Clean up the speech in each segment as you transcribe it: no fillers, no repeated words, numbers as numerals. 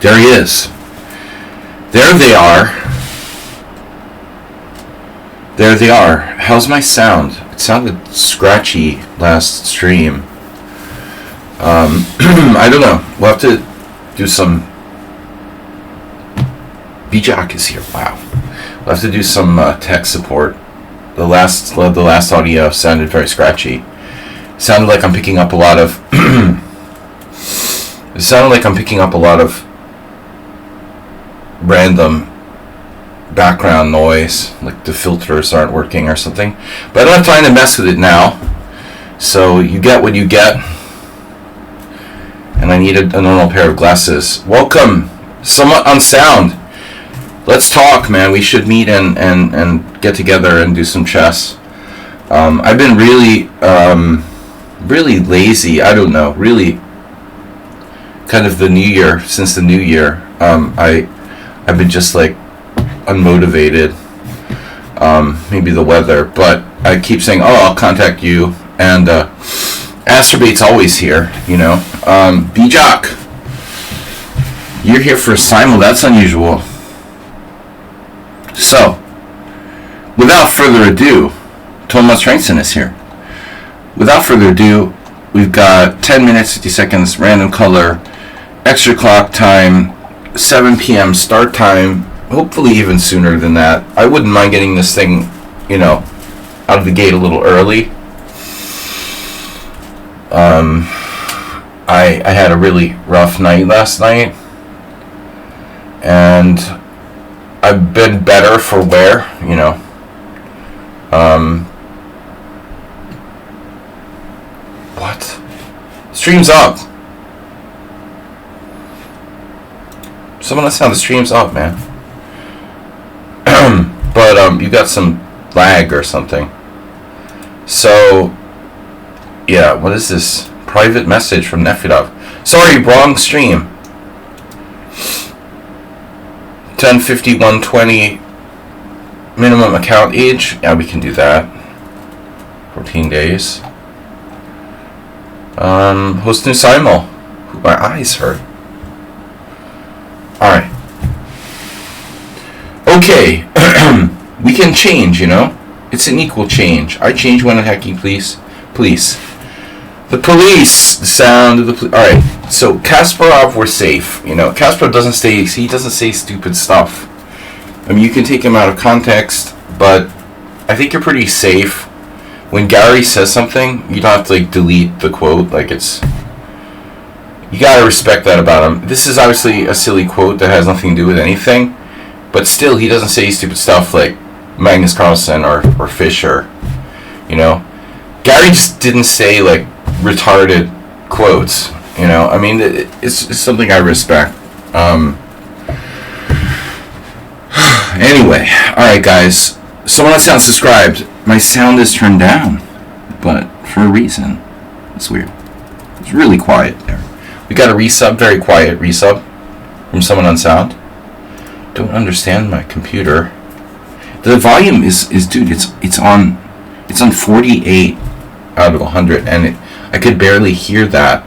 There he is. There they are. There they are. How's my sound? It sounded scratchy last stream. I don't know. We'll have to do some... B-Jack is here. Wow. We'll have to do some tech support. The last audio sounded very scratchy. It sounded like I'm picking up a lot of... It sounded like I'm picking up a lot of random background noise, like the filters aren't working or something. But I don't have time to mess with it now. So you get what you get. And I need a normal pair of glasses. Welcome, someone on sound. Let's talk, man. We should meet and get together and do some chess. I've been really lazy. I don't know. Really, kind of since the new year. I've been just like unmotivated. Maybe the weather, but I keep saying, "Oh, I'll contact you." And Asturbate's always here, you know. B-Jock, you're here for Simul. That's unusual. So, without further ado, Thomas Reinson is here. Without further ado, we've got 10 minutes, 50 seconds, random color, extra clock time, 7 p.m. start time, hopefully even sooner than that. I wouldn't mind getting this thing, you know, out of the gate a little early. I had a really rough night last night, and I've been better for wear, you know. What? Stream's up. Someone let's sound the stream's up, man. But you got some lag or something. So yeah, what is this? Private message from Nefidov. Sorry, wrong stream. 10/51/20 minimum account age. Yeah, we can do that. 14 days. Host new Simul. My eyes hurt. Alright. Okay. We can change, you know? It's an equal change. I change when attacking police. Police. The police. The sound of the police. Alright. So, Kasparov, we're safe. You know, Kasparov doesn't say stupid stuff. I mean, you can take him out of context, but I think you're pretty safe. When Gary says something, you don't have to, like, delete the quote. Like, it's... You gotta respect that about him. This is obviously a silly quote that has nothing to do with anything, but still, he doesn't say stupid stuff like Magnus Carlsen or Fischer, you know? Gary just didn't say, like, retarded quotes, you know? I mean, it's something I respect. Anyway, alright, guys. Someone that sounds subscribed. My sound is turned down, but for a reason. It's weird. It's really quiet there. We got a resub, very quiet resub from someone on sound. Don't understand my computer. The volume is dude, it's on 48 out of 100, and I could barely hear that.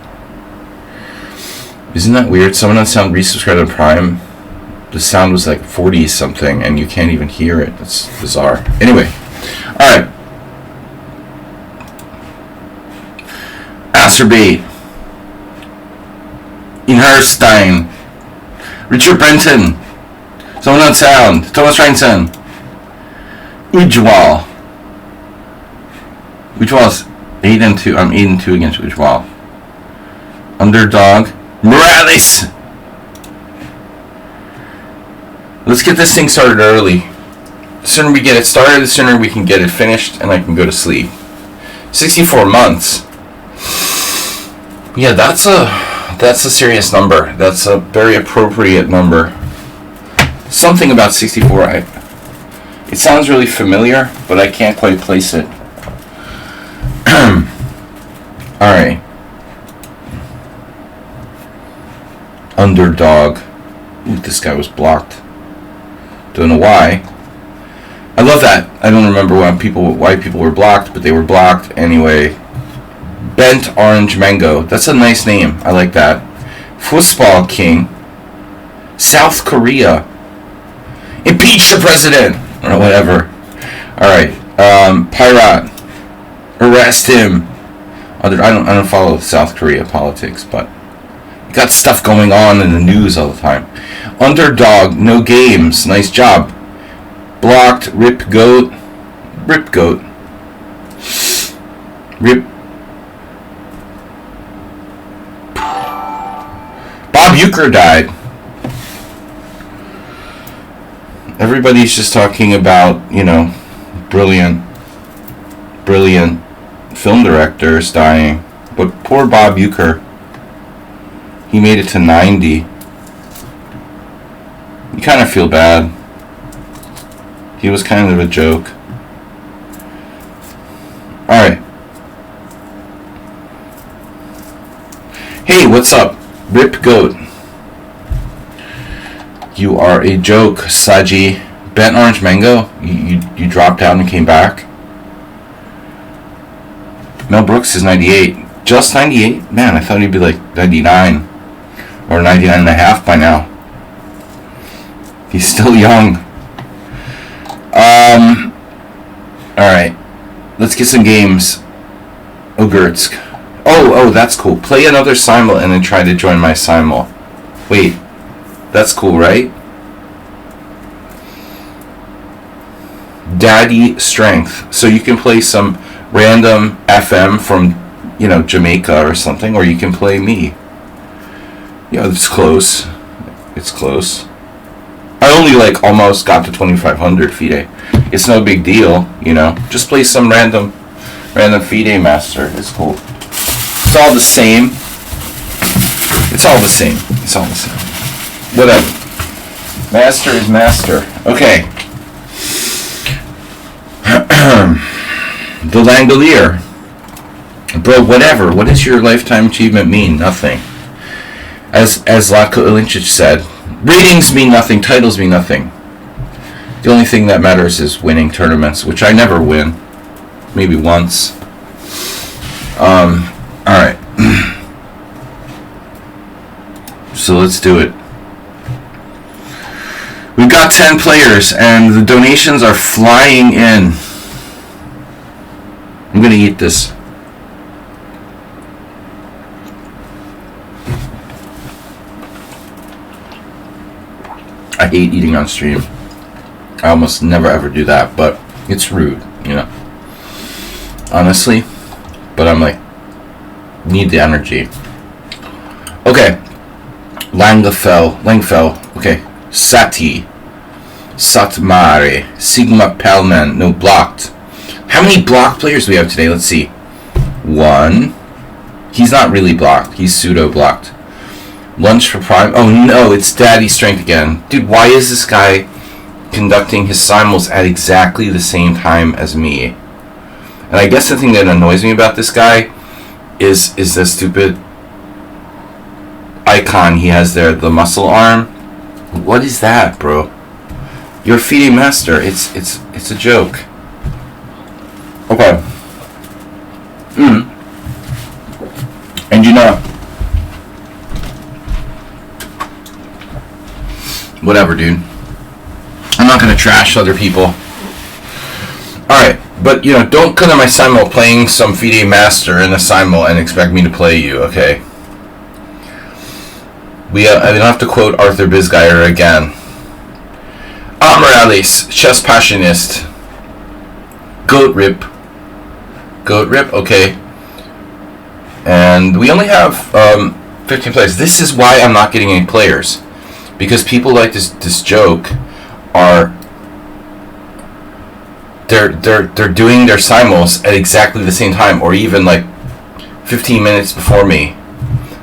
Isn't that weird? Someone on sound resubscribed to Prime. The sound was like 40 something, and you can't even hear it. That's bizarre. Anyway, all right. Asturbate. Inherstein. Richard Brenton. Someone on sound. Thomas Reinson. Ujwal. Ujwal's 8-2. I'm 8-2 against Ujwal. Underdog. Morales. Let's get this thing started early. The sooner we get it started, the sooner we can get it finished, and I can go to sleep. 64 months. Yeah, that's a serious number. That's a very appropriate number. Something about 64. It sounds really familiar, but I can't quite place it. Alright. Underdog. Ooh, this guy was blocked. Don't know why. I love that. I don't remember why people were blocked, but they were blocked anyway. Bent Orange Mango. That's a nice name. I like that. Football king. South Korea. Impeach the president! Or whatever. Alright. Pirate. Arrest him. I don't follow South Korea politics, but you got stuff going on in the news all the time. Underdog. No games. Nice job. Blocked. Rip goat. Rip goat. Rip. Bob Uecker died. Everybody's just talking about, brilliant film directors dying. But poor Bob Uecker. He made it to 90. You kind of feel bad. He was kind of a joke. Alright. Hey, what's up? Rip Goat. You are a joke, Saji. Bent Orange Mango? You dropped out and came back? Mel Brooks is 98. Just 98? Man, I thought he'd be like 99. Or 99 and a half by now. He's still young. Alright. Let's get some games. Ogurtsk. Oh, that's cool. Play another Simul and then try to join my Simul. Wait. That's cool, right? Daddy Strength. So you can play some random FM from, Jamaica or something, or you can play me. It's close. It's close. I only almost got to 2,500 FIDE. It's no big deal, Just play some random FIDE master. It's cool. It's all the same. It's all the same. It's all the same. Whatever. Master is master. Okay. The Langolier. Bro, whatever. What does your lifetime achievement mean? Nothing. As Latko Ilinčić said, ratings mean nothing, titles mean nothing. The only thing that matters is winning tournaments, which I never win. Maybe once. Alright. So let's do it. We've got 10 players, and the donations are flying in. I'm gonna eat this. I hate eating on stream. I almost never ever do that, but it's rude, honestly. But I'm need the energy. Okay. Langfell. Okay. Sati. Satmare. Sigma Pelman. No, blocked. How many blocked players do we have today? Let's see. 1. He's not really blocked. He's pseudo-blocked. Lunch for Prime. Oh no, it's Daddy Strength again. Dude, why is this guy conducting his simuls at exactly the same time as me? And I guess the thing that annoys me about this guy is the stupid icon he has there, the muscle arm. What is that, bro? You're FIDE master. It's a joke. Okay. And whatever, dude. I'm not gonna trash other people. Alright, but don't come to my Simul playing some FIDE master in a Simul and expect me to play you, okay? I don't have to quote Arthur Bisgeyer again. Morales, chess passionist. Goat rip, okay. And we only have 15 players. This is why I'm not getting any players. Because people like this joke are they're doing their simuls at exactly the same time, or even 15 minutes before me.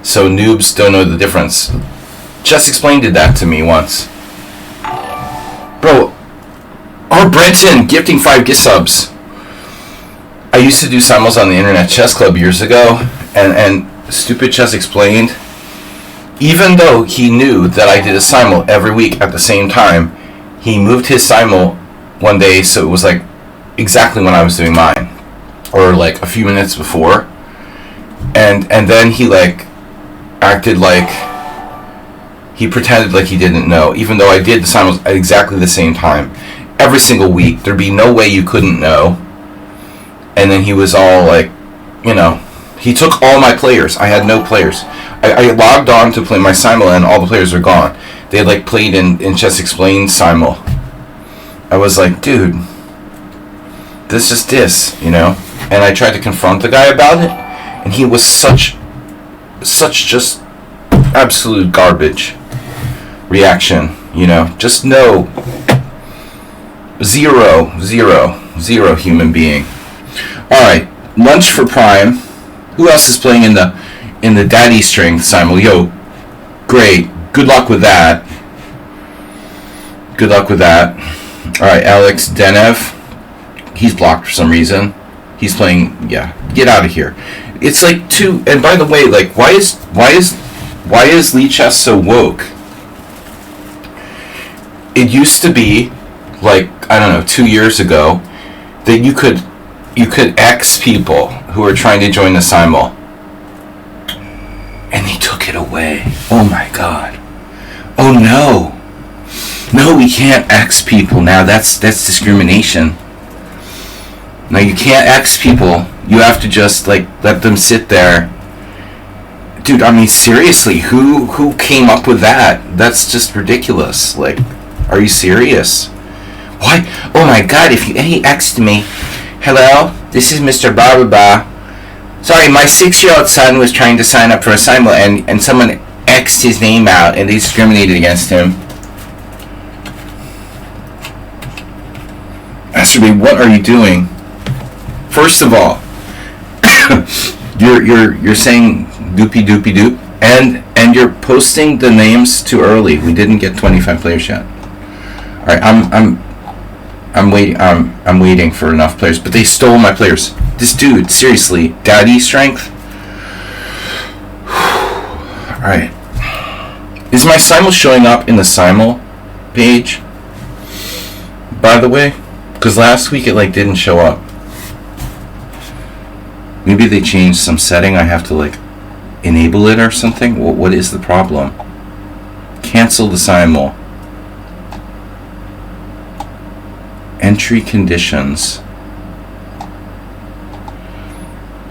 So noobs don't know the difference. Chess Explained did that to me once. Bro, our Brenton gifting 5 gift subs. I used to do simuls on the Internet Chess Club years ago, and stupid Chess Explained, even though he knew that I did a simul every week at the same time, he moved his simul one day so it was exactly when I was doing mine, or a few minutes before, and then he acted like he pretended like he didn't know, even though I did the simul's at exactly the same time. Every single week. There'd be no way you couldn't know. And then he was all like, you know, he took all my players. I had no players. I logged on to play my Simul and all the players are gone. They had like played in Chess Explained Simul. I was like, dude, this is this, you know? And I tried to confront the guy about it, and he was such just absolute garbage reaction, you know? Just no, zero human being. Alright, lunch for Prime. Who else is playing in the Daddy Strength Simul? Yo, great. Good luck with that. Alright, Alex Denev. He's blocked for some reason. He's playing, yeah, get out of here. It's like two, and by the way, like, why is lichess so woke? It used to be, like, I don't know, 2 years ago, that you could X people who are trying to join the Simul. And they took it away. Oh my god. Oh no. No, we can't X people now. That's discrimination. Now you can't X people. You have to just like let them sit there. Dude, I mean seriously, who came up with that? That's just ridiculous. Like, are you serious? Why? Oh my god, if he X'd me. Hello, this is Mr. Baba. Sorry, my 6-year-old son was trying to sign up for a Simul and someone X'd his name out and they discriminated against him. Masturbate, what are you doing? First of all, you're saying doopy doopy doop and you're posting the names too early. We didn't get 25 players yet. All right, I'm waiting for enough players, but they stole my players. This dude, seriously, Daddy Strength. All right, is my Simul showing up in the Simul page? By the way, because last week it like didn't show up. Maybe they changed some setting. I have to like enable it or something. What is the problem? Cancel the Simul. Entry conditions.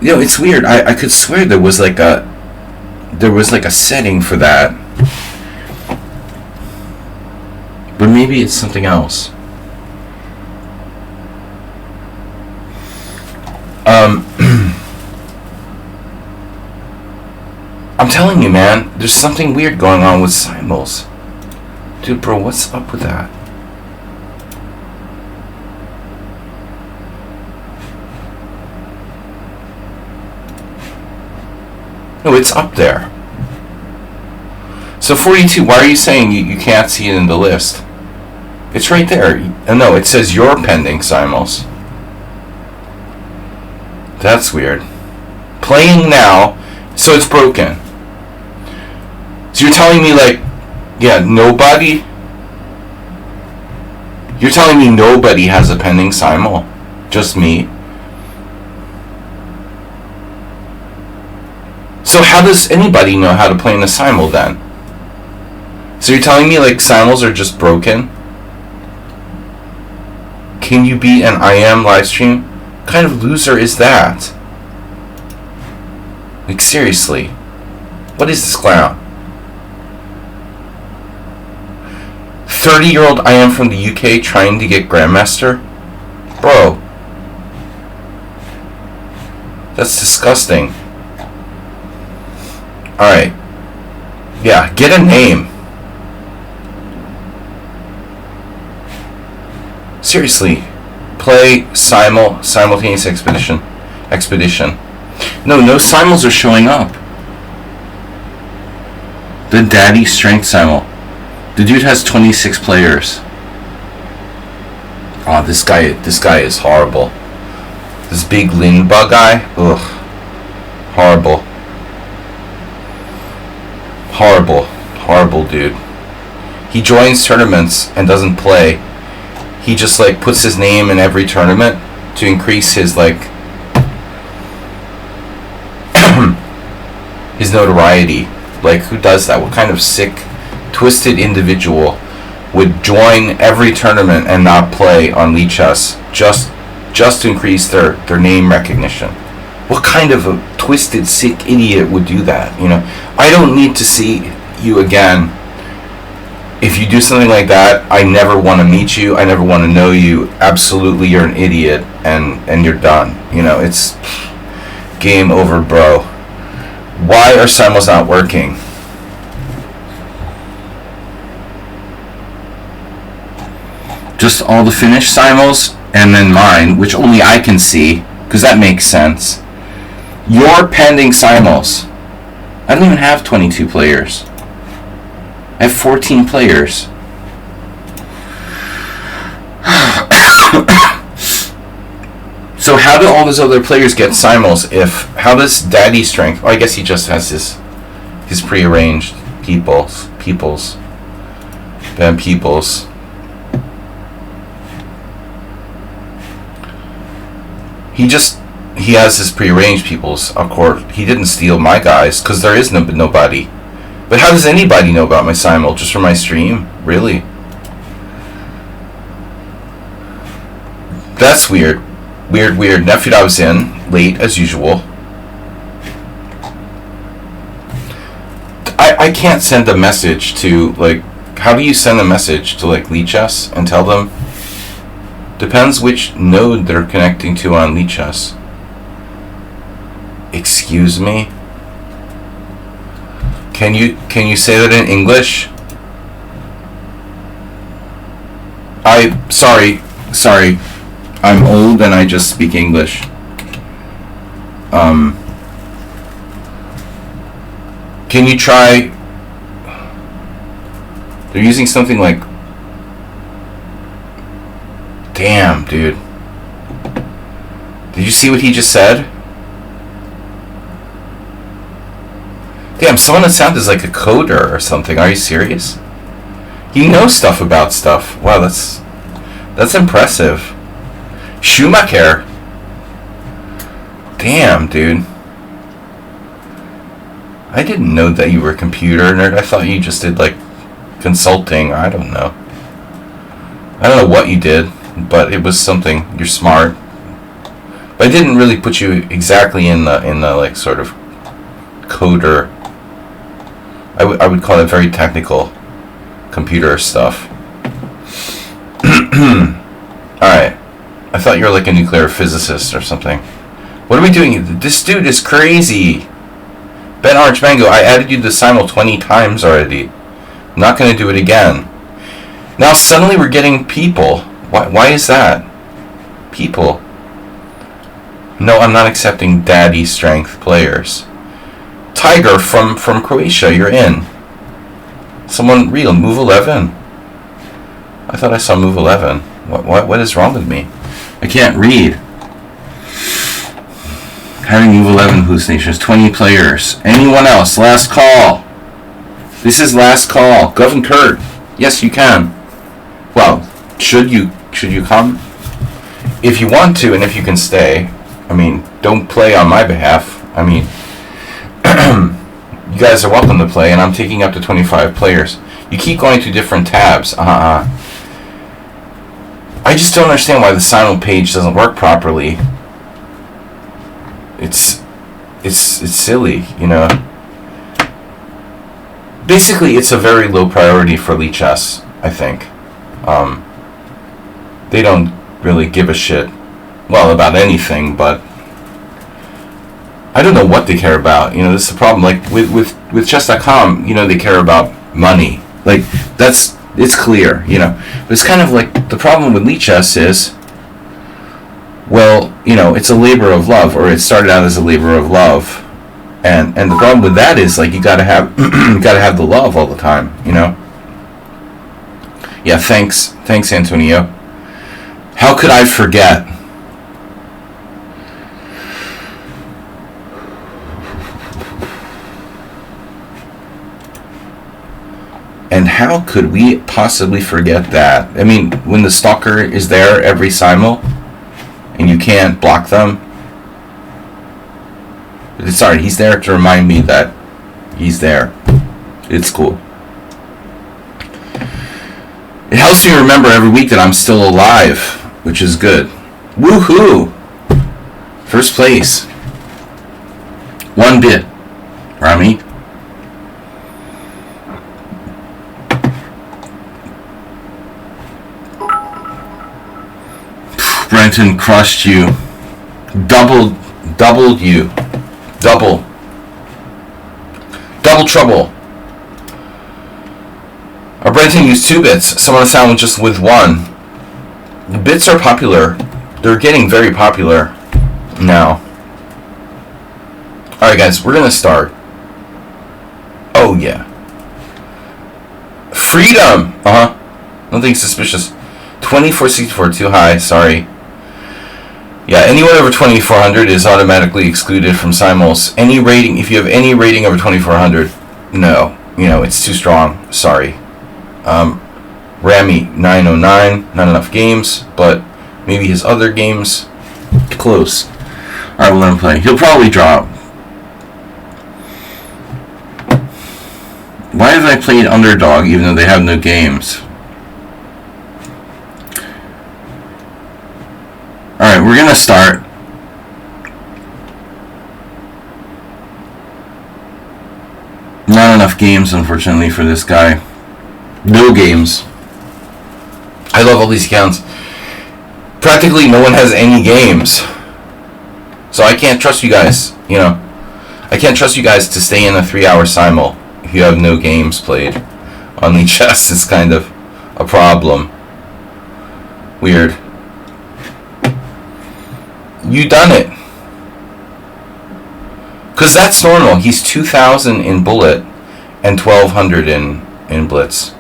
You know, it's weird. I could swear there was like a setting for that. But maybe it's something else. I'm telling you, man, there's something weird going on with Simuls. Dude, bro, what's up with that? No, it's up there. So 42, why are you saying you can't see it in the list? It's right there. No, it says your pending Simuls. That's weird. Playing now, so it's broken. So you're telling me like, yeah, nobody? You're telling me nobody has a pending Simul? Just me? So how does anybody know how to play in a Simul then? So you're telling me like Simuls are just broken? Can you beat an IM livestream? What kind of loser is that? Like seriously. What is this clown? 30-year-old IM from the UK trying to get Grandmaster? Bro. That's disgusting. Alright. Yeah, get a name. Seriously. Play simultaneous expedition. No Simuls are showing up. The Daddy Strength Simul. The dude has 26 players. Oh, this guy is horrible. This big Linba guy. Ugh. Horrible. Horrible dude. He joins tournaments and doesn't play. He just like puts his name in every tournament to increase his like his notoriety. Like, who does that? What kind of sick twisted individual would join every tournament and not play on lichess just to increase their name recognition? What kind of a twisted, sick idiot would do that? You know, I don't need to see you again. If you do something like that, I never want to meet you. I never want to know you. Absolutely, you're an idiot, and you're done. You know, it's game over, bro. Why are simuls not working? Just all the finished simuls, and then mine, which only I can see, because that makes sense. Your pending simuls. I don't even have 22 players. I have 14 players. So how do all those other players get simuls how does Daddy Strength, I guess he just has his prearranged peoples. He has his prearranged peoples, of course. He didn't steal my guys, because there is nobody. But how does anybody know about my simul? Just from my stream? Really? That's weird. Weird. Nephew, was in late, as usual. I can't send a message to, like... How do you send a message to, like, lichess and tell them... Depends which node they're connecting to on lichess. Excuse me? Can you say that in English? Sorry. I'm old and I just speak English. Can you try? They're using something like... Damn, dude. Did you see what he just said? Damn, someone that sounded like a coder or something. Are you serious? He knows stuff about stuff. Wow, that's impressive. Schumacher. Damn, dude. I didn't know that you were a computer nerd. I thought you just did, like, consulting. I don't know. I don't know what you did, but it was something. You're smart. But I didn't really put you exactly in the like, sort of coder. I would call it very technical computer stuff. Alright. I thought you were like a nuclear physicist or something. What are we doing? This dude is crazy. Ben Orange Mango, I added you to the simul 20 times already. I'm not going to do it again. Now suddenly we're getting people. Why is that? People. No, I'm not accepting Daddy Strength players. Tiger from Croatia, you're in. Someone real, move 11. I thought I saw move 11. What is wrong with me? I can't read. Having move 11 hallucinations. 20 players. Anyone else? Last call. This is last call. Govern Kurt. Yes, you can. Well, should you come? If you want to, and if you can stay. I mean, don't play on my behalf. I mean, you guys are welcome to play, and I'm taking up to 25 players. You keep going to different tabs. I just don't understand why the simul page doesn't work properly. It's silly, you know. Basically, it's a very low priority for lichess, I think. They don't really give a shit, well, about anything, but I don't know what they care about. You know, this is the problem. Like with chess.com, you know, they care about money. Like it's clear, you know. But it's kind of like the problem with lichess is, well, you know, it's a labor of love, or it started out as a labor of love, and the problem with that is, like, you gotta have the love all the time, you know. Yeah, thanks Antonio. How could I forget? And how could we possibly forget that? I mean, when the stalker is there every simul, and you can't block them. Sorry, he's there to remind me that he's there. It's cool. It helps me remember every week that I'm still alive, which is good. Woohoo! First place. 1 bit. Rami. Brenton crushed you. Doubled you. Double trouble. Our Brenton used 2 bits. Someone sound just with 1. The bits are popular. They're getting very popular now. Alright guys, we're gonna start. Oh yeah. Freedom! Nothing suspicious. 2464, too high, sorry. Yeah, anyone over 2400 is automatically excluded from Simuls. Any rating, if you have any rating over 2400, no. It's too strong. Sorry. Rami 909, not enough games, but maybe his other games, close. Alright, we'll let him play. He'll probably drop. Why have I played underdog even though they have no games? Alright, we're gonna start. Not enough games, unfortunately, for this guy. No games. I love all these accounts. Practically no one has any games. So I can't trust you guys, I can't trust you guys to stay in a 3-hour simul if you have no games played. On lichess, it's kind of a problem. Weird. You done it. Because that's normal. He's 2,000 in bullet and 1,200 in blitz.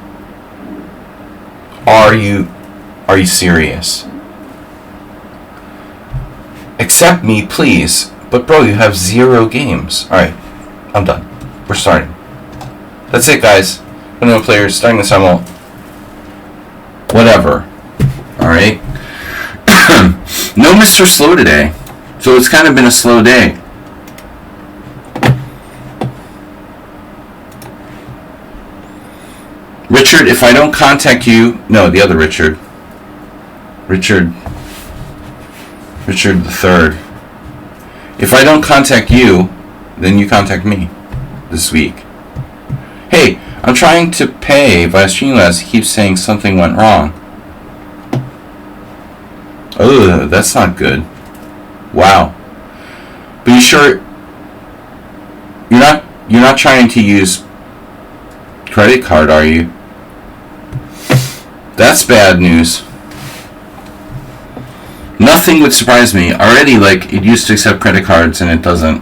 Are you serious? Accept me, please. But bro, you have 0 games. Alright, I'm done. We're starting. That's it, guys. No players, starting the simul. Whatever. Alright. No Mr. Slow today. So it's kind of been a slow day. Richard, if I don't contact you... No, the other Richard. Richard the third. If I don't contact you, then you contact me this week. Hey, I'm trying to pay via Streamlabs. He keeps saying something went wrong. Oh, that's not good. Wow. But you sure you're not trying to use credit card, are you? That's bad news. Nothing would surprise me. Already, it used to accept credit cards and it doesn't.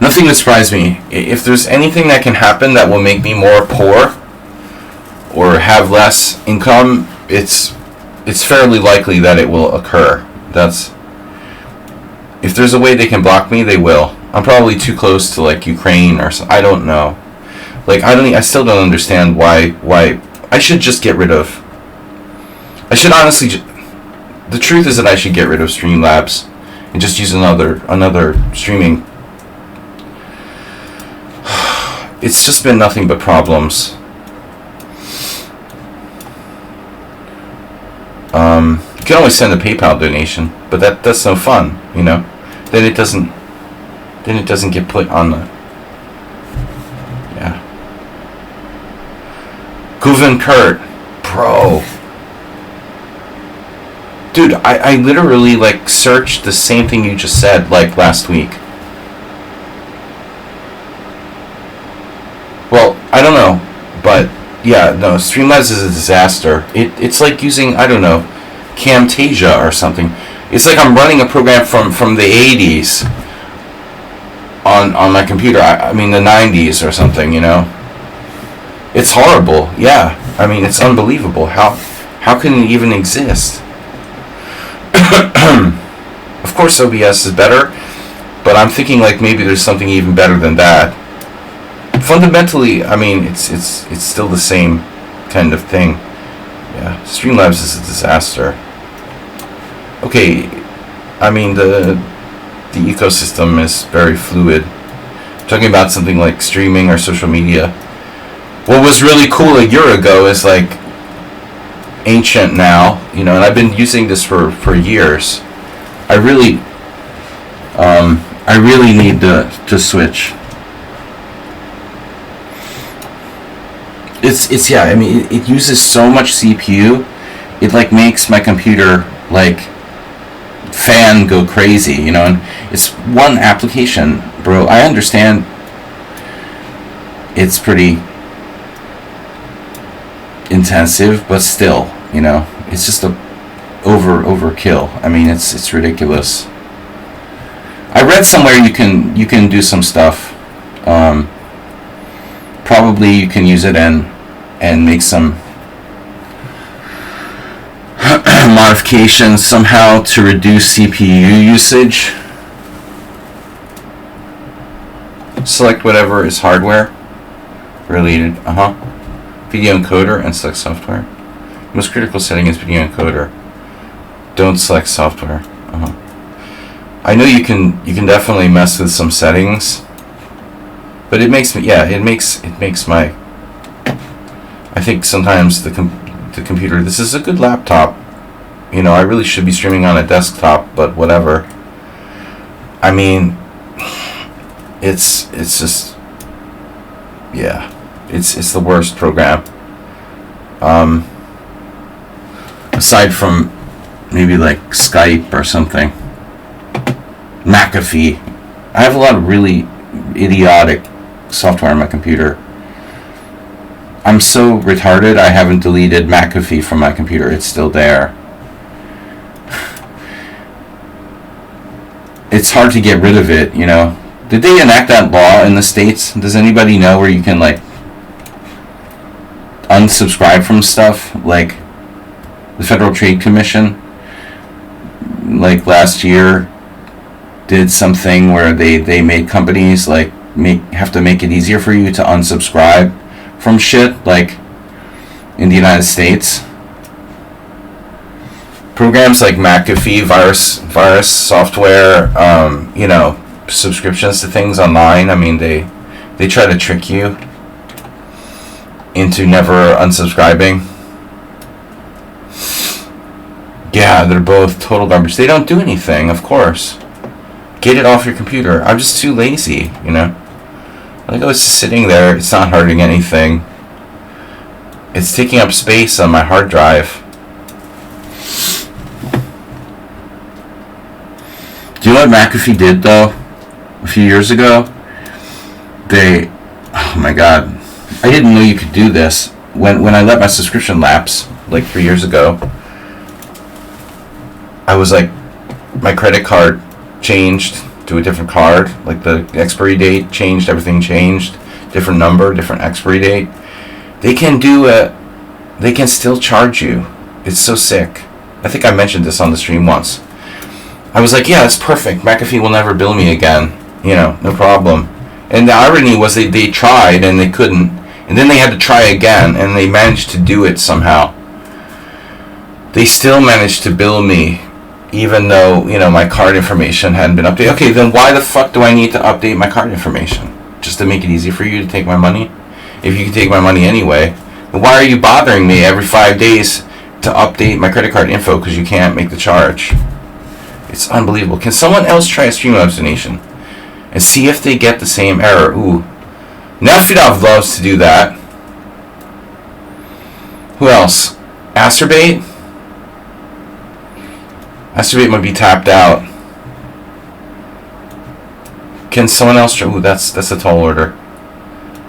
Nothing would surprise me. If there's anything that can happen that will make me more poor or have less income, it's fairly likely that it will occur. If there's a way they can block me, they will. I'm probably too close to Ukraine or something. I don't know. I still don't understand why I should just get rid of. I should honestly. The truth is that I should get rid of Streamlabs and just use another streaming. It's just been nothing but problems. You can always send a PayPal donation, but that's no fun, Then it doesn't get put on the. Yeah. Guven Kurt, bro. Dude, I literally searched the same thing you just said last week. Well, I don't know, but yeah, no, Streamlabs is a disaster. It's like using, I don't know, Camtasia or something. It's like I'm running a program from the 80s on my computer. I mean the 90s or something, It's horrible. Yeah. I mean, it's unbelievable. How can it even exist? Of course OBS is better, but I'm thinking maybe there's something even better than that. Fundamentally, I mean, it's still the same kind of thing. Yeah, Streamlabs is a disaster. Okay, I mean the ecosystem is very fluid. Talking about something like streaming or social media. What was really cool a year ago is like ancient now, and I've been using this for years. I really need to switch. It's yeah. I mean, it uses so much CPU. It like makes my computer like fan go crazy, and it's one application, bro. I understand it's pretty intensive, but still, it's just a overkill. I mean, it's ridiculous. I read somewhere you can do some stuff. Probably you can use it and make some modifications somehow to reduce CPU usage. Select whatever is hardware related. Video encoder and select software. Most critical setting is video encoder. Don't select software. I know you can definitely mess with some settings, but it makes my. I think sometimes the computer. This is a good laptop. I really should be streaming on a desktop, but whatever. I mean, it's just, yeah, it's the worst program. Aside from maybe like Skype or something. McAfee. I have a lot of really idiotic software on my computer. I'm so retarded I haven't deleted McAfee from my computer. It's still there. It's hard to get rid of it, Did they enact that law in the States? Does anybody know where you can like unsubscribe from stuff? Like the Federal Trade Commission, like last year, did something where they made companies like have to make it easier for you to unsubscribe from shit, like in the United States. Programs like McAfee, virus software, subscriptions to things online. I mean, they try to trick you into never unsubscribing. Yeah, they're both total garbage. They don't do anything, of course. Get it off your computer. I'm just too lazy, Like, it's just sitting there. It's not hurting anything. It's taking up space on my hard drive. Do you know what McAfee did, though? A few years ago? Oh my god. I didn't know you could do this. When I let my subscription lapse, like 3 years ago, I was like, my credit card changed to a different card. Like the expiry date changed, everything changed. Different number, different expiry date. They can still charge you. It's so sick. I think I mentioned this on the stream once. I was like, yeah, that's perfect. McAfee will never bill me again. No problem. And the irony was they tried and they couldn't. And then they had to try again and they managed to do it somehow. They still managed to bill me even though, my card information hadn't been updated. Okay, then why the fuck do I need to update my card information? Just to make it easy for you to take my money? If you can take my money anyway, then why are you bothering me every 5 days to update my credit card info because you can't make the charge? It's unbelievable. Can someone else try a Streamlabs donation and see if they get the same error? Ooh. Nefidov loves to do that. Who else? Asterbate? Asterbate might be tapped out. Can someone else try? Ooh, that's a tall order.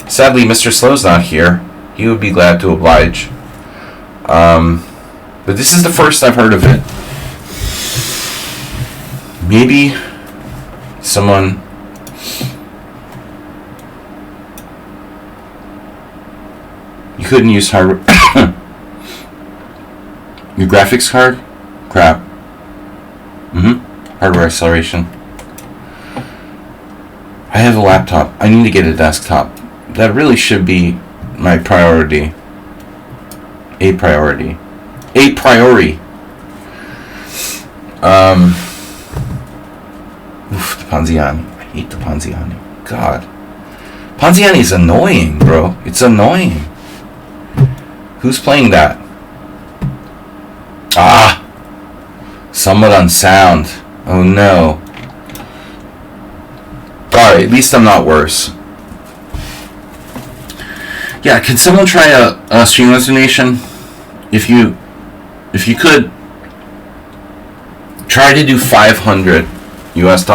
Sadly, Mr. Slow's not here. He would be glad to oblige. But this is the first I've heard of it. Maybe someone... You couldn't use hardware... Your graphics card? Crap. Hardware acceleration. I have a laptop. I need to get a desktop. That really should be my priority. A priority. A priori. The Panziani. I hate the Panziani. God. Ponziani is annoying, bro. It's annoying. Who's playing that? Ah! Somewhat unsound. Oh no. Alright, at least I'm not worse. Yeah, could someone try a Streamlabs donation? If you could, try to do $500 US.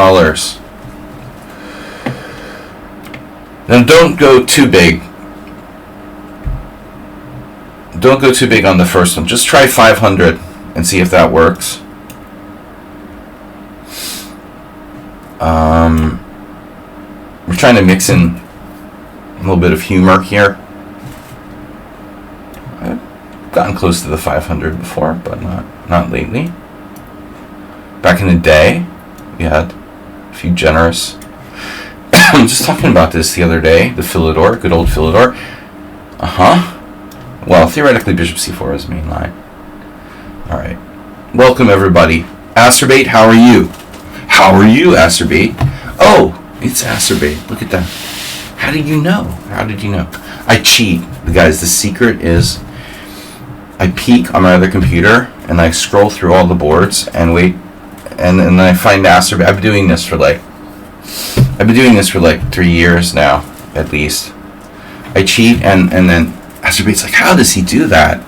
Then don't go too big. Don't go too big on the first one. Just try 500 and see if that works. We're trying to mix in a little bit of humor here. I've gotten close to the 500 before, but not lately. Back in the day, we had a few generous. I'm just talking about this the other day. The Philidor, good old Philidor. Well, theoretically, Bishop C4 is main line. All right. Welcome everybody. Acerbate, how are you? How are you, Acerbate? Oh, it's Acerbate. Look at that. How did you know? How did you know? I cheat. Guys, the secret is I peek on my other computer and I scroll through all the boards and wait, and then I find Acerbate. I've been doing this for like 3 years now, at least. I cheat and then Acerbate's like, how does he do that?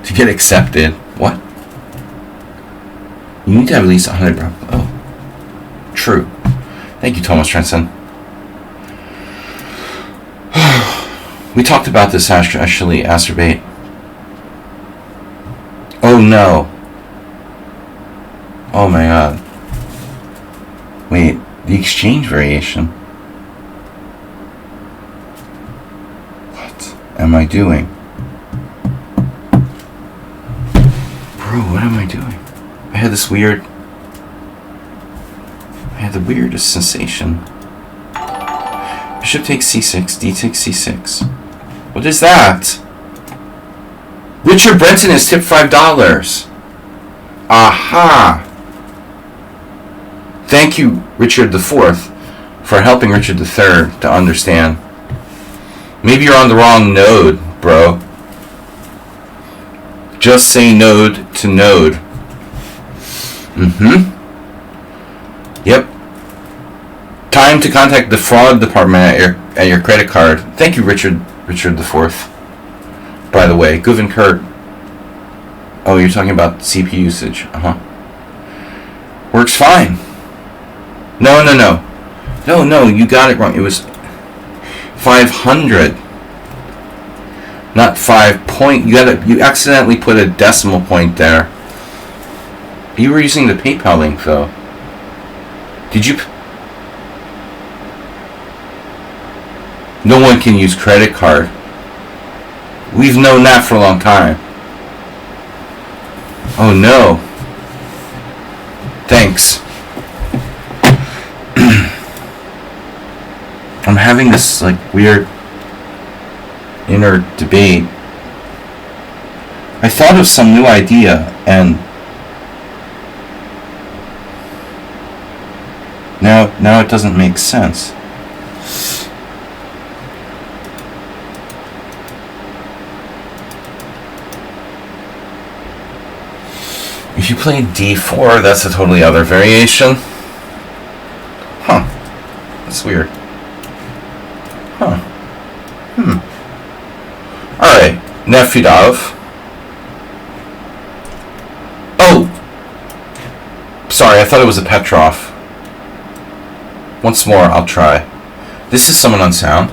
To get accepted. What? You need to have at least 100. Oh. True. Thank you, Thomas Trenson. We talked about this actually, Acerbate. Oh no. Oh my god. Wait, the exchange variation. What am I doing? Bro, what am I doing? I had the weirdest sensation. Bishop takes c6, d takes c6. What is that? Richard Brenton has tipped $5. Aha! Thank you, Richard IV, for helping Richard III to understand. Maybe you're on the wrong node, bro. Just say node to node. Yep. Time to contact the fraud department at your credit card. Thank you, Richard IV. By the way, Gouvin Kurt. Oh, you're talking about CPU usage. Works fine. No, you got it wrong. It was 500, not 5 point. You accidentally put a decimal point there. You were using the PayPal link though. Did you? No one can use credit card. We've known that for a long time. Oh no. Thanks. I'm having this like weird inner debate. I thought of some new idea and now it doesn't make sense. If you play d4, that's a totally other variation. Huh. That's weird. Huh. Alright. Nefidov. Oh! Sorry, I thought it was a Petrov. Once more, I'll try. This is someone on sound.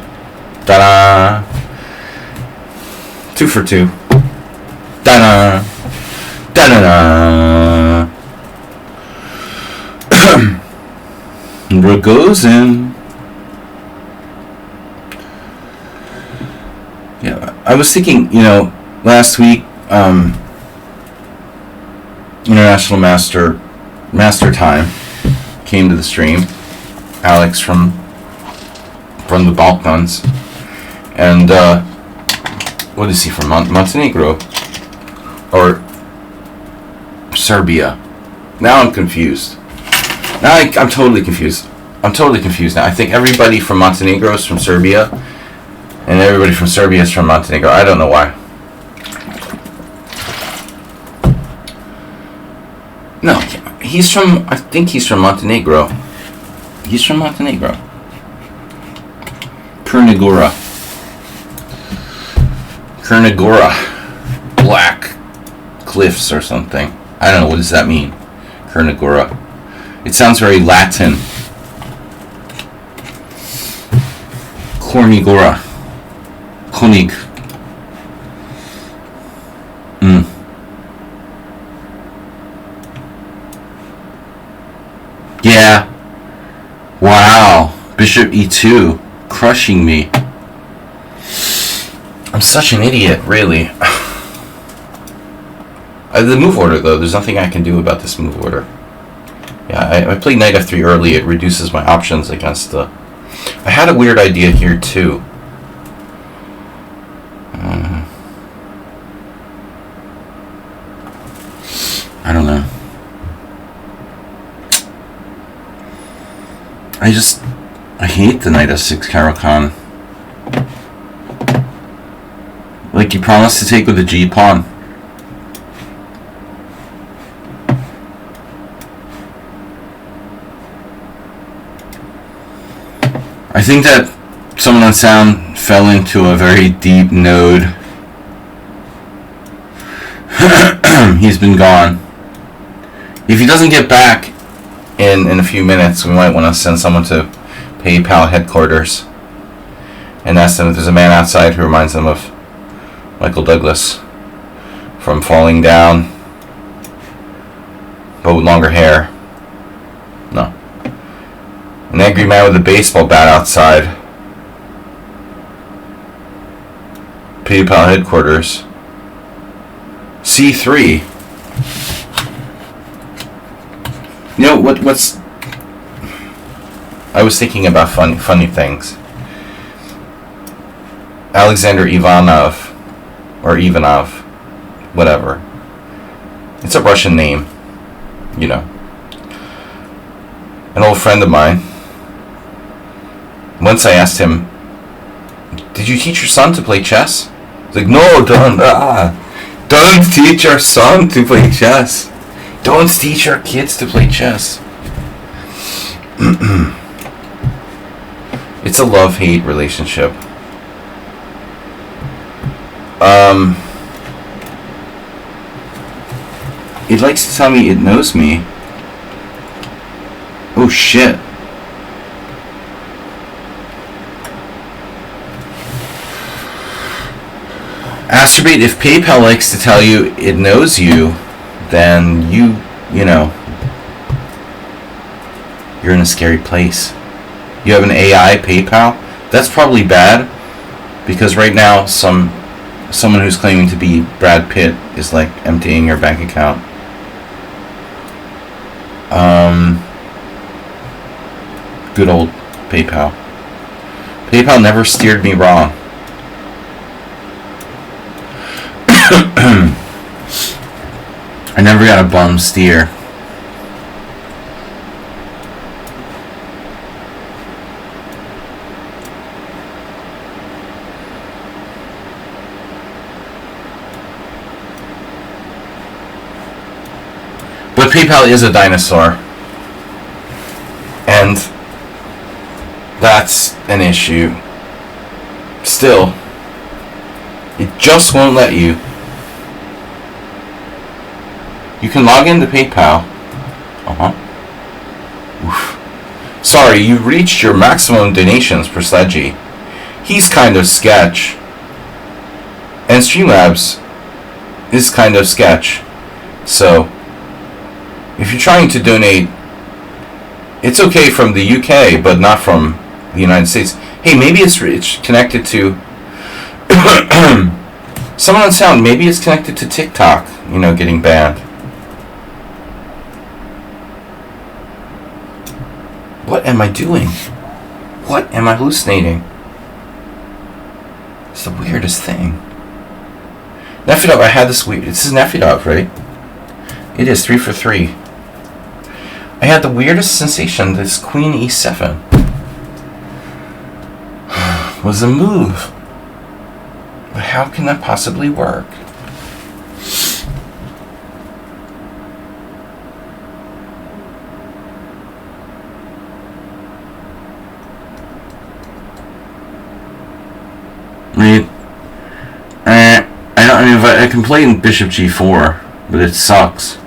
Ta-da! 2 for 2. Ta-da! Da-da-da! Rogozin. Yeah, I was thinking, last week, International Master Time came to the stream. Alex from the Balkans, and what is he from? Montenegro or Serbia? Now I'm confused. Now I'm totally confused. I'm totally confused now. I think everybody from Montenegro is from Serbia, and everybody from Serbia is from Montenegro. I don't know why. No, he's from, I think he's from Montenegro. He's from Montenegro. Crna Gora. Black cliffs or something. I don't know, what does that mean? Crna Gora. It sounds very Latin. Cornigora. Konig. Yeah. Wow. Bishop e2. Crushing me. I'm such an idiot, really. The move order, though, there's nothing I can do about this move order. Yeah, I played knight f3 early. It reduces my options against the... I had a weird idea here, too. I don't know. I hate the knight f6 Caro-Kann. Like, you promised to take with the g-pawn. I think that someone on sound fell into a very deep node. He's been gone. If he doesn't get back in a few minutes, we might want to send someone to PayPal headquarters and ask them if there's a man outside who reminds them of Michael Douglas from Falling Down, but with longer hair. No. An angry man with a baseball bat outside. PayPal headquarters. C3. You know what's I was thinking about funny things. Alexander Ivanov, or Ivanov, whatever. It's a Russian name, you know. An old friend of mine. Once I asked him, "Did you teach your son to play chess?" He's like, "No, don't teach our son to play chess. Don't teach our kids to play chess." It's a love-hate relationship. It likes to tell me it knows me. Oh shit. Astrobate, if PayPal likes to tell you it knows you, then you know, you're in a scary place. You have an AI PayPal? That's probably bad, because right now someone who's claiming to be Brad Pitt is like emptying your bank account. Good old PayPal. PayPal never steered me wrong. I never got a bum steer. But PayPal is a dinosaur. And that's an issue. Still, it just won't let you. You can log into PayPal. Oof. Sorry, you've reached your maximum donations per Sledgy. He's kind of sketch. And Streamlabs is kind of sketch. So, if you're trying to donate, it's okay from the UK, but not from the United States. Hey, maybe it's connected to someone on sound. Maybe it's connected to TikTok. You know, getting banned. What am I doing? What am I hallucinating? It's the weirdest thing. Nefedov, I had this weird. This is Nefedov, right? It is 3 for 3. I had the weirdest sensation. This queen e7 was a move. But how can that possibly work? I can play in bishop g4, but it sucks.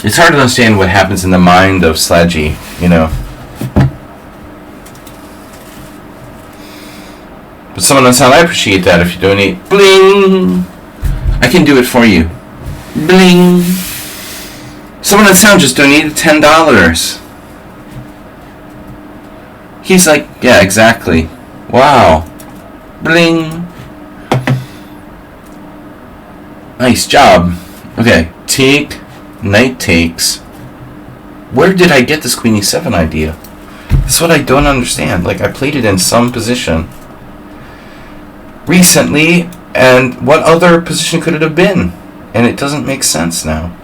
It's hard to understand what happens in the mind of Sladgy, you know. But someone on sound, I appreciate that if you donate. Bling! I can do it for you. Bling! Someone on sound just donated $10. He's like, yeah, exactly. Wow. Bling. Nice job. Okay, take, knight takes. Where did I get this queen e7 idea? That's what I don't understand. Like, I played it in some position recently, and what other position could it have been? And it doesn't make sense now.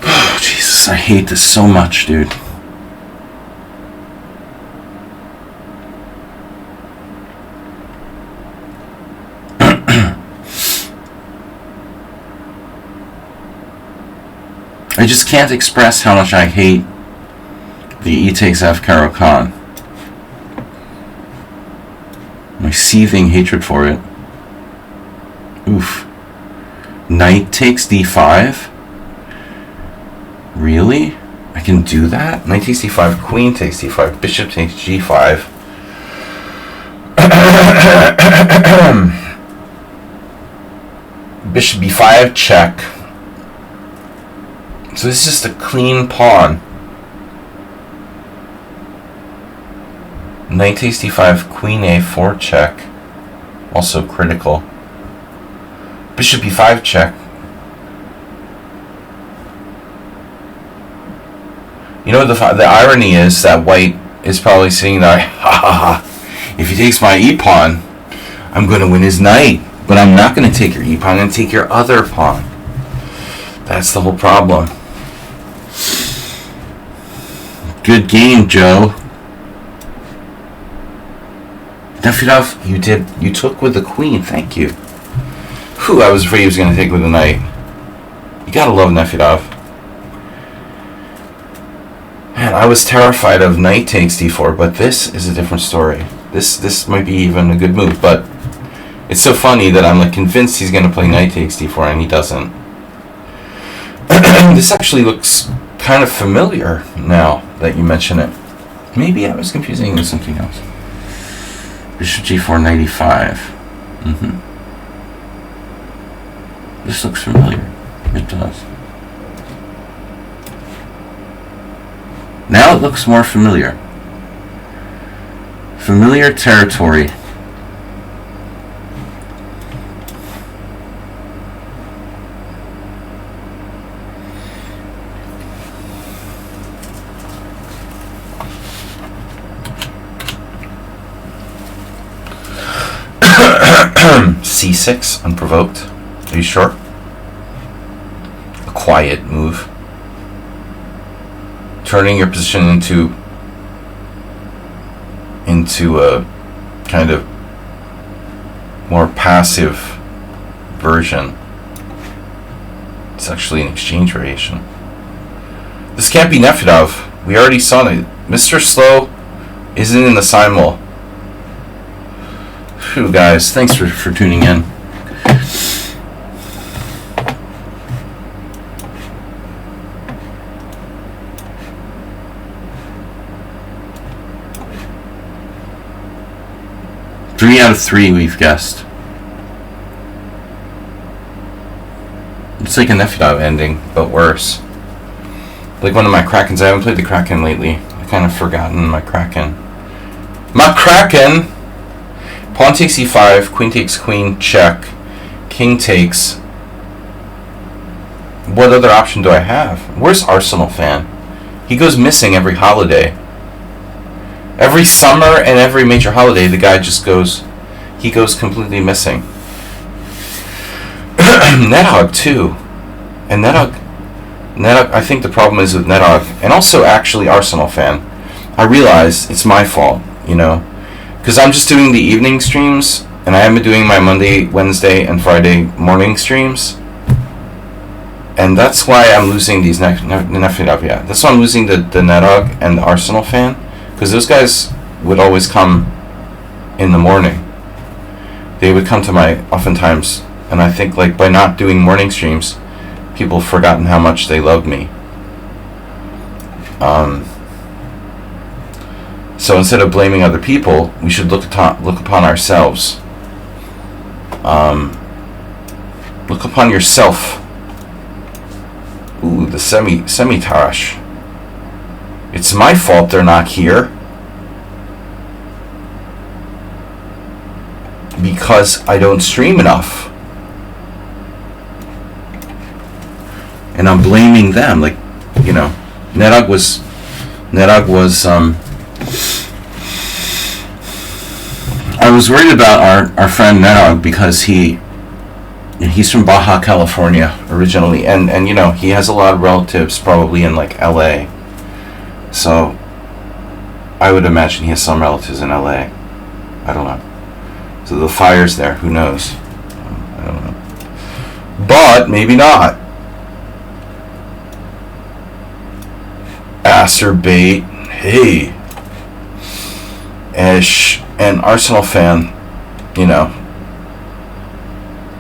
Oh, Jesus, I hate this so much, dude. I just can't express how much I hate the e takes f Caro-Kann. My seething hatred for it. Oof. Knight takes d5? Really? I can do that? Knight takes d5, queen takes d5, bishop takes g5. Bishop b5, check. So this is just a clean pawn. Knight takes d5, queen a4 check. Also critical. Bishop e5 check. You know, the irony is that white is probably saying that, ha ha ha, if he takes my e-pawn, I'm going to win his knight. But I'm not going to take your e-pawn, I'm going to take your other pawn. That's the whole problem. Good game, Joe. Nefedov, you took with the queen, thank you. Whew, I was afraid he was going to take with the knight. You gotta love Nefedov. Man, I was terrified of knight takes d4, but this is a different story. This might be even a good move, but it's so funny that I'm like convinced he's going to play knight takes d4 and he doesn't. This actually looks kind of familiar now that you mention it. Maybe I was confusing it with something else. Bishop g4, knight e5. This looks familiar. It does. Now it looks more familiar. Familiar territory. C6, unprovoked. Are you sure? A quiet move. Turning your position into a kind of more passive version. It's actually an exchange variation. This can't be Nefedov. We already saw it. Mr. Slow isn't in the Simul. Phew, guys, thanks for tuning in. Three out of three we've guessed. It's like a Nefedov ending, but worse. Like one of my Krakens. I haven't played the Kraken lately. I've kind of forgotten my Kraken. My Kraken! Pawn takes e5, queen takes queen, check. King takes. What other option do I have? Where's Arsenal fan? He goes missing every holiday. Every summer and every major holiday, the guy just goes, he goes completely missing. NetHog too. And NetHog, I think the problem is with NetHog, and also actually Arsenal fan. I realize it's my fault, because I'm just doing the evening streams, and I haven't been doing my Monday, Wednesday, and Friday morning streams. And that's why I'm losing these That's why I'm losing the NetHog and the Arsenal fan, because those guys would always come in the morning. They would come to my oftentimes, and I think like by not doing morning streams, people have forgotten how much they loved me. So instead of blaming other people, we should look upon ourselves. Look upon yourself. Ooh, the semi-tarash. It's my fault they're not here. Because I don't stream enough. And I'm blaming them. Like, NetHog was I was worried about our friend NetHog because he's from Baja California originally, and he has a lot of relatives probably in like LA. So I would imagine he has some relatives in LA. I don't know. So the fire's there, who knows? I don't know. But maybe not. Acerbate, hey. Ish, and Arsenal fan,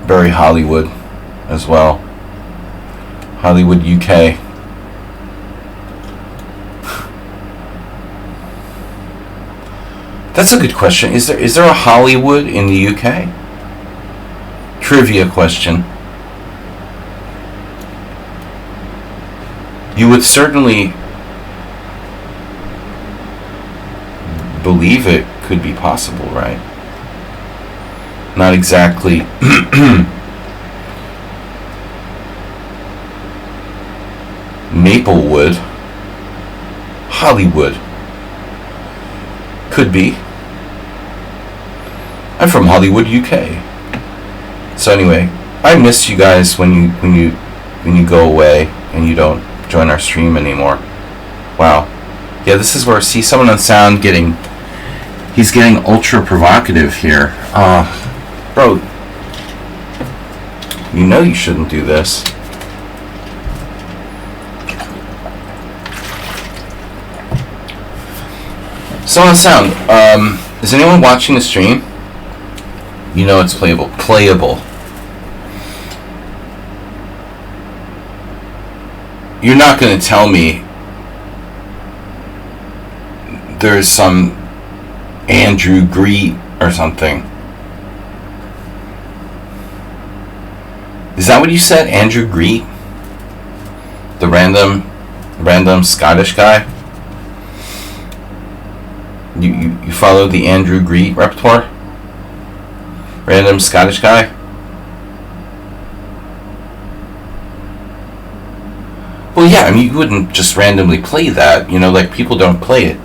very Hollywood as well. Hollywood, UK. That's a good question. Is there a Hollywood in the UK? Trivia question. You would certainly believe it could be possible, right? Not exactly Maplewood. Hollywood. Could be. I'm from Hollywood, UK. So anyway, I miss you guys when you go away and you don't join our stream anymore. Wow. Yeah, this is where someone on sound he's getting ultra provocative here. Bro, you shouldn't do this. Someone on sound, is anyone watching the stream? It's playable. You're not going to tell me there's some Andrew Greet or something. Is that what you said? Andrew Greet? The random Scottish guy? You follow the Andrew Greet repertoire? Random Scottish guy? Well, yeah, you wouldn't just randomly play that. Like people don't play it.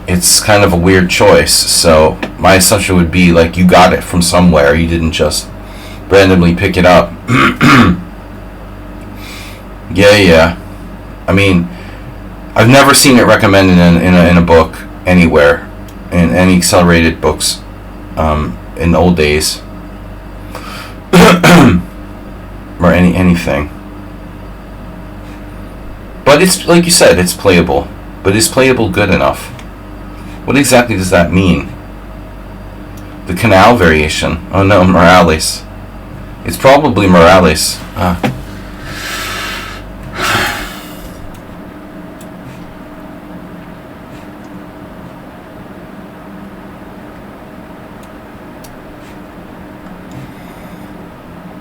It's kind of a weird choice. So my assumption would be like you got it from somewhere. You didn't just randomly pick it up. Yeah. I've never seen it recommended in a book anywhere, in any accelerated books, in the old days, or anything. But it's like you said, it's playable. But is playable good enough? What exactly does that mean? The canal variation. Oh no, Morales. It's probably Morales.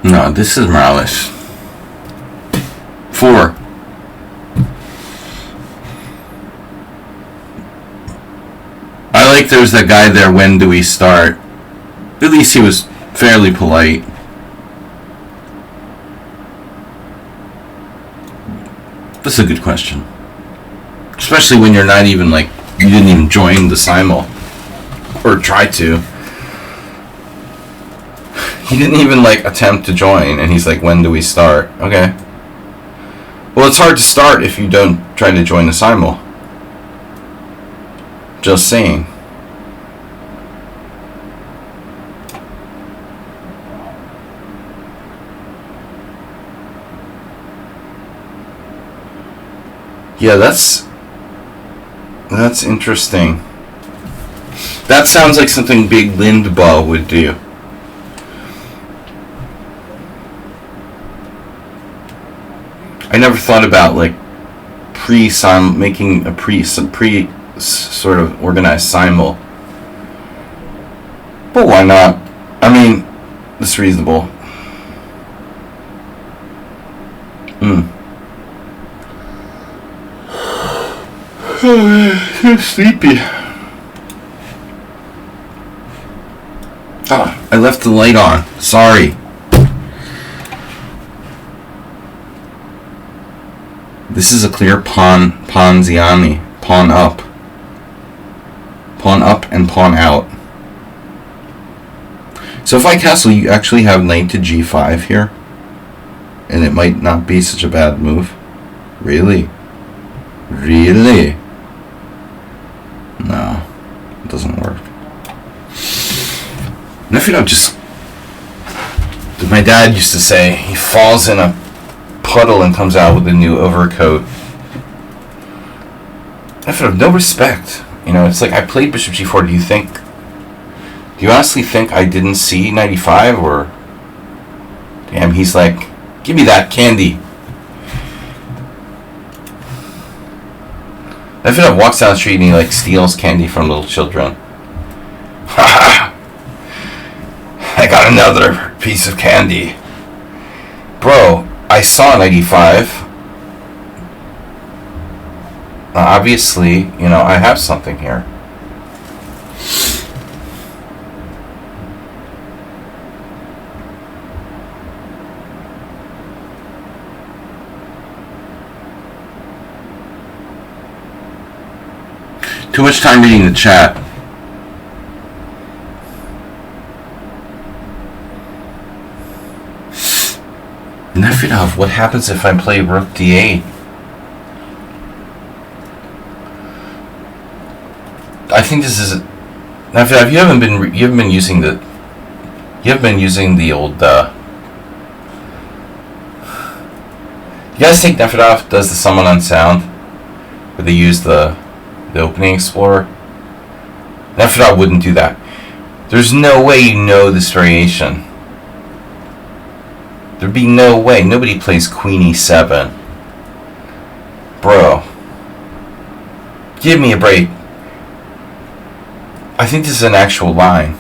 No, this is Morales. 4. I like there's that guy there, when do we start? At least he was fairly polite. That's a good question. Especially when you're not even you didn't even join the Simul. Or try to. He didn't even, like, attempt to join, and he's like, when do we start? Okay. Well, it's hard to start if you don't try to join the Simul. Just saying. Yeah, that's interesting. That sounds like something Big Lindball would do. I never thought about, like, making a pre sort of organized Simul. But why not? I mean, it's reasonable. So sleepy. Ah, I left the light on. Sorry. This is a clear Ponziani. Pawn up. Pawn up and pawn out. So if I castle, you actually have knight to g5 here. And it might not be such a bad move. Really? Really? No. It doesn't work. And if you don't just... My dad used to say, he falls in a puddle and comes out with a new overcoat. If you have no respect. You know, it's like, I played bishop g4. Do you honestly think I didn't see 95? Or... Damn, he's like, give me that candy. If walks down the street and he, like, steals candy from little children. Ha! I got another piece of candy. Bro, I saw 95. Obviously, you know, I have something here. Too much time reading the chat. Nefedov, what happens if I play rook d8? I think this is Nefedov. You haven't been using the old. You guys think Nefedov does the summon on sound, where they use the opening explorer? Nefedov wouldn't do that. There's no way you know this variation. There'd be no way. Nobody plays queen e7. Bro. Give me a break. I think this is an actual line.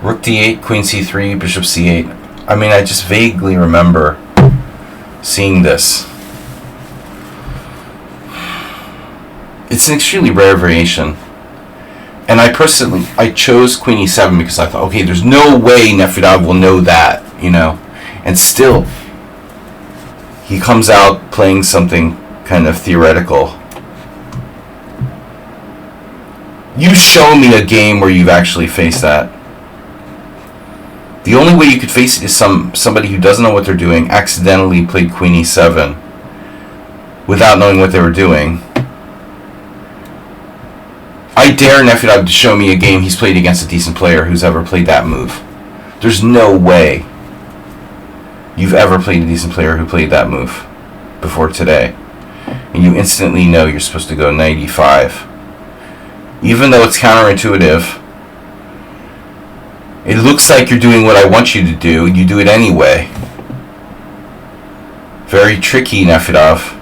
Rook d8, queen c3, bishop c8. I mean, I just vaguely remember seeing this. It's an extremely rare variation. And I chose queen e7 because I thought, okay, there's no way Nefedov will know that, you know. And still, he comes out playing something kind of theoretical. You show me a game where you've actually faced that. The only way you could face it is somebody who doesn't know what they're doing accidentally played queen e7 without knowing what they were doing. I dare Nefedov to show me a game he's played against a decent player who's ever played that move. There's no way you've ever played a decent player who played that move before today. And you instantly know you're supposed to go knight e5. Even though it's counterintuitive, it looks like you're doing what I want you to do, and you do it anyway. Very tricky, Nefedov.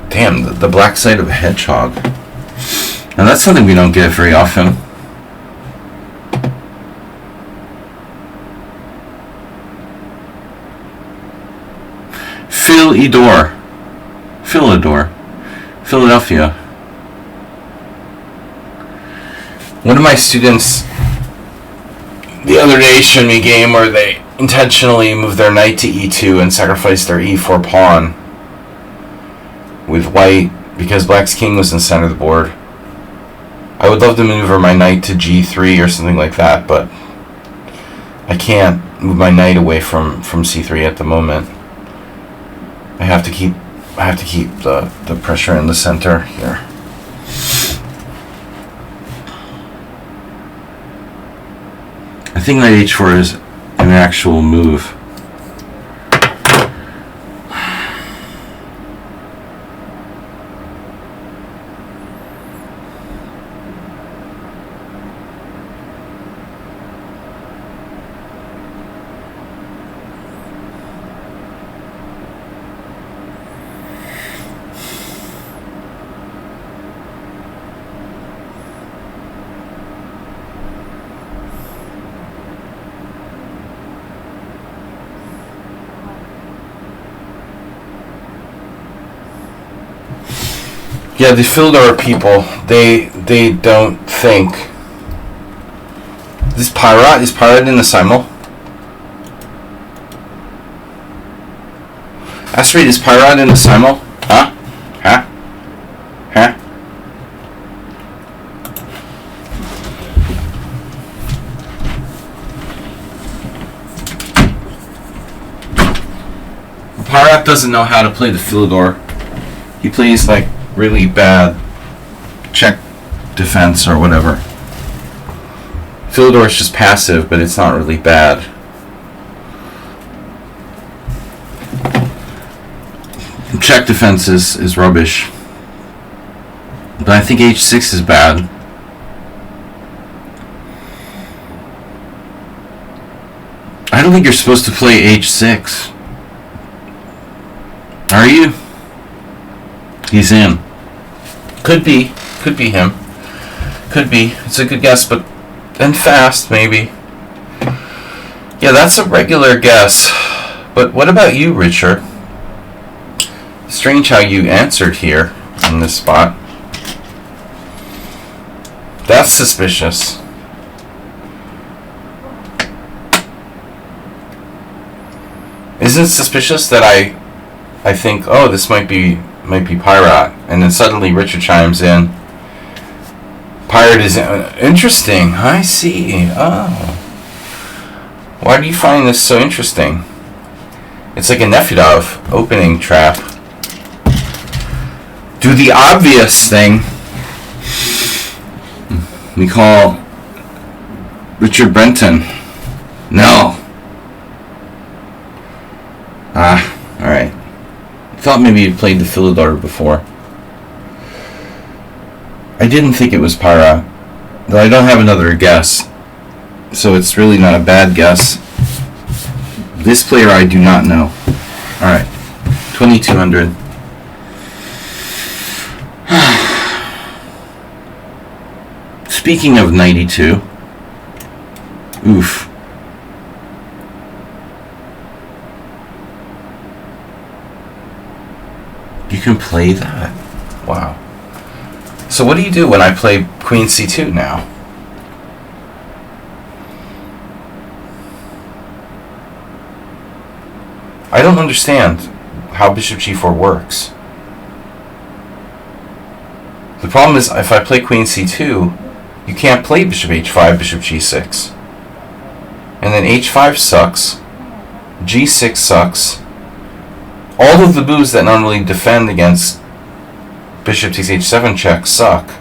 Damn, the black side of a hedgehog. Now that's something we don't get very often. Philadelphia. One of my students the other day showed me a game where they intentionally moved their knight to e2 and sacrificed their e4 pawn. with white because black's king was in the center of the board. I would love to maneuver my knight to g3 or something like that, but I can't move my knight away from c3 at the moment. I have to keep the pressure in the center here. I think knight h4 is an actual move. Yeah, the Philidor people, they don't think. Is Pirate in the Simul? Astrid, is Pirate in the Simul? Huh? Huh? Huh? Pirate doesn't know how to play the Philidor. He plays like really bad check defense or whatever. Philidor is just passive, but it's not really bad. Check defense is rubbish. But I think h6 is bad. I don't think you're supposed to play h6. Are you? He's in. Could be him. Could be. It's a good guess, but then fast, maybe. Yeah, that's a regular guess. But what about you, Richard? Strange how you answered here in this spot. That's suspicious. Isn't it suspicious that I think, oh, this might be Pirate, and then suddenly Richard chimes in. Pirate is interesting. I see. Oh, why do you find this so interesting? It's like a Nefedov opening trap. Do the obvious thing. We call Richard Brenton. No. All right. Thought maybe you played the Philidor before. I didn't think it was Pirate, though I don't have another guess, so it's really not a bad guess. This player I do not know. Alright, 2200. Speaking of 92, oof. You can play that? Wow. So what do you do when I play Queen C2 now? I don't understand how Bishop G4 works. The problem is if I play Queen C2, you can't play Bishop H5, Bishop G6. And then H5 sucks. G6 sucks. All of the moves that normally defend against Bishop takes H7 check suck.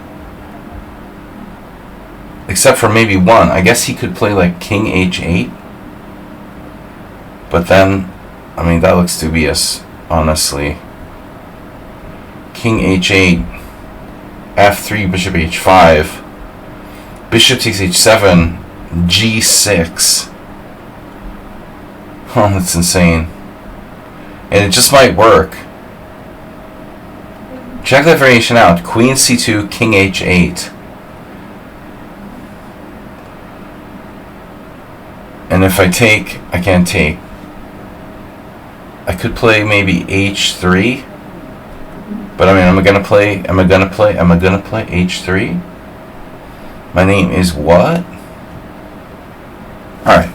Except for maybe one. I guess he could play like King H8. But then, I mean, that looks dubious, honestly. King H8, F3, Bishop H5, Bishop takes H7, G6. Oh, that's insane. And it just might work. Check that variation out. Queen C2, King H8. And if I take, I can't take. I could play maybe H3. But I mean, am I gonna play H3? My name is what? Alright.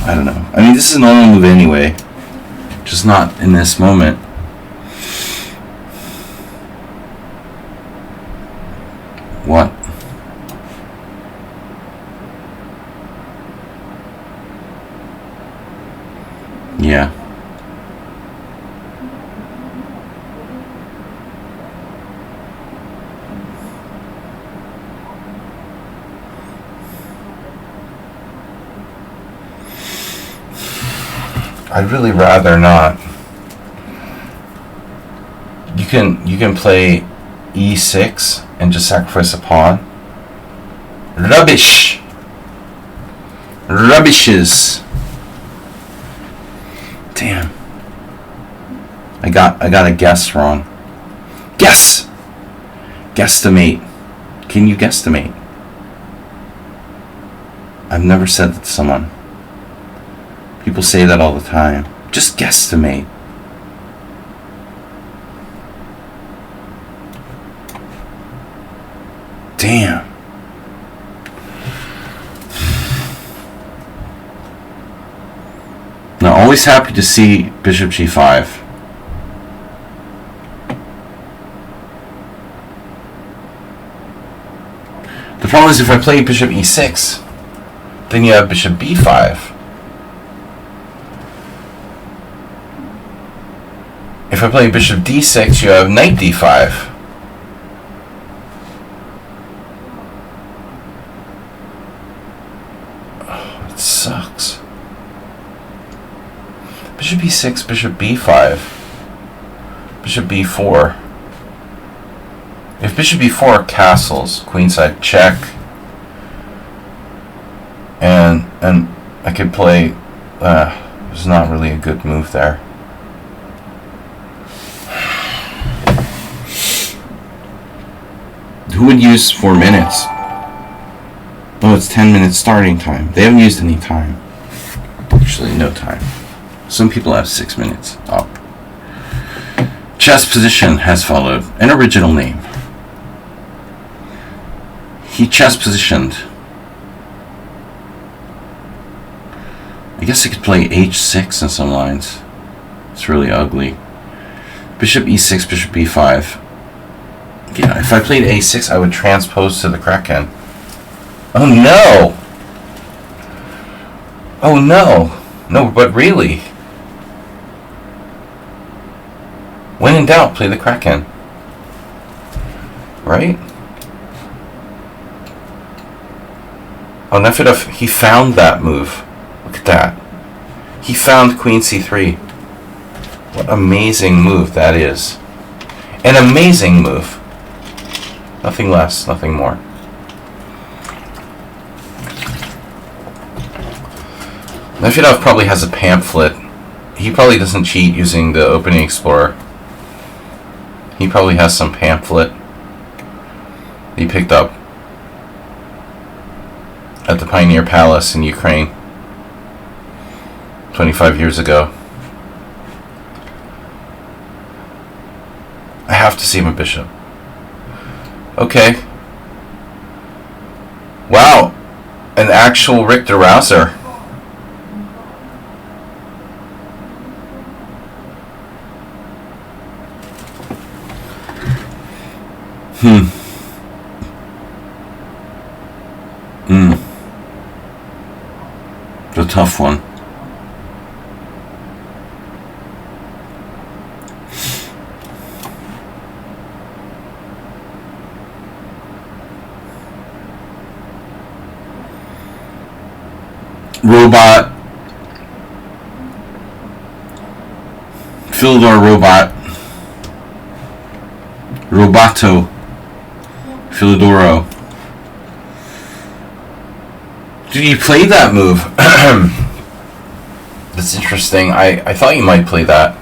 I don't know. I mean, this is a normal move anyway. Just not in this moment. What? Yeah. I'd really rather not. You can play e6 and just sacrifice a pawn. Rubbish. Rubbishes. Damn. I got a guess wrong. Guess. Guesstimate. Can you guesstimate? I've never said that to someone. People say that all the time. Just guesstimate. Damn. Now, always happy to see Bishop G5. The problem is if I play Bishop E6, then you have Bishop B5. If I play Bishop D6, you have Knight D5. Oh, it sucks. Bishop E6, Bishop B5, Bishop B4. If Bishop B4 castles, queenside check, and I could play. There's not really a good move there. Who would use 4 minutes? Oh, it's 10 minutes starting time. They haven't used any time. Actually, no time. Some people have 6 minutes. Oh. Chess position has followed. An original name. He chess positioned. I guess I could play h6 in some lines. It's really ugly. Bishop e6, bishop b5. Yeah, if I played a6, I would transpose to the Kraken. Oh no! Oh no! No, but really? When in doubt, play the Kraken. Right? Oh, Nefedov, he found that move. Look at that. He found Queen c3. What amazing move that is. An amazing move. Nothing less, nothing more. Nefedov probably has a pamphlet. He probably doesn't cheat using the Opening Explorer. He probably has some pamphlet he picked up at the Pioneer Palace in Ukraine 25 years ago. I have to see my bishop. Okay. Wow. An actual Richter Rouser. It's a tough one. Robot. Philidor Robot. Roboto. Philidoro. Did you play that move? That's interesting. I thought you might play that.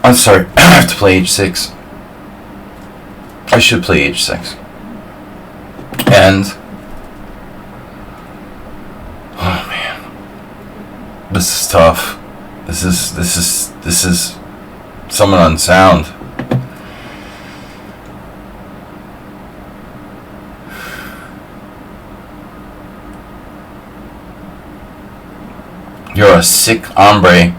I'm sorry. I have to play h6. I should play h6. And oh man, this is tough. This is someone unsound. You're a sick hombre.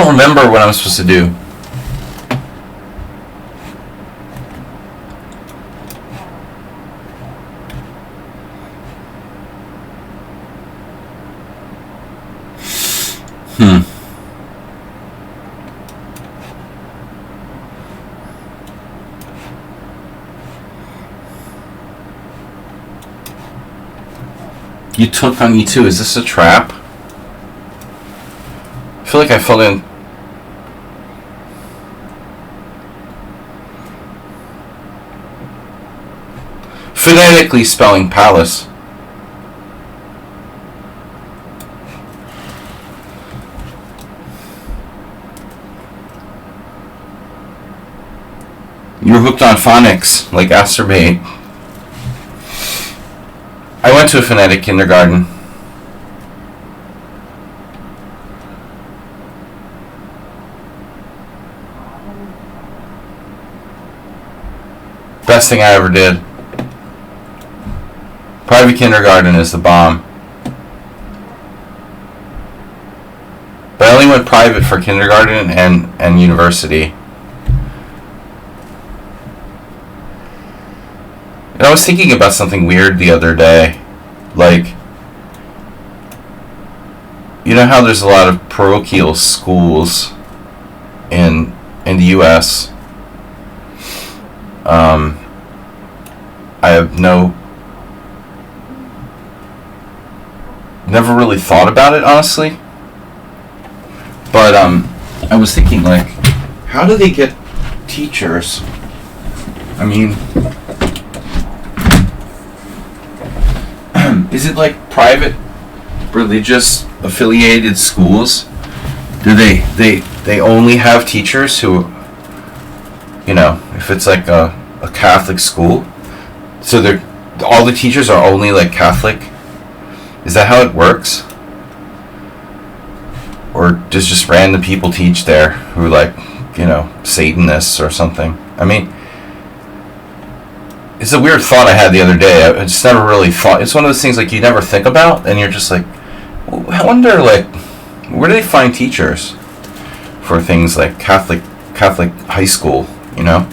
don't remember what I'm supposed to do. You took on E2. Is this a trap? I feel like I fell in. Phonetically spelling palace. You're hooked on phonics, like acerbate. I went to a phonetic kindergarten. Best thing I ever did. Private kindergarten is the bomb. But I only went private for kindergarten and university. And I was thinking about something weird the other day. Like, you know how there's a lot of parochial schools in the U.S.? I have never really thought about it, honestly. But I was thinking, like, how do they get teachers? I mean, is it like private, religious affiliated schools? Do they only have teachers who, you know, if it's like a Catholic school, so they're all the teachers are only like Catholic? Is that how it works? Or does just random people teach there who are like, you know, Satanists or something? I mean, it's a weird thought I had the other day. I just never really thought. It's one of those things like you never think about, and you're just like, I wonder, like, where do they find teachers for things like Catholic high school? You know,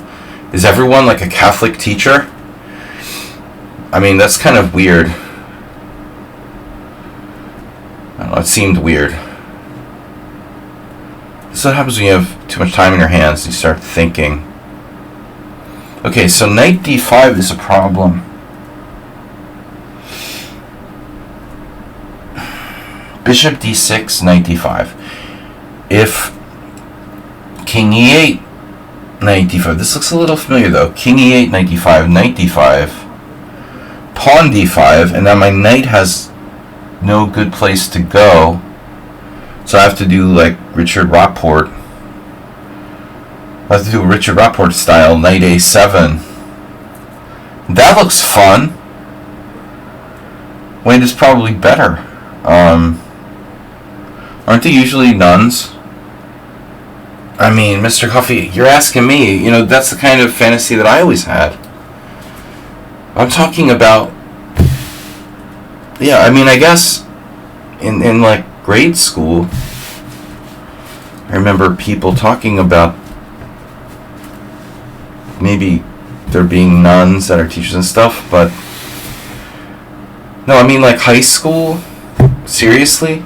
is everyone like a Catholic teacher? I mean, that's kind of weird. I don't know, it seemed weird. This is what happens when you have too much time in your hands. You start thinking. Okay, so knight d5 is a problem. Bishop d6, knight d5. If king e8, knight d5. This looks a little familiar though. King e8, knight d5, knight d5, pawn d5, and now my knight has no good place to go. So I have to do like Richard Rockport. I have to do a Richard Rockport style, knight a7. That looks fun. White is probably better. Aren't they usually nuns? I mean, Mr. Huffy, you're asking me. You know, that's the kind of fantasy that I always had. I'm talking about... Yeah, I mean, I guess in like grade school, I remember people talking about maybe there being nuns that are teachers and stuff, but no, I mean like high school? Seriously?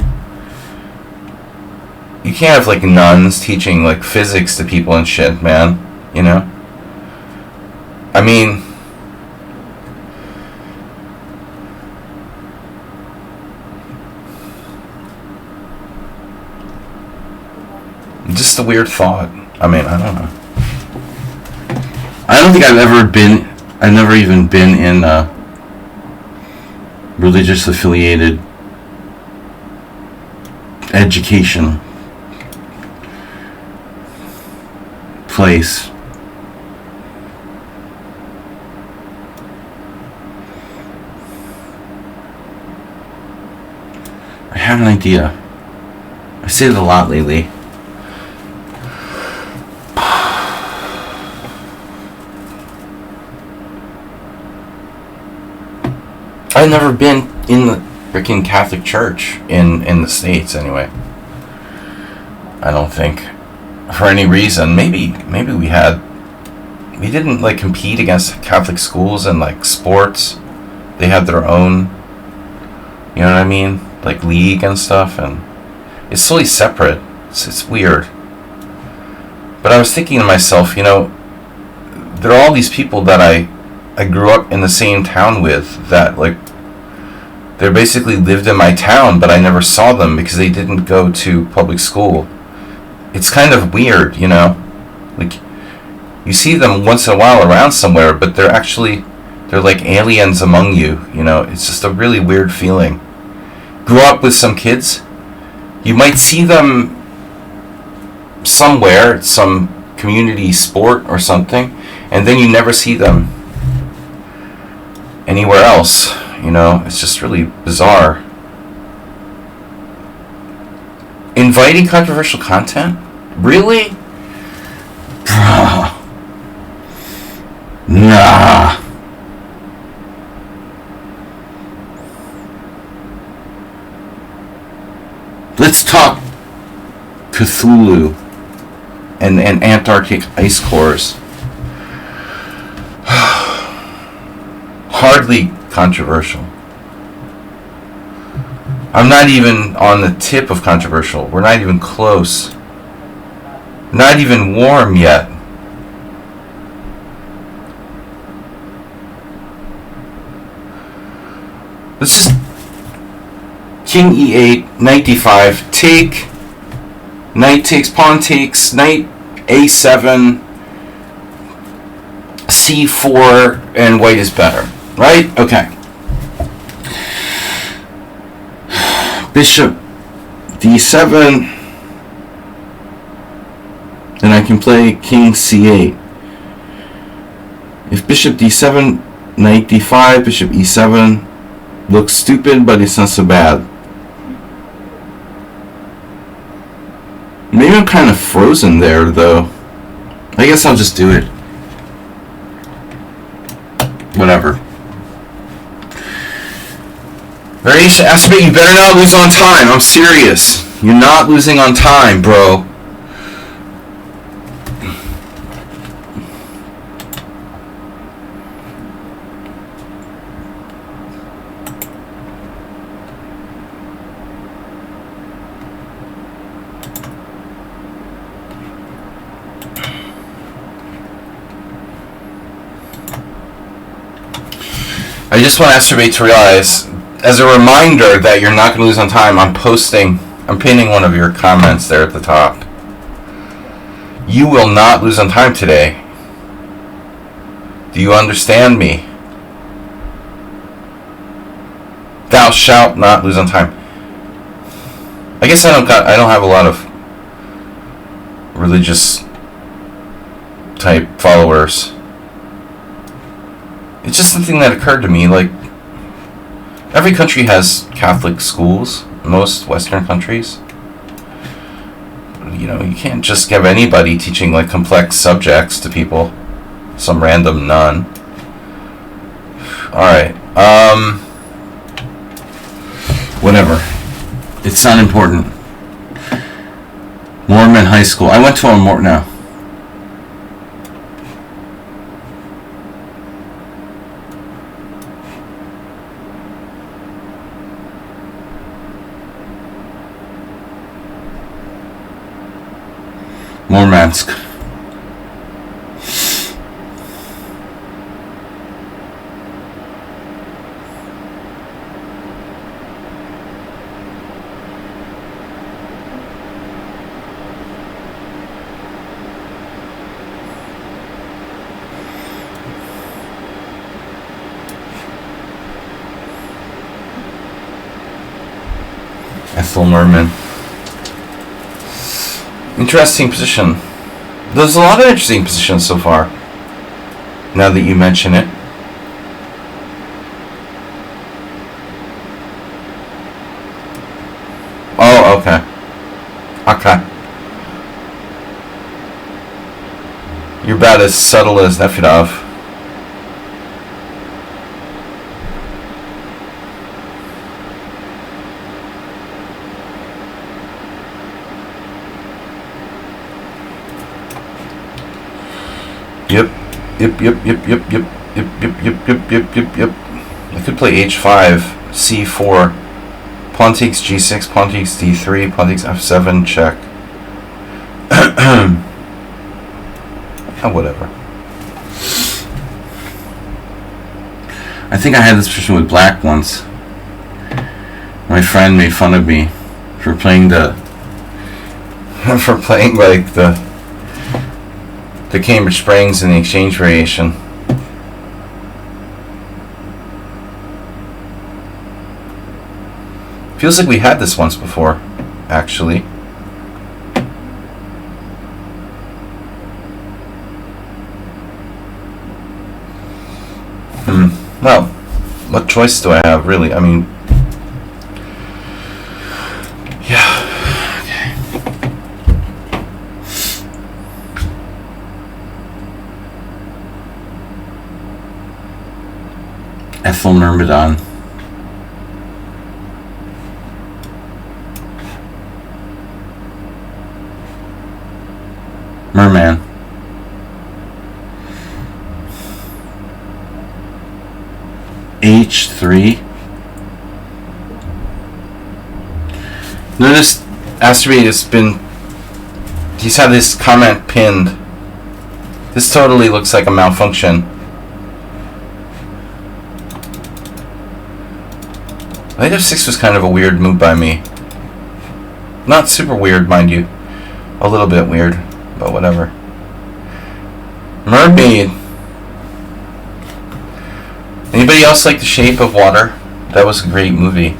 You can't have like nuns teaching like physics to people and shit, man. You know? I mean, just a weird thought. I mean, I don't know. I don't think I've never even been in a religious affiliated education place. I have an idea. I say it a lot lately. I've never been in the freaking Catholic Church in the States, anyway. I don't think, for any reason. Maybe we didn't like compete against Catholic schools and like sports. They had their own, you know what I mean, like league and stuff, and it's totally separate. It's weird. But I was thinking to myself, you know, there are all these people that I grew up in the same town with that like they basically lived in my town, but I never saw them because they didn't go to public school. It's kind of weird, you know, like you see them once in a while around somewhere, but they're like aliens among you, you know. It's just a really weird feeling. Grew up with some kids, you might see them somewhere, some community sport or something, and then you never see them anywhere else, you know. It's just really bizarre. Inviting controversial content? Really? Nah. Let's talk Cthulhu and Antarctic ice cores. Hardly controversial. I'm not even on the tip of controversial. We're not even close. Not even warm yet. Let's just King E8, Knight D5, take, Knight takes, pawn takes, Knight A7, C4, and white is better. Right? Okay. Bishop D7. Then I can play King C8. If Bishop D7, Knight D5, Bishop E7, looks stupid, but it's not so bad. Maybe I'm kind of frozen there, though. I guess I'll just do it. Whatever. Variation aspect, you better not lose on time. I'm serious. You're not losing on time, bro. I just want Astrobate to realize, as a reminder that you're not going to lose on time, I'm pinning one of your comments there at the top. You will not lose on time today. Do you understand me? Thou shalt not lose on time. I guess I don't have a lot of religious type followers. It's just something that occurred to me, like, every country has Catholic schools, most Western countries. You know, you can't just give anybody teaching, like, complex subjects to people. Some random nun. Alright, whatever. It's not important. Mormon high school. I went to a now. Murmansk. Ethel Merman. Interesting position. There's a lot of interesting positions so far, now that you mention it. Oh, okay. Okay. You're about as subtle as Nefedov. Yep, yep, yep, yep, yep, yep, yep, yep, yep, yep, yep, yep. I could play h5, c4, pawn takes g6, pawn takes d3, pawn takes f7, check. Oh, whatever. I think I had this position with black once. My friend made fun of me for playing like the Cambridge Springs and the exchange variation. Feels like we had this once before, actually. Well, what choice do I have, really? I mean, yeah. Okay. Ethel Myrmidon. Merman. H3. Notice Astrobate he's had this comment pinned. This totally looks like a malfunction. Knight f6 was kind of a weird move by me. Not super weird, mind you. A little bit weird, but whatever. Mermaid. Anybody else like The Shape of Water? That was a great movie.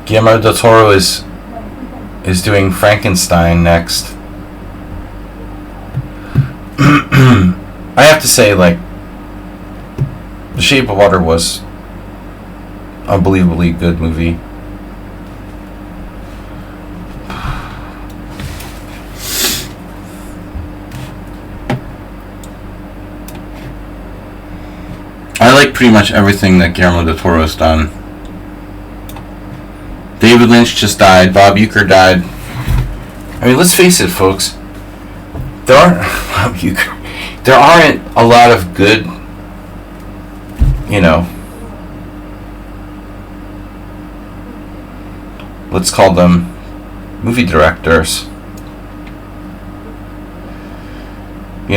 Guillermo del Toro is doing Frankenstein next. I have to say, like, The Shape of Water was unbelievably good movie. I like pretty much everything that Guillermo del Toro has done. David Lynch just died. Bob Uecker died. I mean, let's face it, folks. There aren't a lot of good, let's call them movie directors. You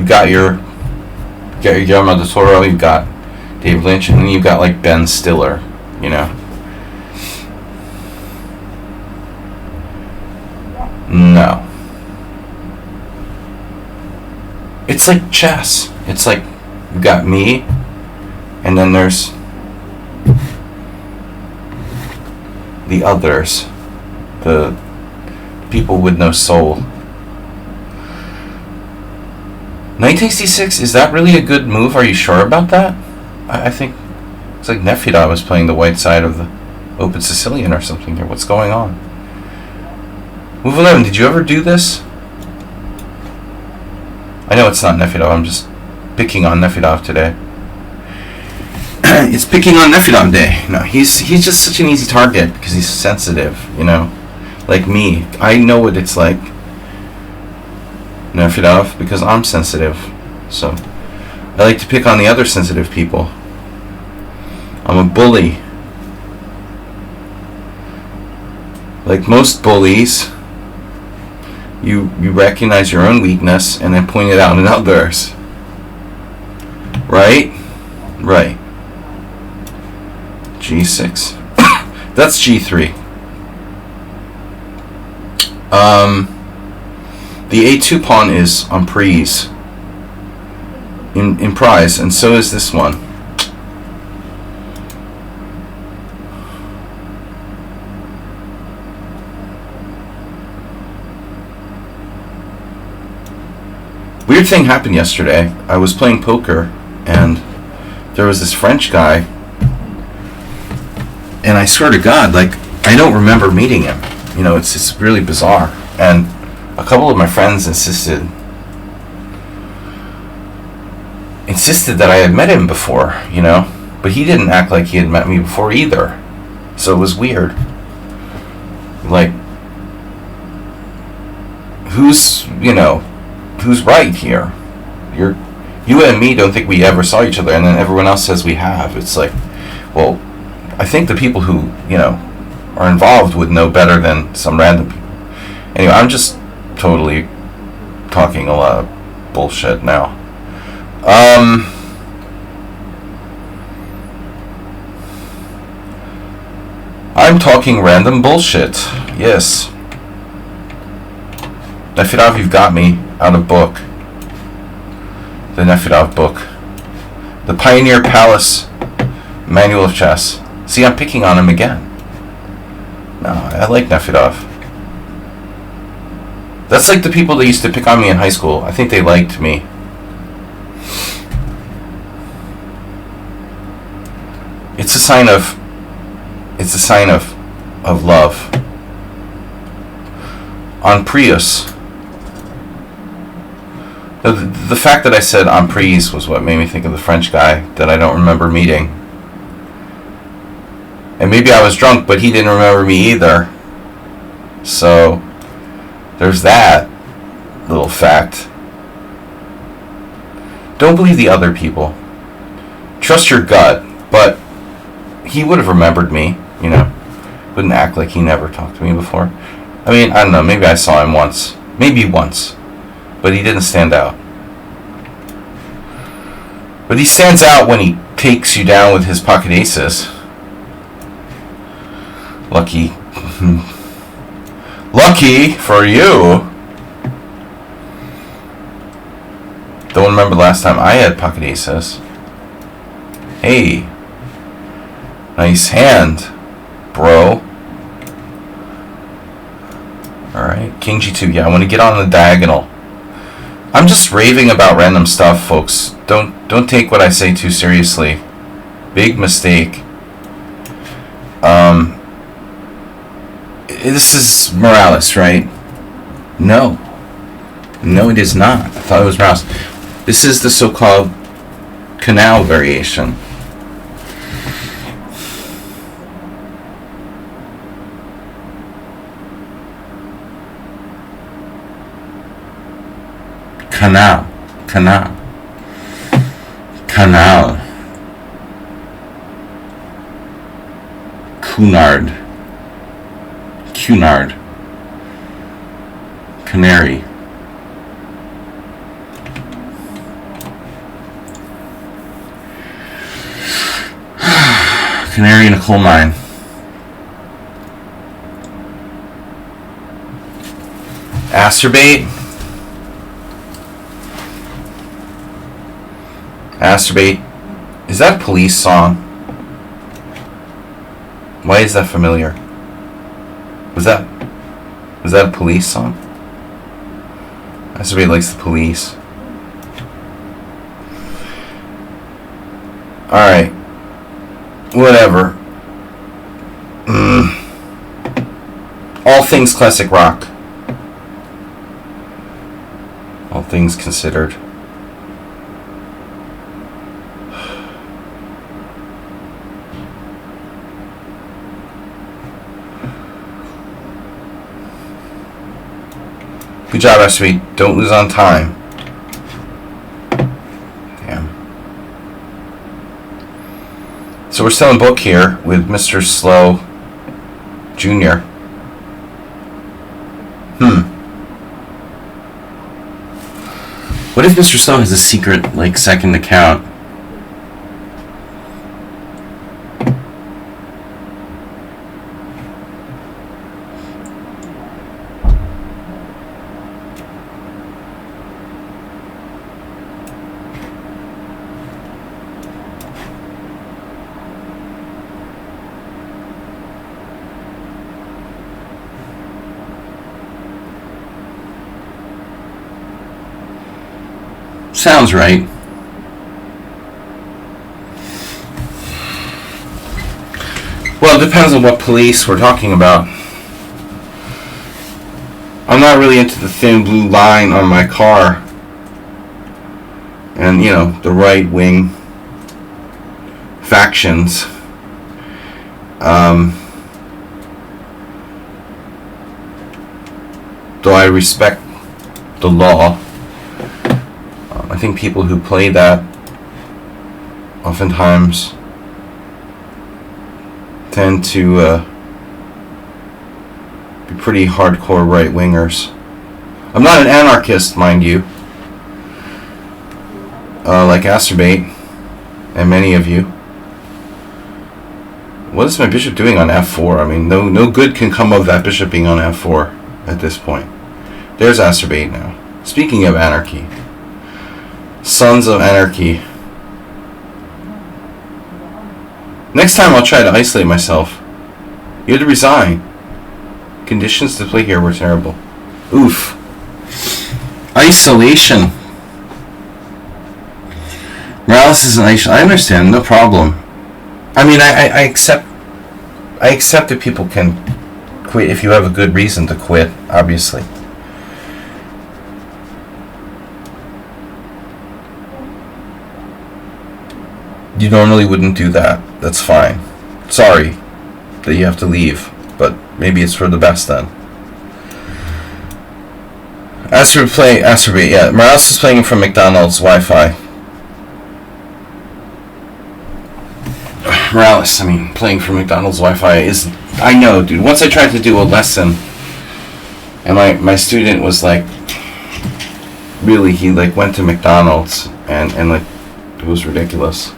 got your Guillermo del Toro, you've got David Lynch, and then you've got like Ben Stiller, No. It's like chess. It's like you've got me, and then there's the others, the people with no soul. Knight takes d6, is that really a good move? Are you sure about that? I think it's like Nefedov was playing the white side of the open Sicilian or something here. What's going on? Move 11, did you ever do this? I know it's not Nefedov, I'm just picking on Nefedov today. It's picking on Nefedov day. No, he's just such an easy target because he's sensitive, Like me. I know what it's like. Nefedov, because I'm sensitive. So I like to pick on the other sensitive people. I'm a bully. Like most bullies, you recognize your own weakness and then point it out in others. Right? Right. G6. That's G3. The A2 pawn is on prise. In prize, and so is this one. Weird thing happened yesterday. I was playing poker, and there was this French guy, and I swear to God, like, I don't remember meeting him. It's really bizarre. And a couple of my friends insisted that I had met him before, but he didn't act like he had met me before either. So it was weird. Like, who's right here? You and me don't think we ever saw each other, and then everyone else says we have. It's like, well, I think the people who, are involved would know better than some random people. Anyway, I'm just totally talking a lot of bullshit now. I'm talking random bullshit. Yes. Nefedov, you've got me out of book. The Nefedov book. The Pioneer Palace Manual of Chess. See, I'm picking on him again. No, I like Nefedov. That's like the people that used to pick on me in high school. I think they liked me. It's a sign of love. On Prius. The fact that I said on Prius was what made me think of the French guy that I don't remember meeting. And maybe I was drunk, but he didn't remember me either. So, there's that little fact. Don't believe the other people. Trust your gut, but he would have remembered me, Wouldn't act like he never talked to me before. I mean, I don't know, maybe I saw him once. Maybe once. But he didn't stand out. But he stands out when he takes you down with his pocket aces. Lucky. Lucky for you. Don't remember the last time I had pocket aces. Hey. Nice hand, bro. Alright, King G2. Yeah, I want to get on the diagonal. I'm just raving about random stuff, folks. Don't take what I say too seriously. Big mistake. This is Morales, right? No. No, it is not. I thought it was Morales. This is the so-called canal variation. Canal. Cunard. Canary. Canary in a coal mine. Asterbate. Is that a Police song? Why is that familiar? Was that a Police song? Asterbate likes the Police. Alright. Whatever. All things classic rock. All things considered. Good job, Ashby. Don't lose on time. Damn. So we're selling book here with Mr. Slow Jr. What if Mr. Slow has a secret, second account? Sounds right. Well, it depends on what police we're talking about. I'm not really into the thin blue line on my car. And, the right-wing factions. though I respect the law. I think people who play that oftentimes tend to be pretty hardcore right-wingers. I'm not an anarchist, mind you, like Acerbate and many of you. What is my bishop doing on f4? I mean, no good can come of that bishop being on f4 at this point. There's Acerbate now. Speaking of anarchy, sons of anarchy. Next time I'll try to isolate myself. You had to resign. Conditions to play here were terrible. Oof. Isolation. Morales is an isolation. I understand, no problem. I mean, I accept that people can quit if you have a good reason to quit, obviously. You normally wouldn't do that. That's fine. Sorry that you have to leave, but maybe it's for the best then. Acerbate, yeah. Morales is playing from McDonald's Wi-Fi. Morales, I mean, playing from McDonald's Wi-Fi is... I know, dude. Once I tried to do a lesson, and my student was like... Really, he like went to McDonald's, and like, it was ridiculous.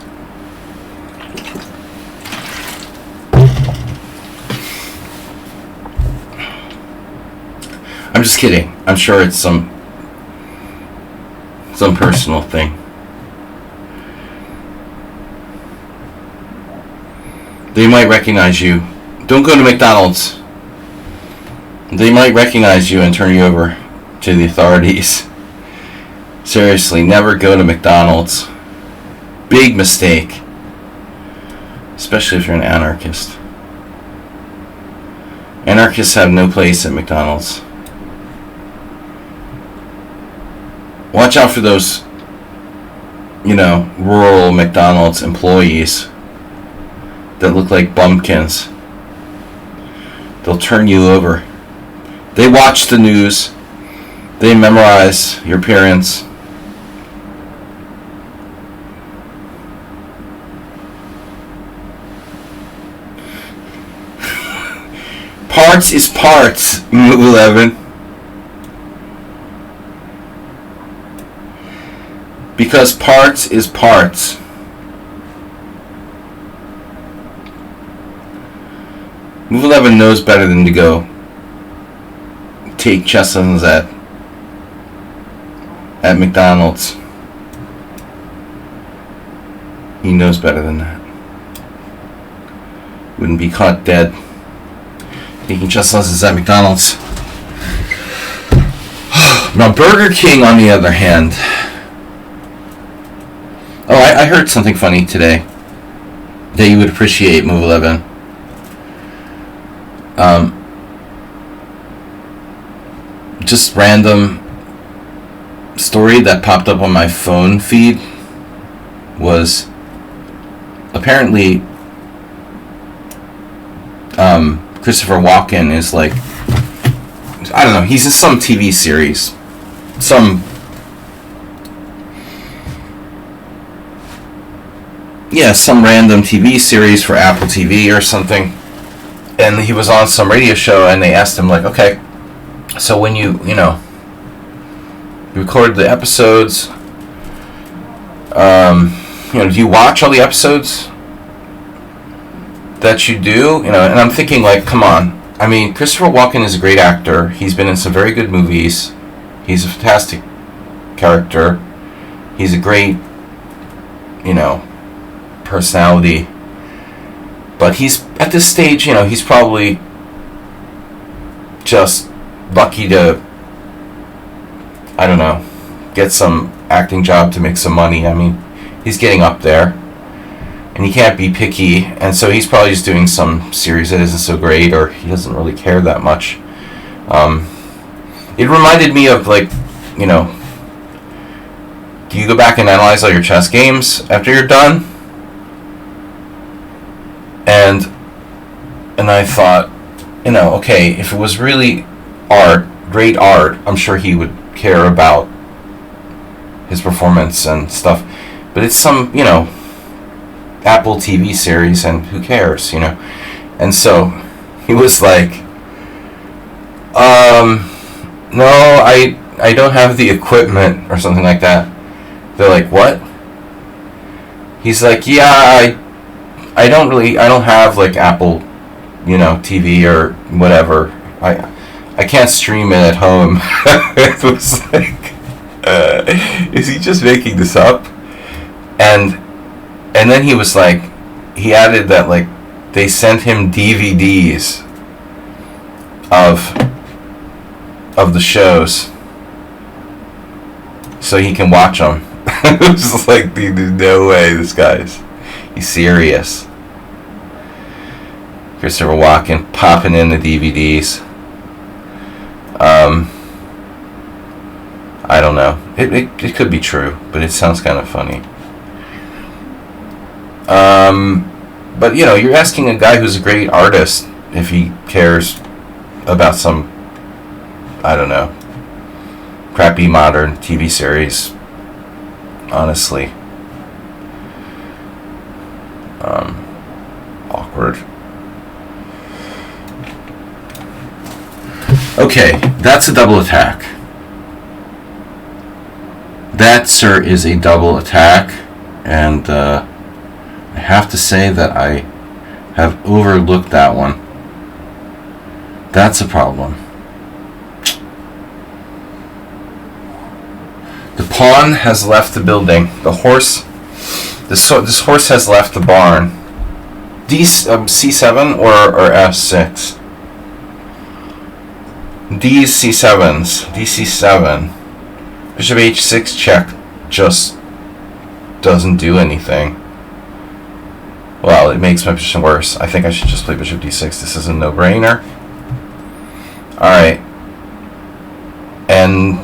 I'm just kidding. I'm sure it's some personal thing. They might recognize you. Don't go to McDonald's. They might recognize you and turn you over to the authorities. Seriously, never go to McDonald's. Big mistake. Especially if you're an anarchist. Anarchists have no place at McDonald's. Watch out for those, rural McDonald's employees that look like bumpkins. They'll turn you over. They watch the news. They memorize your appearance. Parts is parts, move 11. Because parts is parts. Move 11 knows better than to go take chess lessons at McDonald's. He knows better than that. Wouldn't be caught dead taking chess lessons at McDonald's. Now Burger King, on the other hand. Oh, I heard something funny today that you would appreciate, Move 11. Just random story that popped up on my phone feed was apparently Christopher Walken is like, I don't know, he's in some TV series. Some random TV series for Apple TV or something. And he was on some radio show and they asked him like, okay, so when you record the episodes, do you watch all the episodes that you do? And I'm thinking like, come on. I mean, Christopher Walken is a great actor. He's been in some very good movies. He's a fantastic character. He's a great, personality. But he's, at this stage, he's probably just lucky to, I don't know, get some acting job to make some money. I mean, he's getting up there. And he can't be picky. And so he's probably just doing some series that isn't so great, or he doesn't really care that much. It reminded me of, like, do you go back and analyze all your chess games after you're done? And I thought, okay, if it was really art, great art, I'm sure he would care about his performance and stuff. But it's some, Apple TV series, and who cares, And so he was like, no, I don't have the equipment or something like that. They're like, what? He's like, yeah, I don't have like Apple, TV or whatever. I can't stream it at home. It was like, is he just making this up? And then he was like, he added that like they sent him DVDs of the shows so he can watch them. It was like, dude, there's no way he's serious. Christopher Walken popping in the DVDs. I don't know. It could be true, but it sounds kind of funny. But you're asking a guy who's a great artist if he cares about some, I don't know, crappy modern TV series. Honestly, awkward. Okay, that's a double attack. That, sir, is a double attack, and I have to say that I have overlooked that one. That's a problem. The pawn has left the building. The horse, this horse has left the barn. C7 or F6? D's C7s. DC7. Bishop H6 check just doesn't do anything. Well, it makes my position worse. I think I should just play Bishop D6. This is a no-brainer. Alright. And...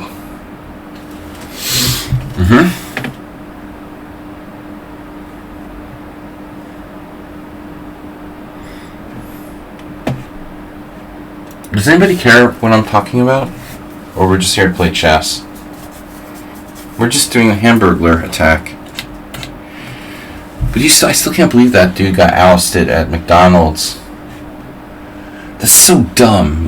Does anybody care what I'm talking about? Or we're just here to play chess? We're just doing a Hamburglar attack. But I still can't believe that dude got ousted at McDonald's. That's so dumb,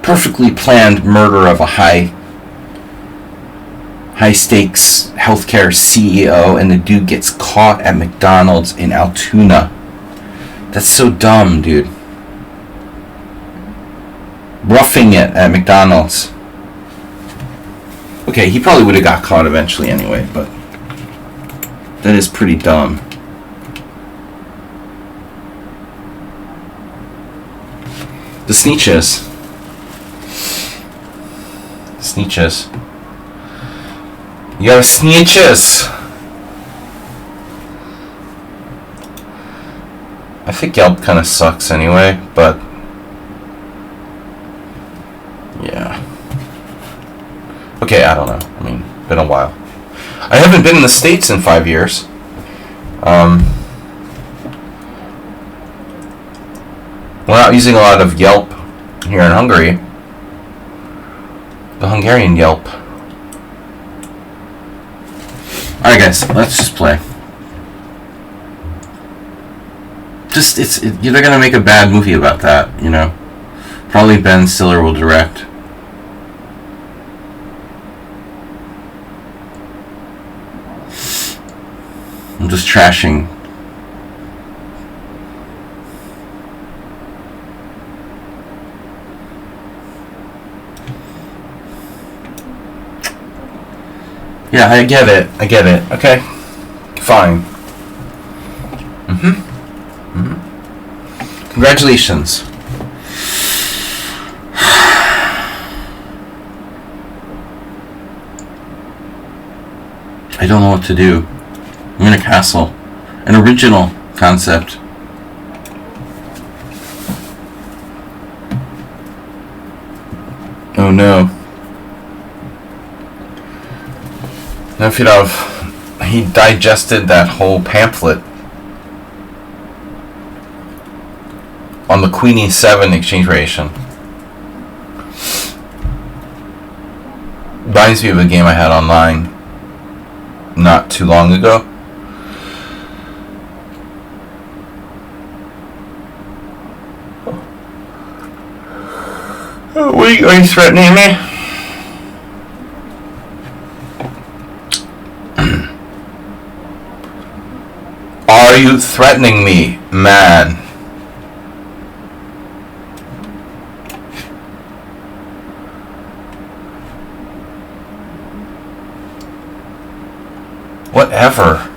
Perfectly planned murder of a high stakes healthcare CEO, and the dude gets caught at McDonald's in Altoona. That's so dumb, dude. Roughing it at McDonald's. Okay, he probably would have got caught eventually anyway, but that is pretty dumb. The Sneeches. Sneeches. You got Sneeches. I think Yelp kind of sucks anyway, but yeah. Okay, I don't know. I mean, been a while. I haven't been in the States in 5 years. We're not using a lot of Yelp here in Hungary. The Hungarian Yelp. Alright guys, let's just play. They're gonna make a bad movie about that, Probably Ben Stiller will direct. I'm just trashing. Yeah, I get it. Okay. Fine. Congratulations. I don't know what to do. I'm in a castle. An original concept. Oh no. Nefidov, he digested that whole pamphlet. on the Queen E7 exchange variation. Reminds me of a game I had online not too long ago. Wait, are you threatening me? Are you threatening me, man? Whatever.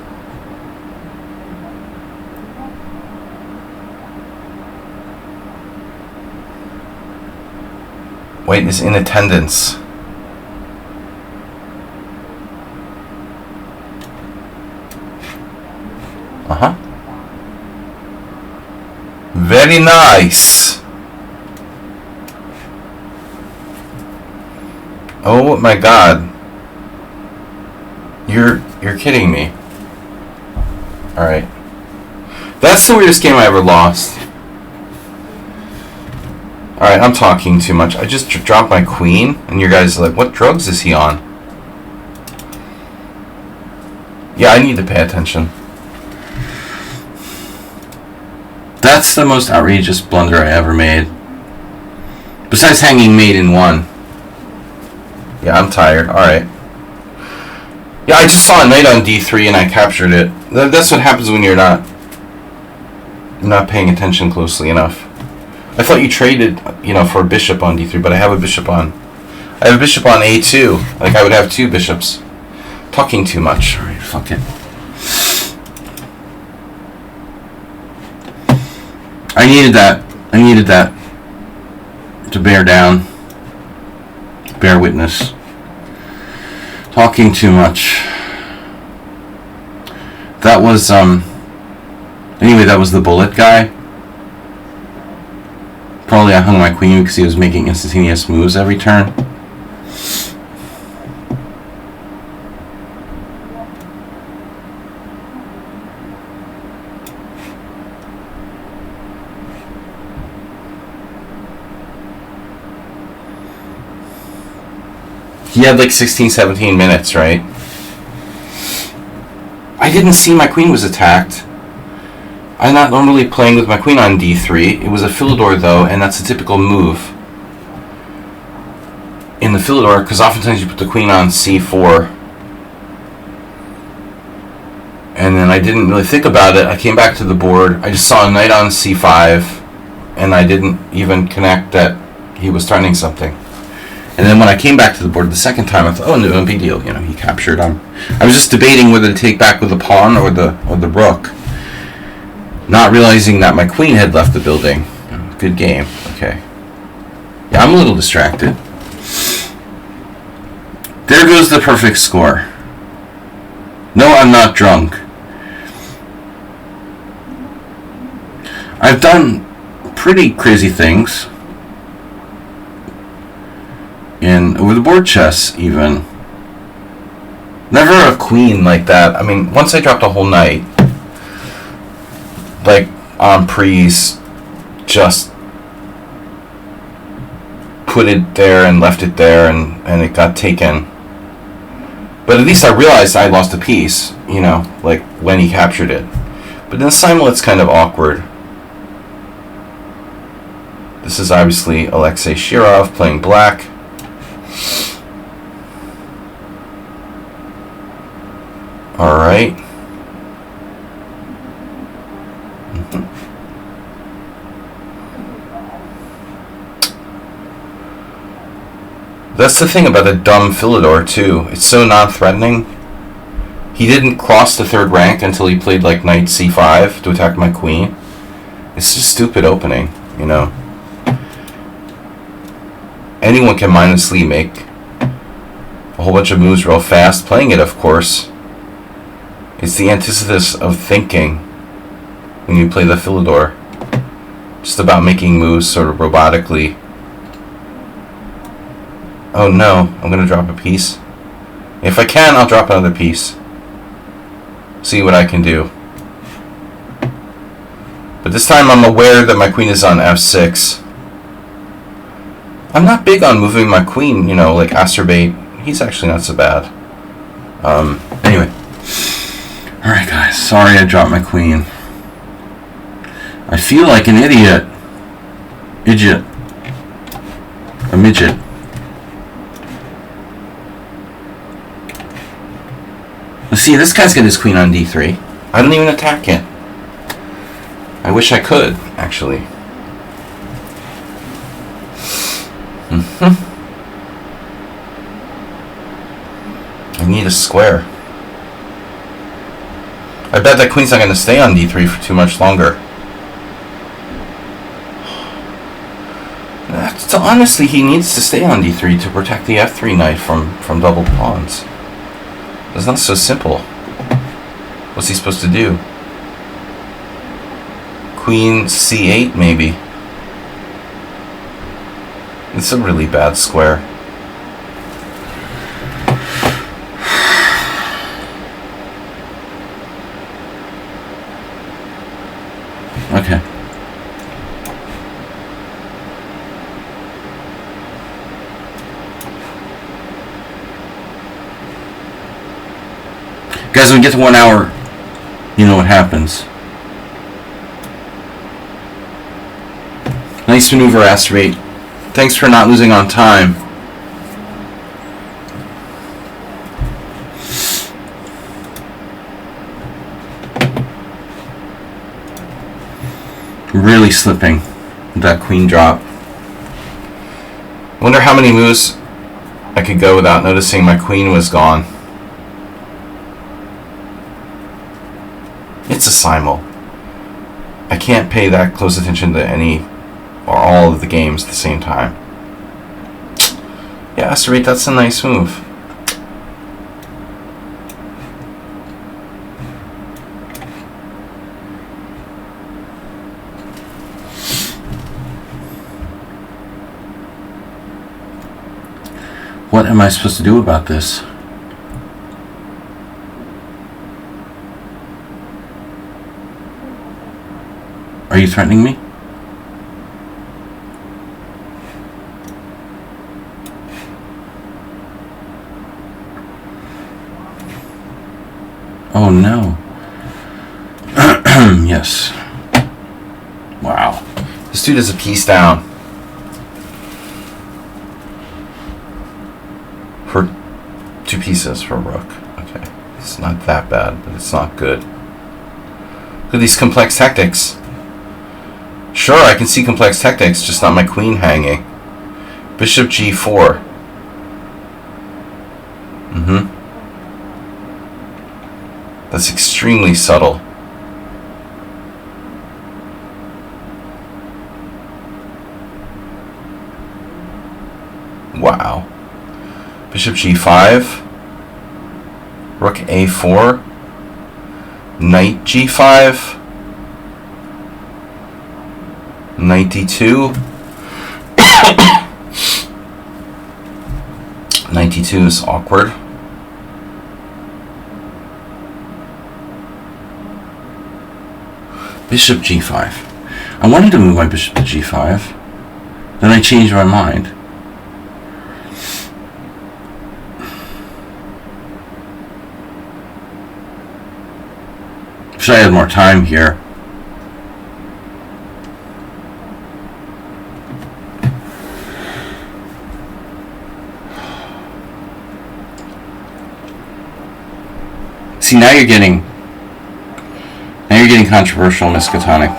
White is in attendance. Uh-huh. Very nice. Oh my god. You're kidding me. Alright. That's the weirdest game I ever lost. Alright, I'm talking too much. I just dropped my queen, and you guys are like, what drugs is he on? Yeah, I need to pay attention. That's the most outrageous blunder I ever made. Besides hanging mate in 1. Yeah, I'm tired. Alright. Yeah, I just saw a knight on d3 and I captured it. That's what happens when you're not paying attention closely enough. I thought you traded, for a bishop on d3, but I have a bishop on a2. Like I would have 2 bishops. Talking too much. Alright, fuck it. I needed that to bear down. Bear witness. Talking too much. That was, anyway, that was the bullet guy. Probably I hung my queen because he was making instantaneous moves every turn. He had like 16, 17 minutes, right? I didn't see my queen was attacked. I'm not normally playing with my queen on d3. It was a Philidor though, and that's a typical move in the Philidor, because oftentimes you put the queen on c4. And then I didn't really think about it. I came back to the board. I just saw a knight on c5, and I didn't even connect that he was threatening something. And then when I came back to the board the second time, I thought, oh, no big deal. He captured. I was just debating whether to take back with the pawn or the rook, not realizing that my queen had left the building. Good game. Okay. Yeah, I'm a little distracted. There goes the perfect score. No, I'm not drunk. I've done pretty crazy things. Over the board chess, even. Never a queen like that. I mean, once I dropped a whole knight, like on pre's, just put it there and left it there, and it got taken. But at least I realized I lost a piece, like when he captured it. But in Simul, it's kind of awkward. This is obviously Alexei Shirov playing black. Alright. That's the thing about a dumb Philidor, too. It's so non-threatening. He didn't cross the 3rd rank until he played like knight c5 to attack my queen. It's just stupid opening, Anyone can mindlessly make a whole bunch of moves real fast. Playing it, of course, it's the antithesis of thinking when you play the Philidor. Just about making moves sort of robotically. Oh no, I'm going to drop a piece. If I can, I'll drop another piece. See what I can do. But But this time I'm aware that my queen is on f6. I'm not big on moving my queen, you know, like acerbate. He's actually not so bad. Anyway. Alright guys, sorry I dropped my queen. I feel like an idiot. Idiot. A midget. Let's see, this guy's got his queen on d3. I don't even attack it. I wish I could, actually. I need a square. I bet that queen's not going to stay on d3 for too much longer. So honestly, he needs to stay on d3 to protect the f3 knight from double pawns. It's not so simple. What's he supposed to do? Queen c8 maybe. It's a really bad square. Okay. Guys, when we get to 1 hour, you know what happens. Nice maneuver, Astrate. Thanks for not losing on time. Really slipping with that queen drop. Wonder how many moves I could go without noticing my queen was gone. It's a simul. I can't pay that close attention to any or all of the games at the same time. Yeah, Astrate, that's a nice move. What am I supposed to do about this? Are you threatening me? Oh no. Yes. Wow. This dude is a piece down. For 2 pieces for rook. Okay. It's not that bad, but it's not good. Look at these complex tactics. Sure, I can see complex tactics, just not my queen hanging. Bishop g4. That's extremely subtle. Wow. Bishop g5. Rook a4. Knight g5. Knight d2. Knight d2 is awkward. Bishop g5. I wanted to move my bishop to g5. Then I changed my mind. Wish I had more time here. See, now you're getting controversial, Miskatonic.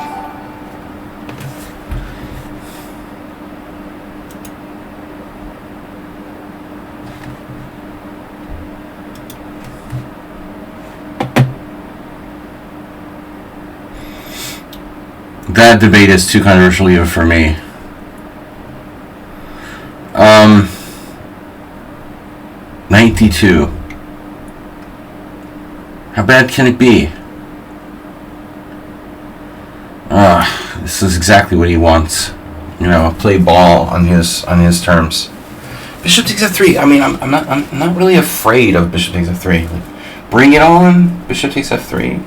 That debate is too controversial even for me. Knight d2. How bad can it be? This is exactly what he wants. You know, play ball on his terms. Bishop takes f3. I mean, I'm not really afraid of bishop takes f3. Like, bring it on. Bishop takes f3.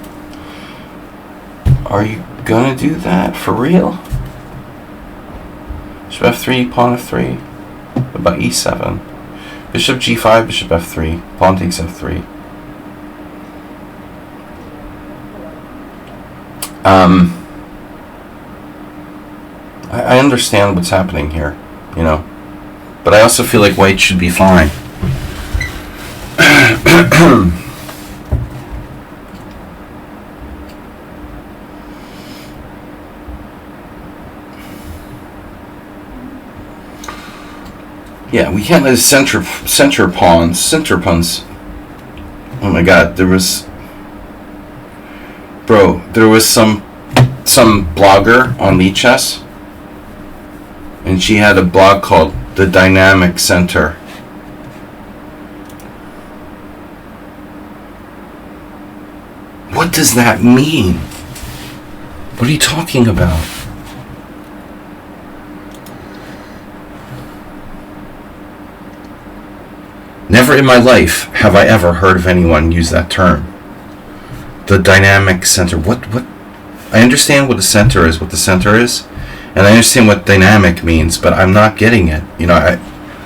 Are you gonna do that? For real? Bishop f3, pawn f3. What about e7? Bishop g5, bishop f3. Pawn takes f3. I understand what's happening here, you know. But I also feel like white should be fine. Yeah, we can't let center pawns. Oh my god, there was some blogger on lichess, and she had a blog called The Dynamic Center. What does that mean? What are you talking about? Never in my life have I ever heard of anyone use that term. The dynamic center. What? I understand what the center is, and I understand what dynamic means, but I'm not getting it. You know, I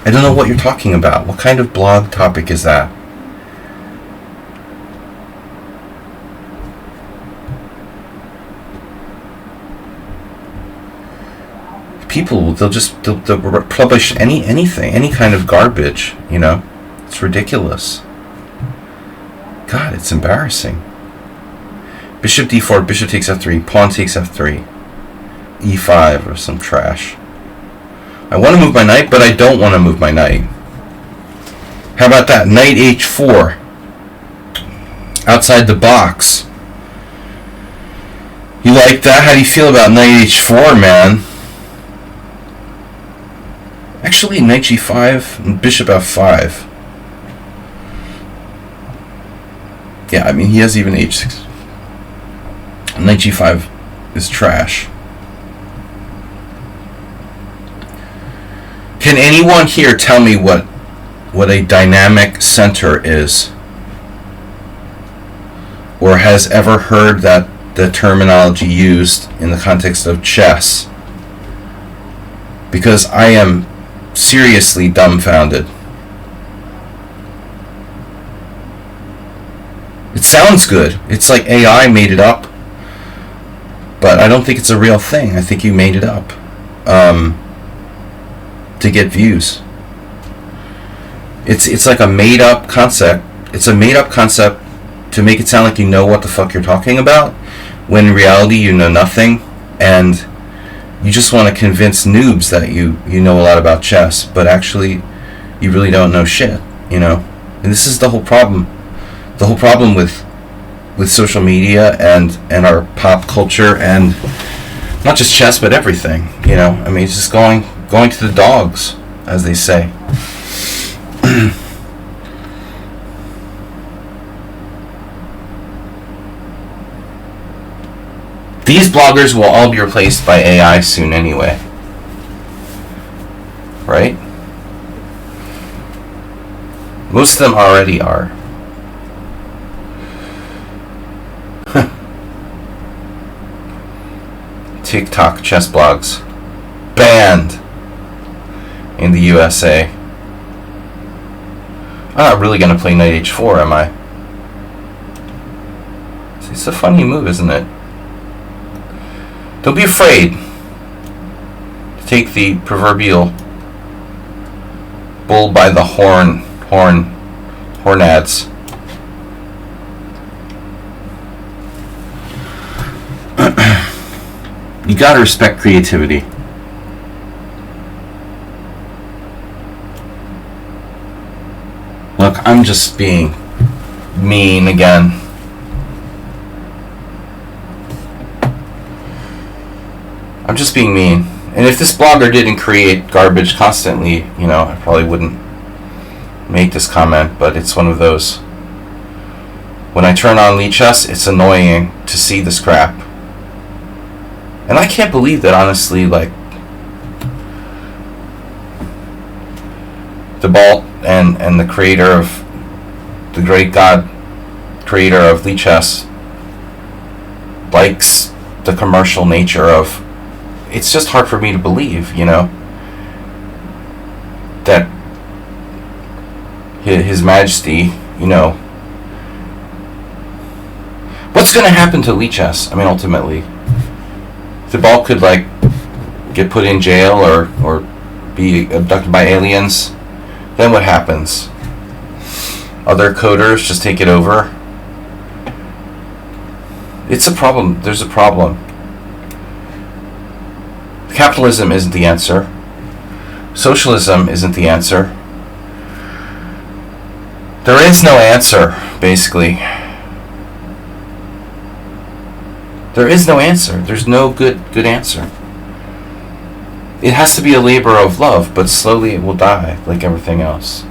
don't know what you're talking about. What kind of blog topic is that? People, they'll publish anything, any kind of garbage, you know. It's ridiculous. God, it's embarrassing. Bishop d4, bishop takes f3, pawn takes f3, e5 or some trash. I want to move my knight, but I don't want to move my knight. How about that? Knight h4. Outside the box. You like that? How do you feel about knight h4, man? Actually, knight g5 and bishop f5. Yeah, I mean, he has even h6. Knight g5 is trash. Can anyone here tell me what a dynamic center is? Or has ever heard that the terminology used in the context of chess? Because I am seriously dumbfounded. It sounds good. It's like AI made it up. But I don't think it's a real thing. I think you made it up to get views. It's like a made up concept. It's a made up concept to make it sound like you know what the fuck you're talking about, when in reality you know nothing, and you just want to convince noobs that you know a lot about chess, but actually you really don't know shit, you know. And this is the whole problem. The whole problem with social media and our pop culture, and not just chess but everything, you know. I mean, it's just going to the dogs, as they say. These bloggers will all be replaced by AI soon anyway. Right? Most of them already are. TikTok chess blogs banned in the USA. I'm not really going to play knight h4, am I? It's a funny move, isn't it? Don't be afraid to take the proverbial bull by the hornads. You gotta respect creativity. Look, I'm just being mean again. I'm just being mean. And if this blogger didn't create garbage constantly, you know, I probably wouldn't make this comment, but it's one of those. When I turn on lichess, it's annoying to see this crap. And I can't believe that, honestly, like, Debalt and the creator of, the great god creator of lichess likes the commercial nature of, it's just hard for me to believe, that His Majesty, what's going to happen to lichess? I mean, ultimately, the ball could get put in jail or be abducted by aliens. Then what happens? Other coders just take it over. It's a problem. There's a problem. Capitalism isn't the answer. Socialism isn't the answer. There is no answer, basically. There is no answer. There's no good answer. It has to be a labor of love, but slowly it will die, like everything else.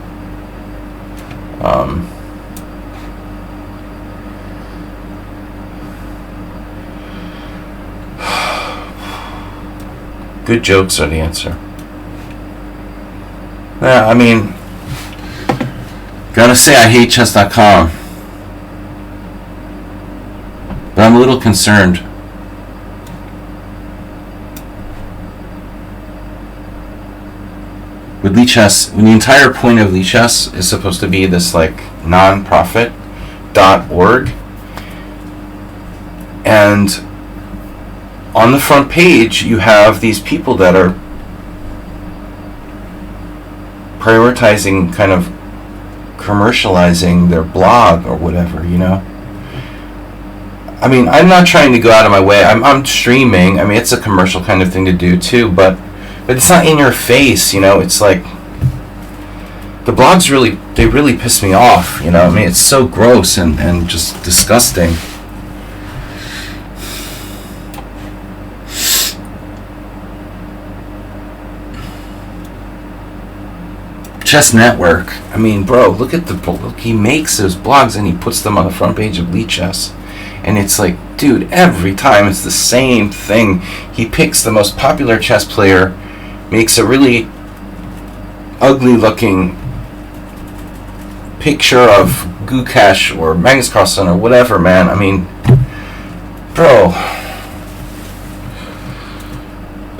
Good jokes are the answer. Yeah, I mean, gotta say I hate chess.com. But I'm a little concerned. With lichess, when the entire point of lichess is supposed to be this non-profit.org, and on the front page you have these people that are prioritizing kind of commercializing their blog or whatever, I mean, I'm not trying to go out of my way. I'm streaming. I mean, it's a commercial kind of thing to do too, but it's not in your face, It's like the blogs really piss me off, I mean, it's so gross and just disgusting. Chess Network. I mean, bro, look, he makes those blogs and he puts them on the front page of lichess. And it's like, dude, every time it's the same thing. He picks the most popular chess player, makes a really ugly looking picture of Gukash or Magnus Carlsen or whatever, man. I mean, bro.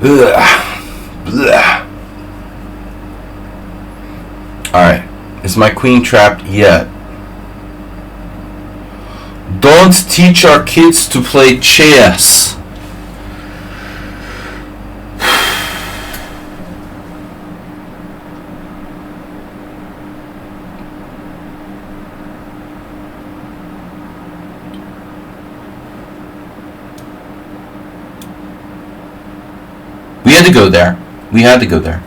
Ugh. Blah. Alright. Is my queen trapped yet? Don't teach our kids to play chess. We had to go there. We had to go there.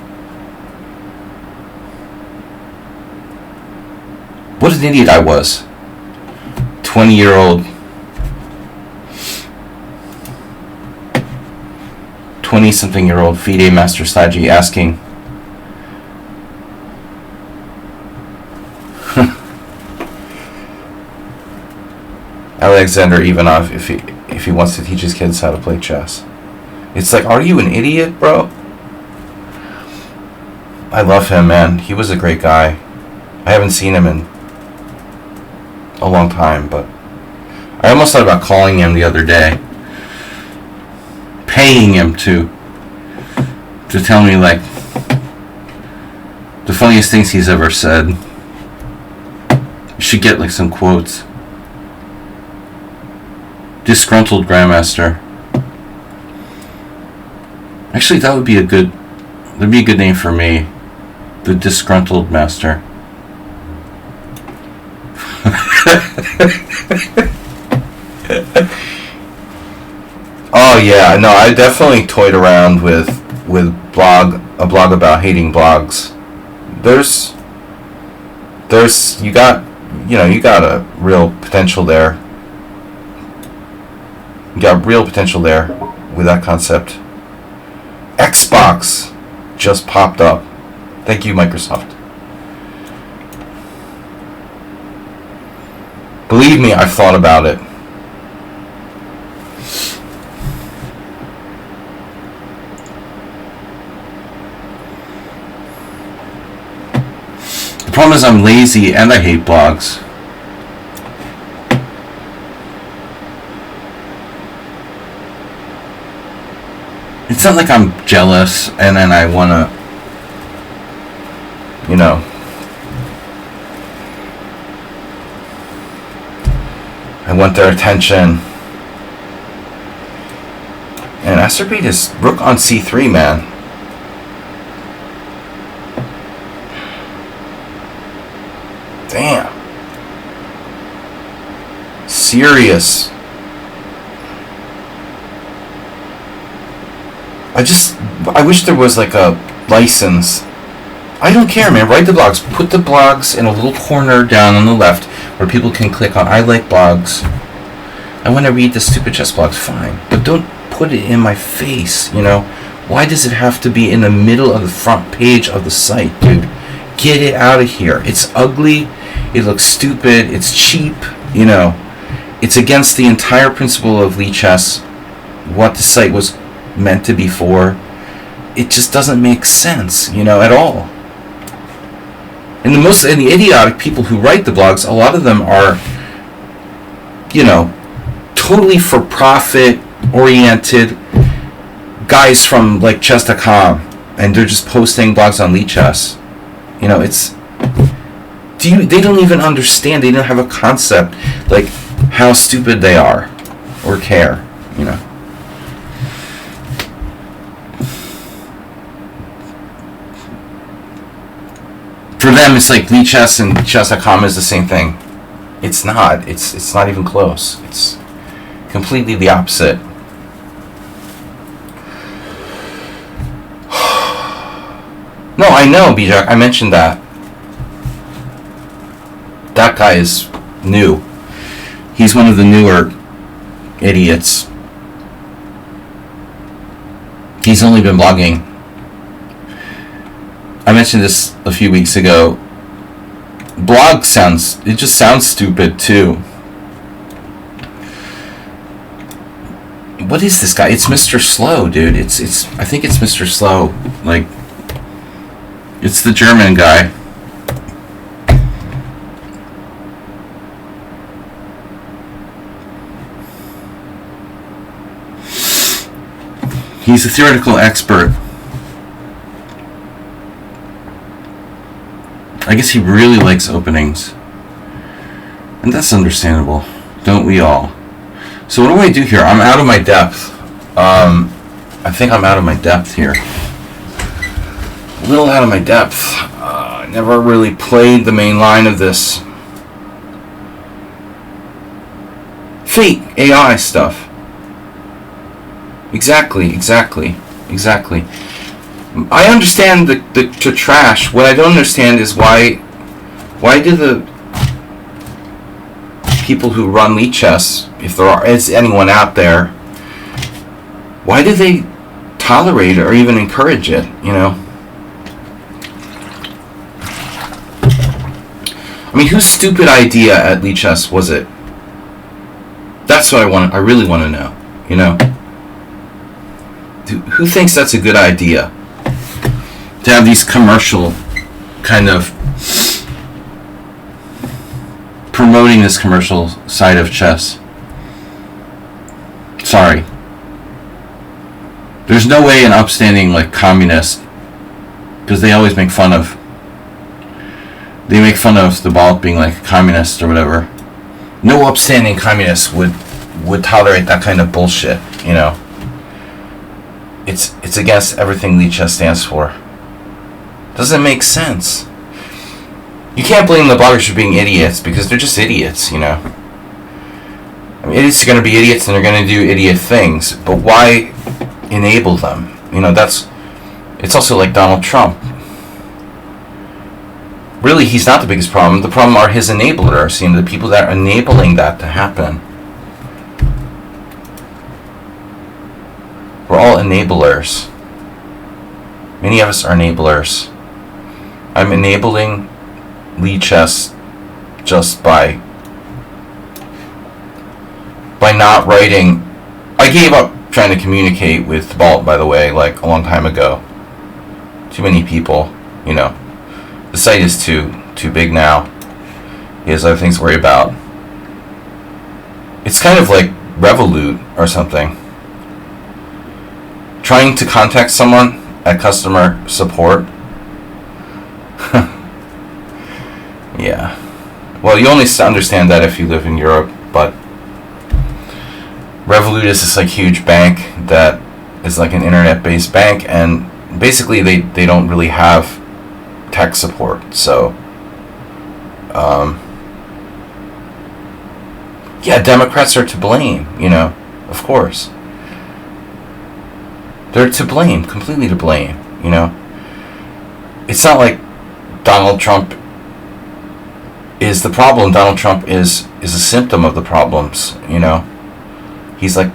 What an idiot I was. 20-year-old 20-something-year-old FIDE Master Saji asking Alexander Ivanov if he wants to teach his kids how to play chess. It's like, are you an idiot, bro? I love him, man. He was a great guy. I haven't seen him in a long time, but I almost thought about calling him the other day, paying him to tell me the funniest things he's ever said. You should get some quotes. Disgruntled Grandmaster. Actually, that'd be a good name for me. The Disgruntled Master. Oh yeah, no, I definitely toyed around with a blog about hating blogs. You got a real potential there. You got real potential there with that concept. Xbox just popped up. Thank you, Microsoft. Believe me, I've thought about it. The problem is I'm lazy and I hate blogs. not like I'm jealous and then I want to, I want their attention. And Master beat is rook on c3, man. Damn. Serious. I wish there was like a license. I don't care, man. Write the blogs. Put the blogs in a little corner down on the left where people can click on I like blogs. I want to read the stupid chess blogs, fine. But don't put it in my face, Why does it have to be in the middle of the front page of the site, dude? Get it out of here. It's ugly. It looks stupid. It's cheap, It's against the entire principle of lichess, what the site was meant to be for. It just doesn't make sense, at all. And the idiotic people who write the blogs, a lot of them are, totally for profit oriented guys from like chess.com, and they're just posting blogs on lichess. They don't even understand. They don't have a concept like how stupid they are or care, For them, it's like lichess and chess.com is the same thing. It's not. It's not even close. It's completely the opposite. No, I know, Bijak. I mentioned that. That guy is new. He's one of the newer idiots. He's only been blogging. I mentioned this a few weeks ago. Blog just sounds stupid too. What is this guy? It's Mr. Slow, dude. I think it's Mr. Slow. Like, it's the German guy. He's a theoretical expert. I guess he really likes openings. And that's understandable. Don't we all? So what do I do here? I'm out of my depth. I think I'm out of my depth here. A little out of my depth. I never really played the main line of this fake AI stuff. Exactly. I understand the trash. What I don't understand is why do the people who run lichess, if there is anyone out there, why do they tolerate or even encourage it, I mean, whose stupid idea at lichess was it? That's what I really want to know, Who thinks that's a good idea? To have these commercial kind of promoting this commercial side of chess. Sorry. There's no way an upstanding like communist, because they always make fun of the ball being like a communist or whatever. No upstanding communist would tolerate that kind of bullshit, It's against everything lichess stands for. Doesn't make sense. You can't blame the bloggers for being idiots because they're just idiots, I mean, idiots are going to be idiots and they're going to do idiot things, but why enable them? It's also like Donald Trump. Really, he's not the biggest problem. The problem are his enablers, the people that are enabling that to happen. We're all enablers. Many of us are enablers. I'm enabling lichess just by not writing. I gave up trying to communicate with Balt, by the way, like a long time ago. Too many people, The site is too big now. He has other things to worry about. It's kind of like Revolut or something. trying to contact someone at customer support. Yeah. Well, you only understand that if you live in Europe, but Revolut is this like huge bank that is like an internet-based bank, and basically they don't really have tech support. So yeah, Democrats are to blame, you know, of course. They're to blame, completely to blame, you know. It's not like Donald Trump is the problem. Donald Trump is a symptom of the problems, you know. He's like,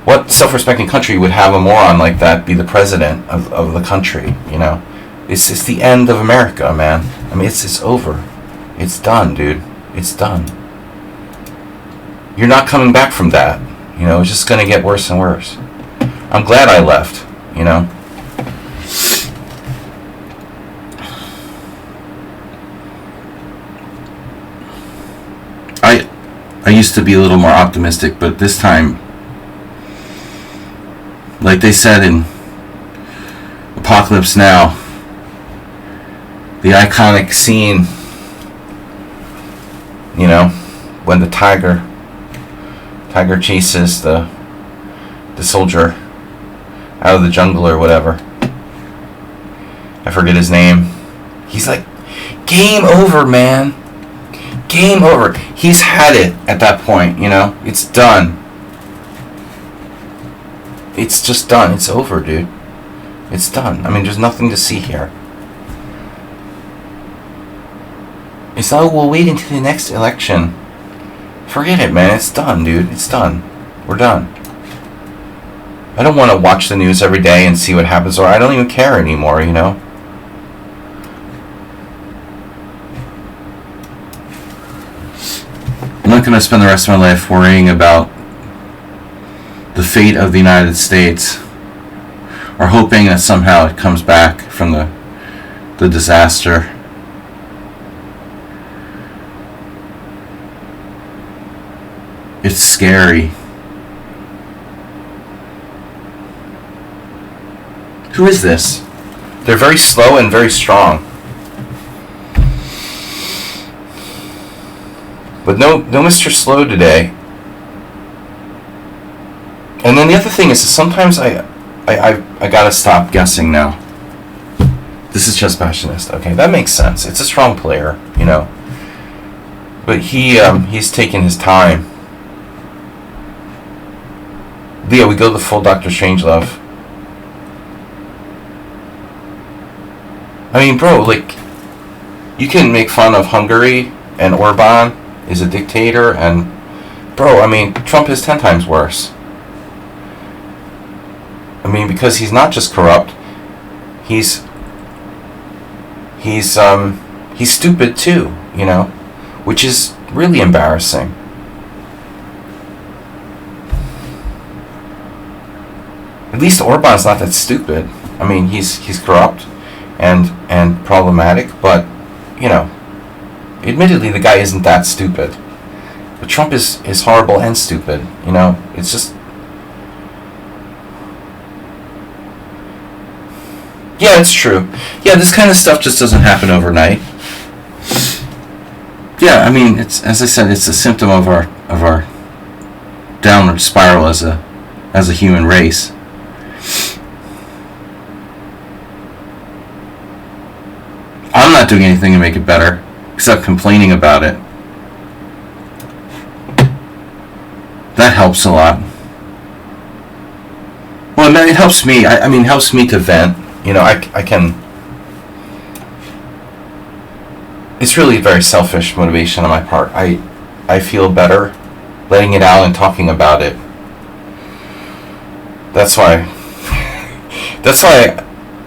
what self-respecting country would have a moron like that be the president of the country, you know? It's the end of America, man. I mean, it's over. It's done, dude. It's done. You're not coming back from that. You know, it's just going to get worse and worse. I'm glad I left, you know. I used to be a little more optimistic, but this time, like they said in Apocalypse Now, the iconic scene, you know, when the tiger chases the soldier out of the jungle or whatever. I forget his name. He's like, game over, man. Game over. He's had it at that point, you know. It's done. It's just done. It's over, dude. It's done. I mean, there's nothing to see here. It's like, we'll wait until the next election. Forget it, man. It's done, dude. It's done. We're done. I don't want to watch the news every day and see what happens, or I don't even care anymore, you know. I'm not going to spend the rest of my life worrying about the fate of the United States, or hoping that somehow it comes back from the disaster. It's scary. Who is this? They're very slow and very strong. But no Mr. Slow today. And then the other thing is that sometimes I gotta stop guessing now. This is just Passionist. Okay, that makes sense. It's a strong player, you know. But he's taking his time. Leo, we go the full Dr. Strangelove. I mean, bro, like, you can make fun of Hungary and Orban is a dictator, and, bro, I mean, Trump is 10 times worse. I mean, because he's not just corrupt, he's stupid too, you know, which is really embarrassing. At least Orban's not that stupid. I mean, he's corrupt and problematic, but, you know, admittedly the guy isn't that stupid. But Trump is horrible and stupid, you know. It's just, yeah, it's true. Yeah, this kind of stuff just doesn't happen overnight. Yeah, I mean, it's, as I said, it's a symptom of our downward spiral as a human race. I'm not doing anything to make it better, except complaining about it. That helps a lot. Well, it helps me. I mean, it helps me to vent. You know, I can... It's really very selfish motivation on my part. I feel better letting it out and talking about it. That's why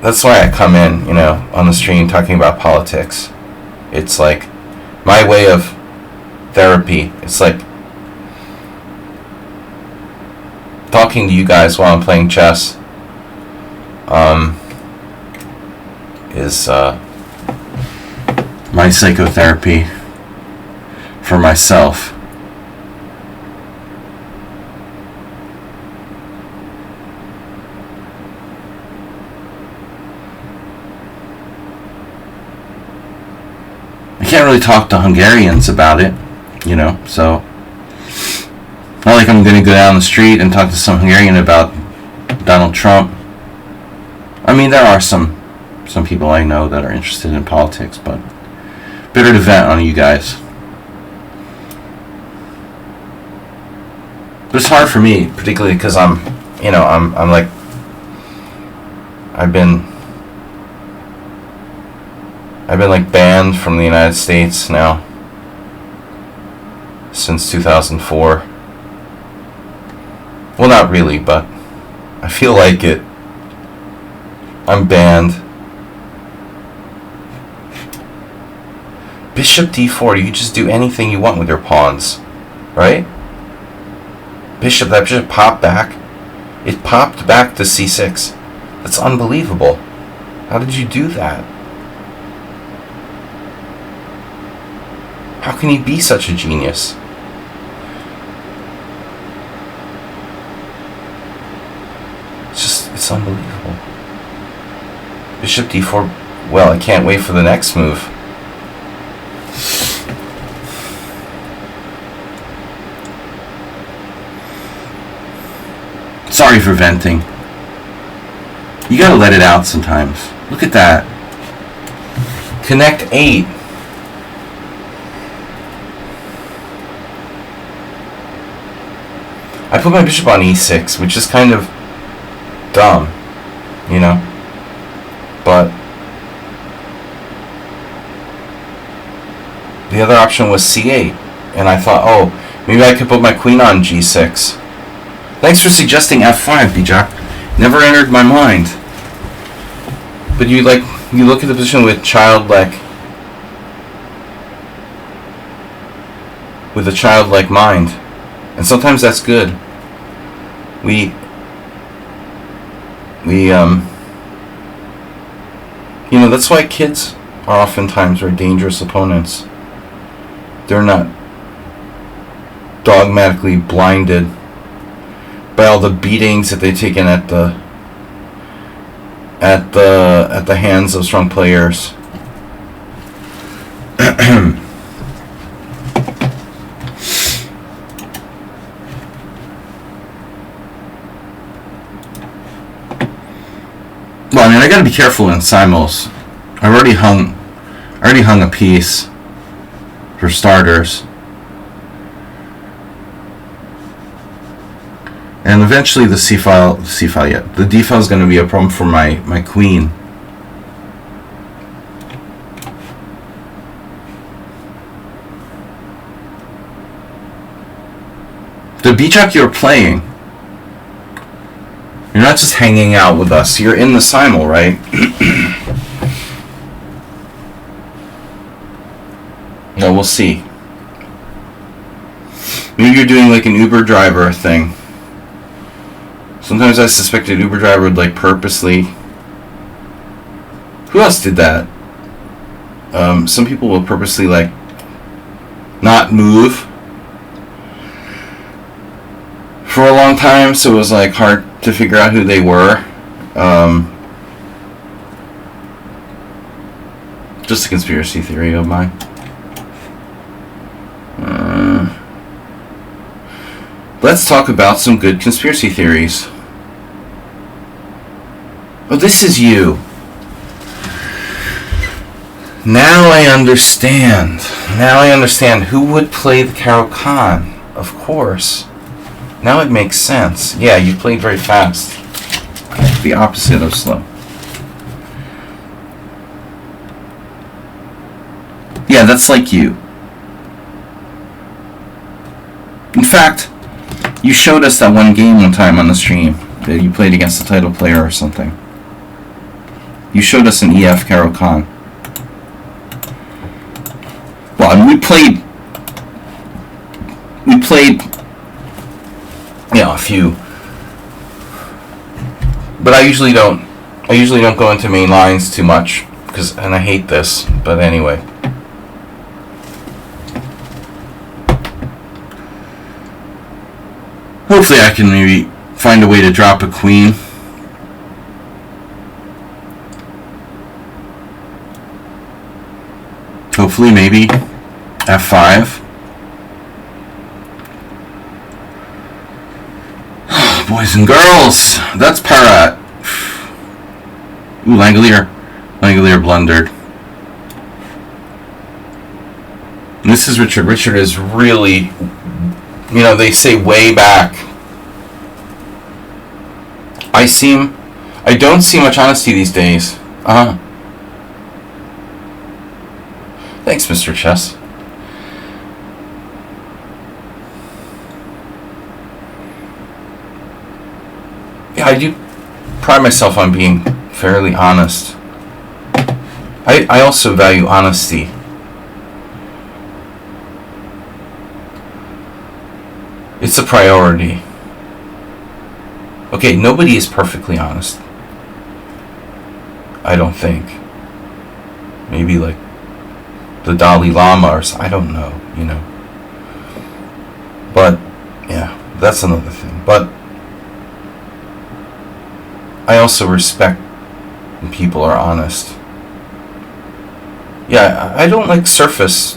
I come in, you know, on the stream talking about politics. It's like my way of therapy. It's like talking to you guys while I'm playing chess. Is my psychotherapy for myself. can't really talk to Hungarians about it, you know, so not like I'm going to go down the street and talk to some Hungarian about Donald Trump. I mean, there are some people I know that are interested in politics, but better to vent on you guys. But it's hard for me, particularly because I'm like, I've been like banned from the United States now since 2004. Well, not really, but I feel like it. I'm banned. Bishop d4, you can just do anything you want with your pawns, right? That bishop popped back. It popped back to c6. That's unbelievable. How did you do that? How can he be such a genius? It's unbelievable. Bishop d4. Well, I can't wait for the next move. Sorry for venting. You gotta let it out sometimes. Look at that. Connect 8. I put my bishop on e6, which is kind of dumb, you know, but the other option was c8, and I thought, oh, maybe I could put my queen on g6. Thanks for suggesting f5, Bijak. Never entered my mind. But you look at the position with a childlike mind, and sometimes that's good. That's why kids are oftentimes very dangerous opponents. They're not dogmatically blinded by all the beatings that they've taken at the hands of strong players. Well, I mean, I gotta be careful in simuls. I already hung a piece for starters, and eventually the the d file is going to be a problem for my queen. The Bijak you're playing, you're not just hanging out with us, you're in the simul, right? No, we'll see. Maybe you're doing like an Uber driver thing. Sometimes I suspect an Uber driver would purposely... Who else did that? Some people will purposely not move for a long time, so it was hard to figure out who they were. Just a conspiracy theory of mine. Let's talk about some good conspiracy theories. Oh, this is you. Now I understand. Who would play the Caro-Kann? Of course. Now it makes sense. Yeah, you played very fast. The opposite of slow. Yeah, that's like you. In fact, you showed us that one game one time on the stream that you played against the title player or something. You showed us an EF Caro-Kann. Well, and we played a few. But I usually don't go into main lines too much and I hate this, but anyway. Hopefully I can maybe find a way to drop a queen. hopefully, maybe f5. Boys and girls, that's Parat. Ooh, Langolier blundered. And this is Richard. Richard is really, they say way back. I don't see much honesty these days. Thanks, Mr. Chess. Yeah, I do pride myself on being fairly honest. I also value honesty. It's a priority. Okay, nobody is perfectly honest. I don't think. Maybe like the Dalai Lama or I don't know, But, yeah, that's another thing. But I also respect when people are honest. Yeah, I don't like surface.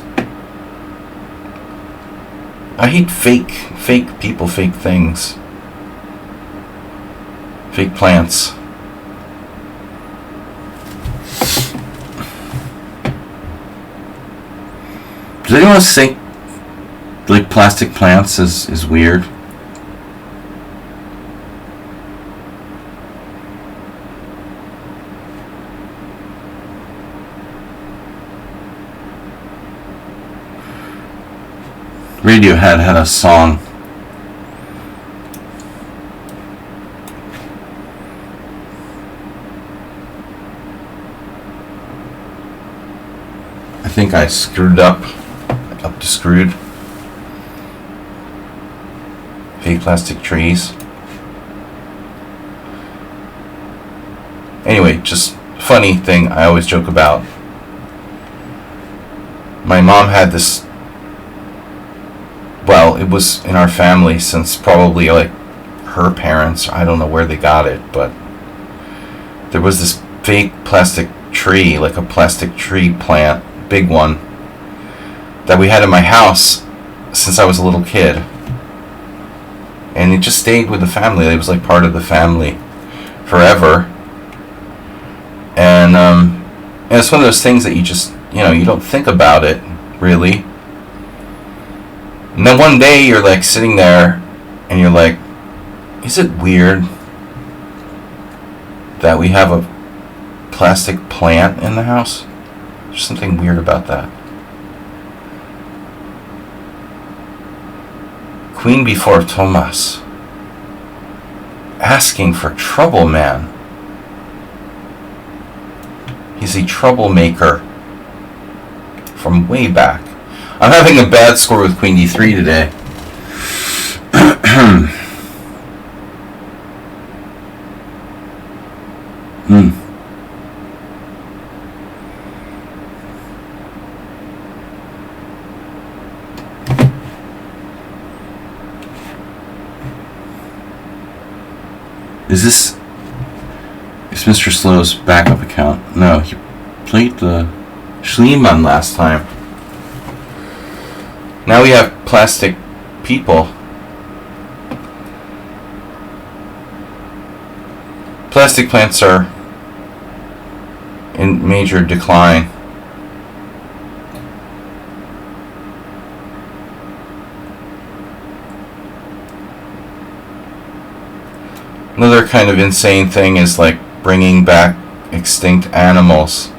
I hate fake people, fake things. Fake plants. Does anyone else think like plastic plants is weird? Radiohead had a song. I think I screwed up to screwed. Fake plastic trees. Anyway, just funny thing I always joke about. My mom had this. Well, it was in our family since probably like her parents. I don't know where they got it, but there was this fake plastic tree, like a plastic tree plant, big one, that we had in my house since I was a little kid. And it just stayed with the family. It was like part of the family forever. And it's one of those things that you just, you don't think about it, really. And then one day you're like sitting there and you're like, is it weird that we have a plastic plant in the house? There's something weird about that. Queen before Thomas. Asking for trouble, man. He's a troublemaker from way back. I'm having a bad score with Queen D3 today. Is Mr. Slow's backup account? No, he played the Schliemann last time. Now we have plastic people. Plastic plants are in major decline. Another kind of insane thing is like bringing back extinct animals.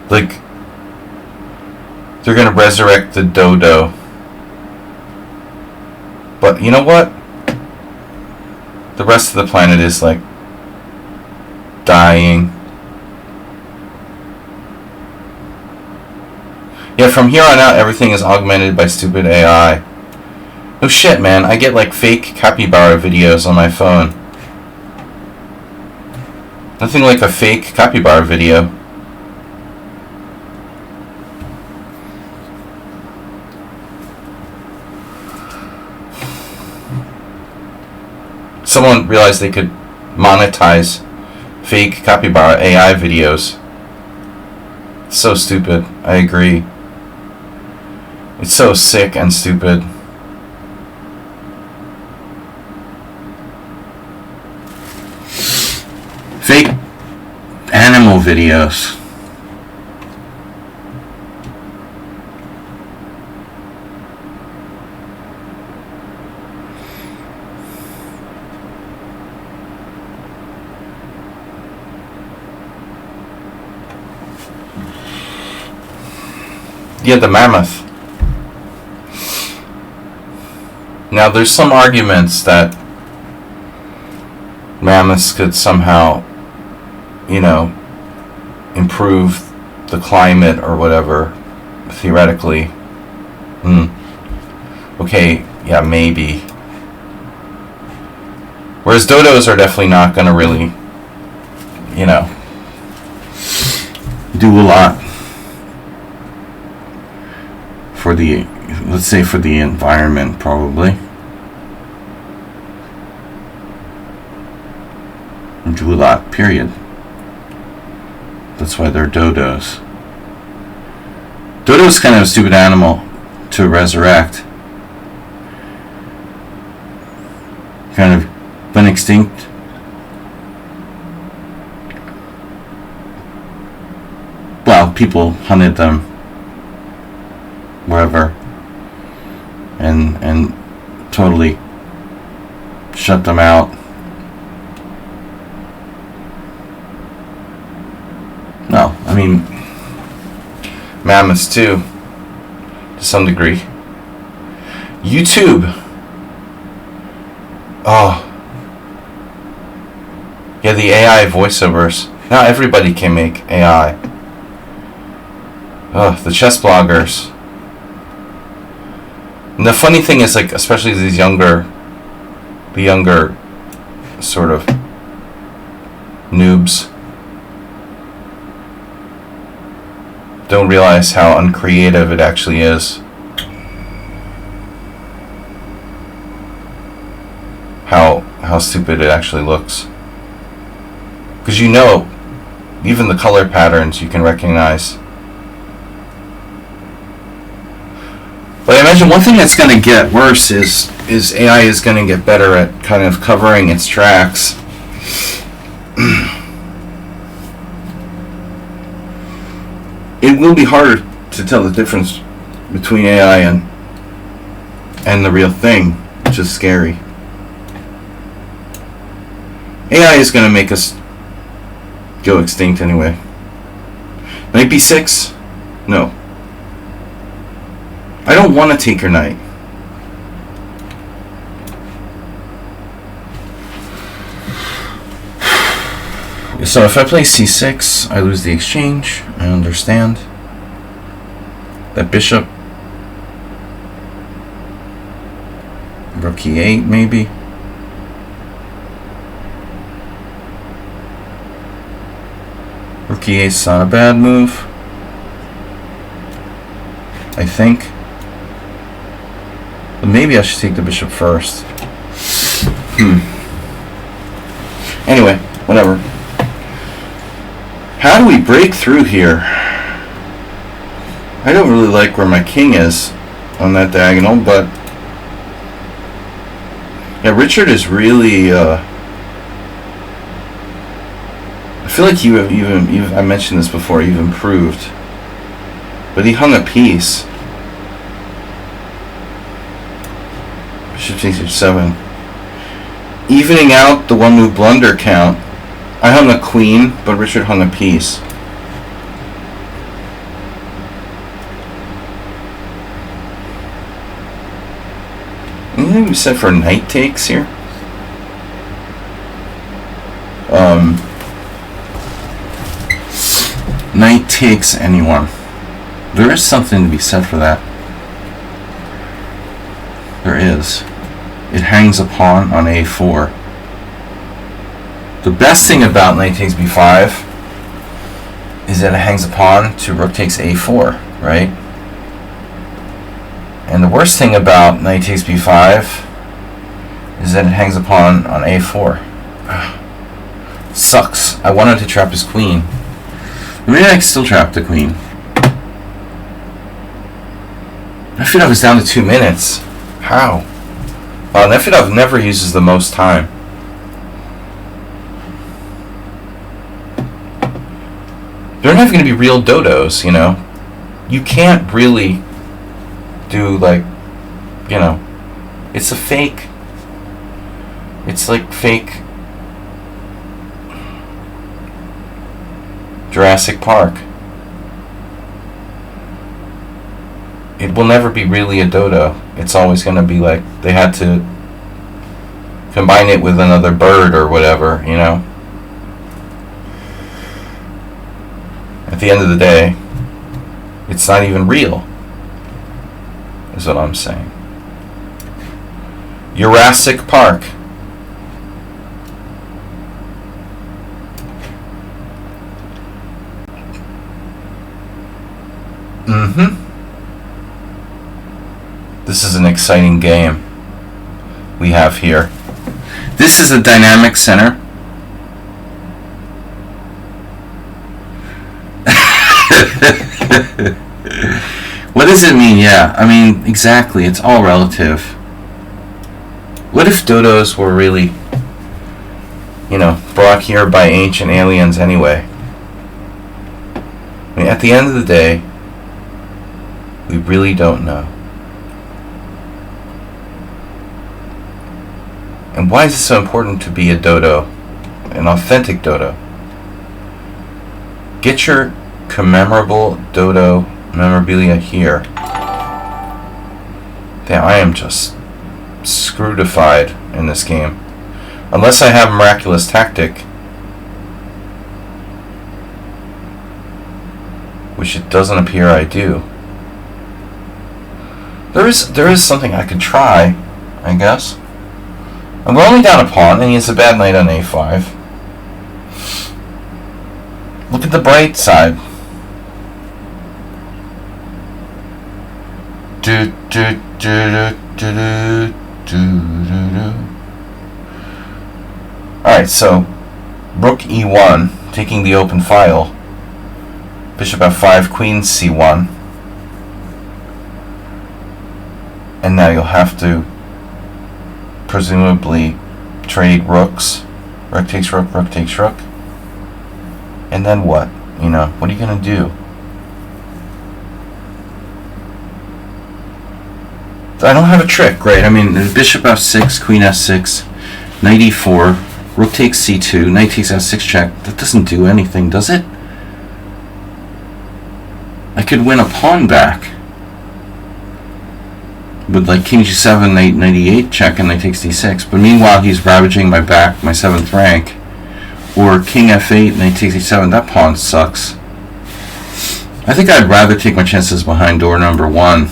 Like, they're gonna resurrect the dodo. But you know what? The rest of the planet is like dying. Yeah, from here on out, everything is augmented by stupid AI. No shit, man. I get like fake capybara videos on my phone. Nothing like a fake capybara video. someone realized they could monetize fake capybara AI videos. So stupid. I agree. It's so sick and stupid. Fake animal videos. Yeah, the mammoth. Now, there's some arguments that mammoths could somehow, improve the climate or whatever, theoretically. Okay, yeah, maybe. Whereas dodos are definitely not going to really, do a lot for the, let's say, for the environment, probably. Do a lot, period. That's why they're dodos. Dodo's kind of a stupid animal to resurrect. Kind of been extinct. Well, people hunted them wherever and totally shut them out. No, I mean, mammoths too, to some degree. YouTube. Oh. Yeah, the AI voiceovers. Now everybody can make AI. Oh, the chess bloggers. And the funny thing is, like, especially the younger sort of noobs don't realize how uncreative it actually is. How stupid it actually looks. Because even the color patterns you can recognize. But I imagine one thing that's going to get worse is AI is going to get better at kind of covering its tracks. It will be harder to tell the difference between AI and the real thing, which is scary. AI is going to make us go extinct anyway. Knight b6? No. I don't want to take your knight. So if I play c6, I lose the exchange. I understand. That bishop. Rook e8, maybe. Rook e8 is not a bad move, I think. But maybe I should take the bishop first. Anyway, whatever. How do we break through here? I don't really like where my king is on that diagonal, but yeah, Richard is really. I feel like you've I mentioned this before. You've improved, but he hung a piece. Bishop takes h7, evening out the one move blunder count. I hung a queen, but Richard hung a piece. Anything we said for knight takes here? Knight takes anyone. There is something to be said for that. There is. It hangs a pawn on a4. The best thing about knight takes b5 is that it hangs a pawn to rook takes a4, right? And the worst thing about knight takes b5 is that it hangs a pawn on a4. Sucks. I wanted to trap his queen. Maybe I can still trap the queen. Nefedov is down to 2 minutes. How? Nefedov never uses the most time. They're not going to be real dodos, you know. You can't really do, like, you know, it's a fake. It's like fake Jurassic Park. It will never be really a dodo. It's always going to be like they had to combine it with another bird or whatever, you know. At the end of the day, it's not even real, is what I'm saying. Jurassic Park. This is an exciting game we have here. This is a dynamic center. What does it mean? Yeah, I mean, exactly. It's all relative. What if dodos were really, you know, brought here by ancient aliens anyway? I mean, at the end of the day, we really don't know. And why is it so important to be a dodo? An authentic dodo? Get your commemorable dodo memorabilia here. Damn, I am just screwedified in this game. Unless I have miraculous tactic, which it doesn't appear I do. There is something I could try, I guess. I'm only down a pawn, and he has a bad knight on a5. Look at the bright side. Alright, so rook e1, taking the open file. Bishop f5, queen c1. And now you'll have to presumably trade rooks. Rook takes rook, rook takes rook. And then what? You know, what are you going to do? I don't have a trick, right? I mean, bishop f6, queen f6, knight e4, rook takes c2, knight takes f6 check. That doesn't do anything, does it? I could win a pawn back with like king g7, knight e8 check, and knight takes d6. But meanwhile, he's ravaging my back, my 7th rank. Or king f8, knight takes e7. That pawn sucks. I think I'd rather take my chances behind door number 1.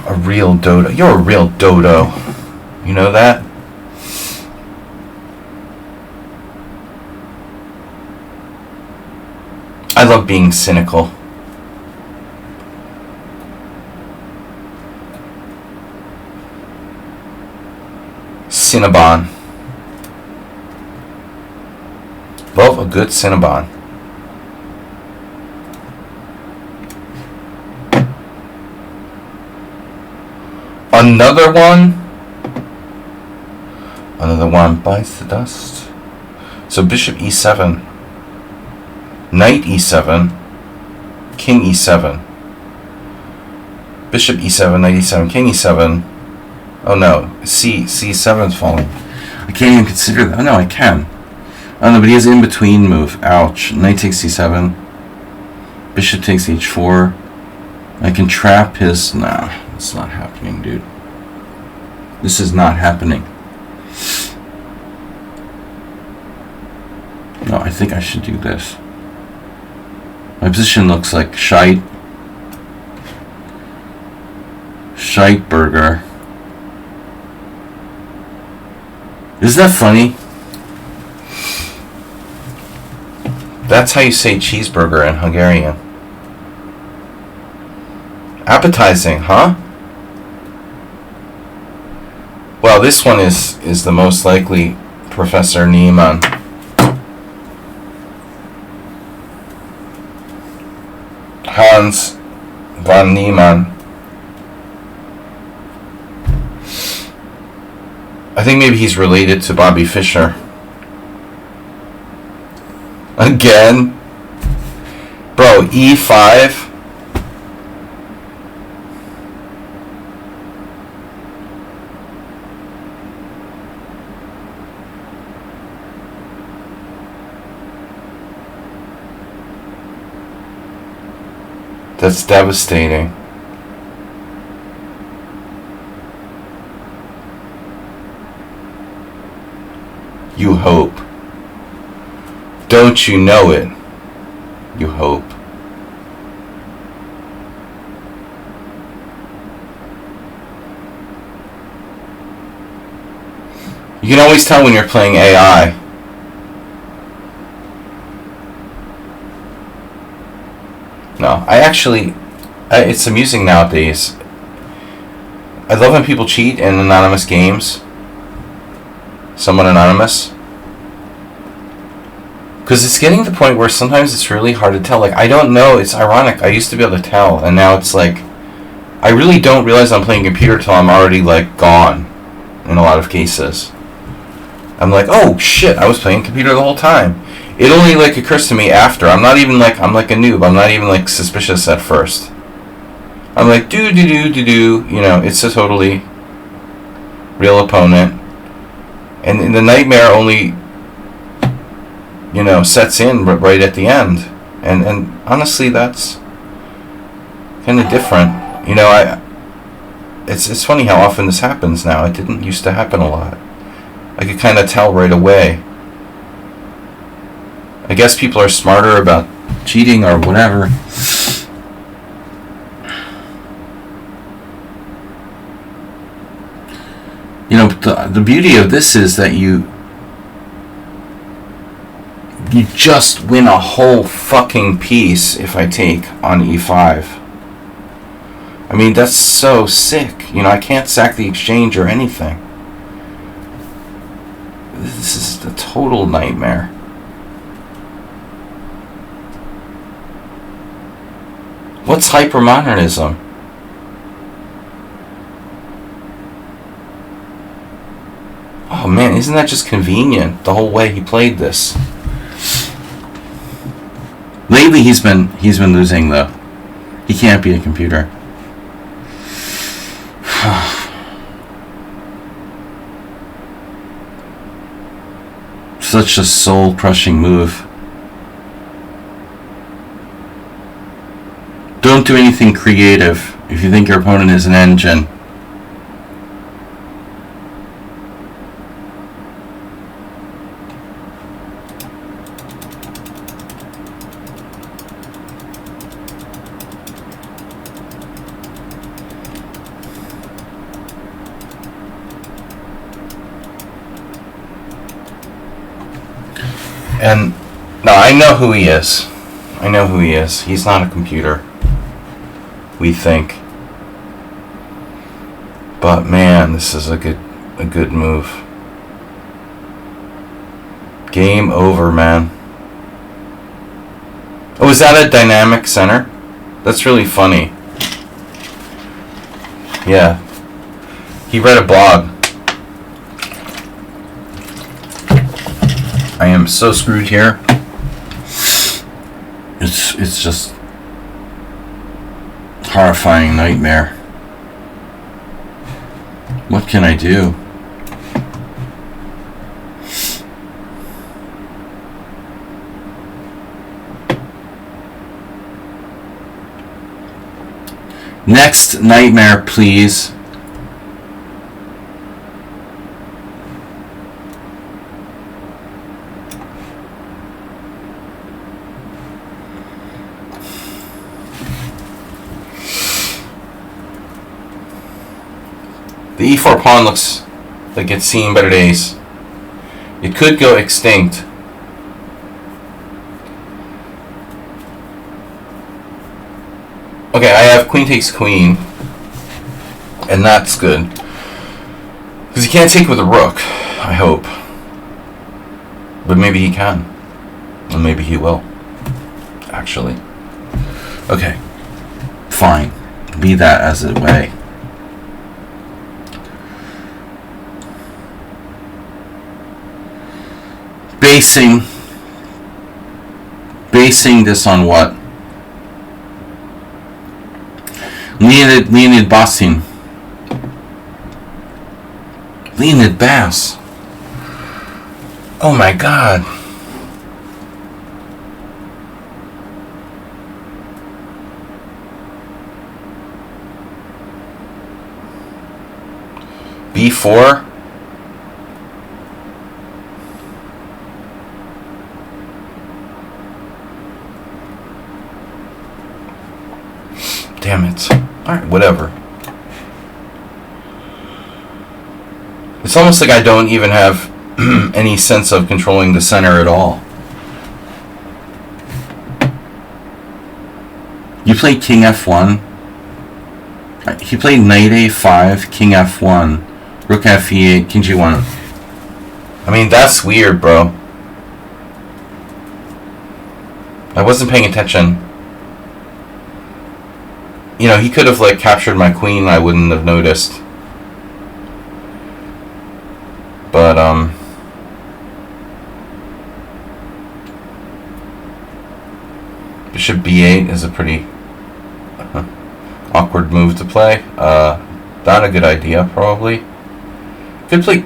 A real dodo. You're a real dodo. You know that? I love being cynical. Cinnabon. Love a good Cinnabon. Another one? Another one bites the dust. So bishop e7. Knight e7, king e7, bishop e7, knight e7, king e7. Oh no, c7 is falling. I can't even consider that. Oh no, I can. Oh no, but he has an in-between move. Ouch. Knight takes c7, bishop takes h4. I can trap his... Nah, it's not happening, dude. This is not happening. No, I think I should do this. My position looks like shite burger. Isn't that funny? That's how you say cheeseburger in Hungarian. Appetizing, huh? Well, this one is the most likely Professor Niemann. Hans von Niemann. I think maybe he's related to Bobby Fischer. Again? Bro, E5? That's devastating. You hope. Don't you know it? You hope. You can always tell when you're playing AI. No, it's amusing nowadays. I love when people cheat in anonymous games. Somewhat anonymous. Because it's getting to the point where sometimes it's really hard to tell. Like, I don't know, it's ironic. I used to be able to tell, and now it's like, I really don't realize I'm playing computer till I'm already, like, gone. In a lot of cases. I'm like, oh, shit, I was playing computer the whole time. It only, like, occurs to me after. I'm not even, like, I'm like a noob. I'm not even, like, suspicious at first. I'm like, do. You know, it's a totally real opponent. And the nightmare only, you know, sets in right at the end. And honestly, that's kind of different. You know, it's funny how often this happens now. It didn't used to happen a lot. I could kind of tell right away. I guess people are smarter about cheating or whatever. You know, the beauty of this is that you just win a whole fucking piece if I take on e5. I mean, that's so sick. You know, I can't sack the exchange or anything. This is a total nightmare. What's hypermodernism? Oh man, isn't that just convenient? The whole way he played this. Lately, he's been losing though. He can't be a computer. Such a soul-crushing move. Don't do anything creative if you think your opponent is an engine. And now I know who he is. I know who he is. He's not a computer. We think. But man, this is a good move. Game over, man. Oh, is that a dynamic center? That's really funny. Yeah. He read a blog. I am so screwed here. It's just horrifying nightmare. What can I do? Next nightmare, please. The e4 pawn looks like it's seen better days. It could go extinct. Okay, I have queen takes queen, and that's good. Because he can't take with a rook, I hope. But maybe he can. And maybe he will. Actually. Okay. Fine. Be that as it may. Basing this on what? Leonid Basin. Leonid Bass. Oh my god. B4. Damn it. Alright, whatever. It's almost like I don't even have any sense of controlling the center at all. You played King F1. He played Knight A5, King F1, Rook F8, King G1. I mean, that's weird, bro. I wasn't paying attention. You know, he could have, like, captured my queen, I wouldn't have noticed. But, Bishop B8 is a pretty awkward move to play. Not a good idea, probably. Could play...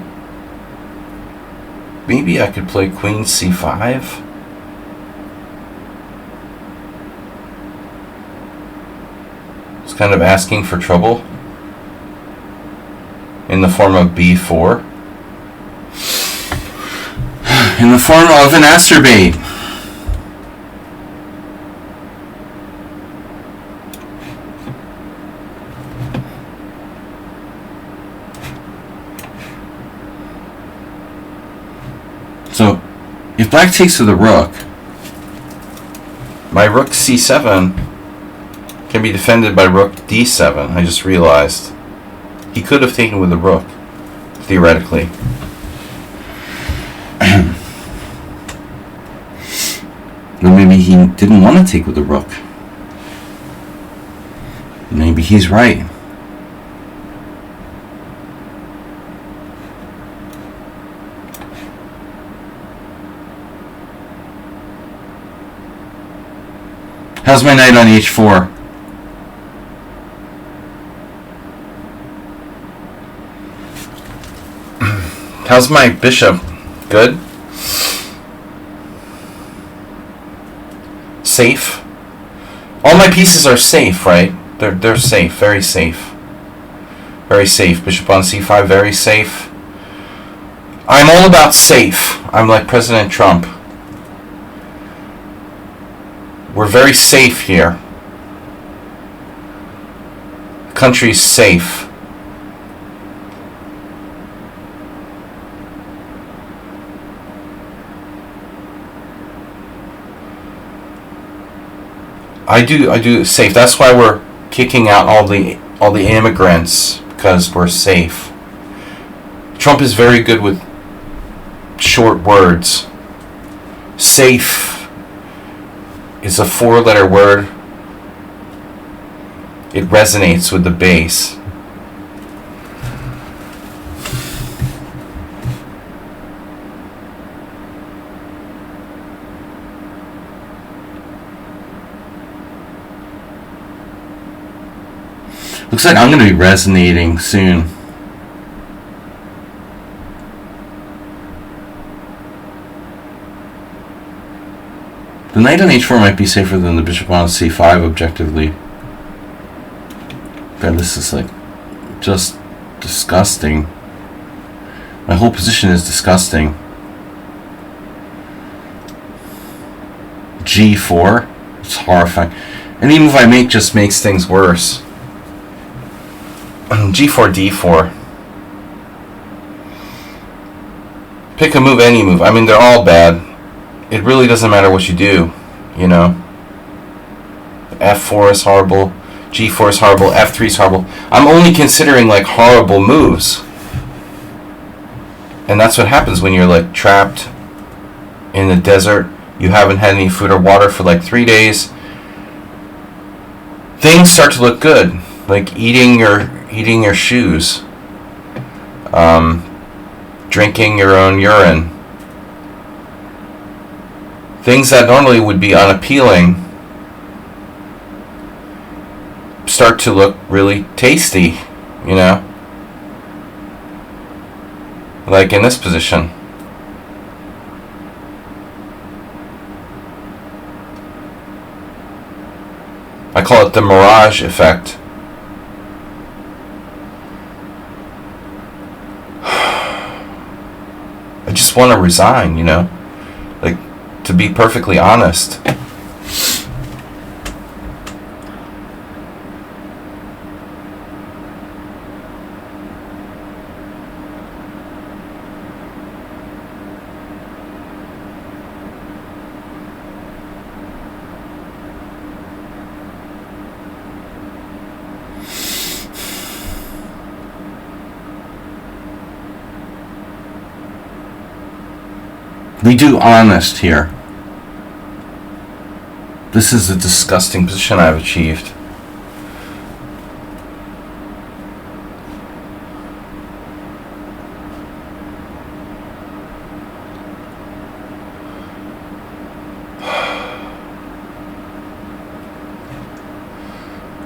Maybe I could play Queen C5? It's kind of asking for trouble. In the form of B4. In the form of an astrobate. So, if black takes with the rook, my rook c7 can be defended by rook d7. I just realized. He could have taken with the rook, theoretically. Or maybe he didn't want to take with the rook. Maybe he's right. How's my knight on h4? How's my bishop? Good? Safe? All my pieces are safe, right? They're safe, very safe. Very safe. Bishop on c5, very safe. I'm all about safe. I'm like President Trump. We're very safe here. The country's safe. I do safe. That's why we're kicking out all the immigrants, because we're safe. Trump is very good with short words. Safe is a 4-letter word. It resonates with the base. Looks like I'm going to be resonating soon. The knight on h4 might be safer than the bishop on c5 objectively. God, this is like just disgusting. My whole position is disgusting. g4? It's horrifying. Any move I make just makes things worse. g4, d4. Pick a move, any move. I mean, they're all bad. It really doesn't matter what you do, you know. f4 is horrible. G4 is horrible. F3 is horrible. I'm only considering like horrible moves. And that's what happens when you're like trapped in the desert. You haven't had any food or water for like 3 days. Things start to look good, like eating your shoes, drinking your own urine. Things that normally would be unappealing start to look really tasty, you know? Like in this position. I call it the mirage effect. I just want to resign, you know? Like, to be perfectly honest. We do honest here. This is a disgusting position I've achieved.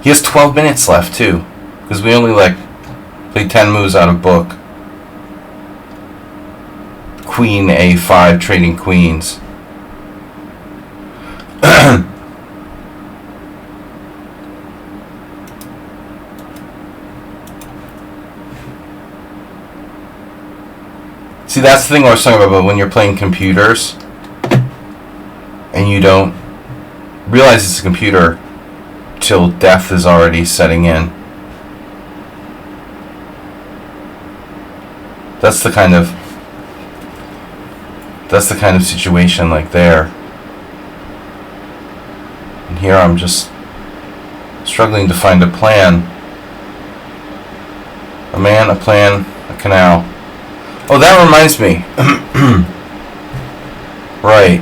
He has 12 minutes left too, because we only like played 10 moves out of book. Queen A5, trading queens. See, that's the thing I was talking about when you're playing computers and you don't realize it's a computer till death is already setting in. That's the kind of situation like there. And here I'm just struggling to find a plan. A man, a plan, a canal. Oh, that reminds me. Right.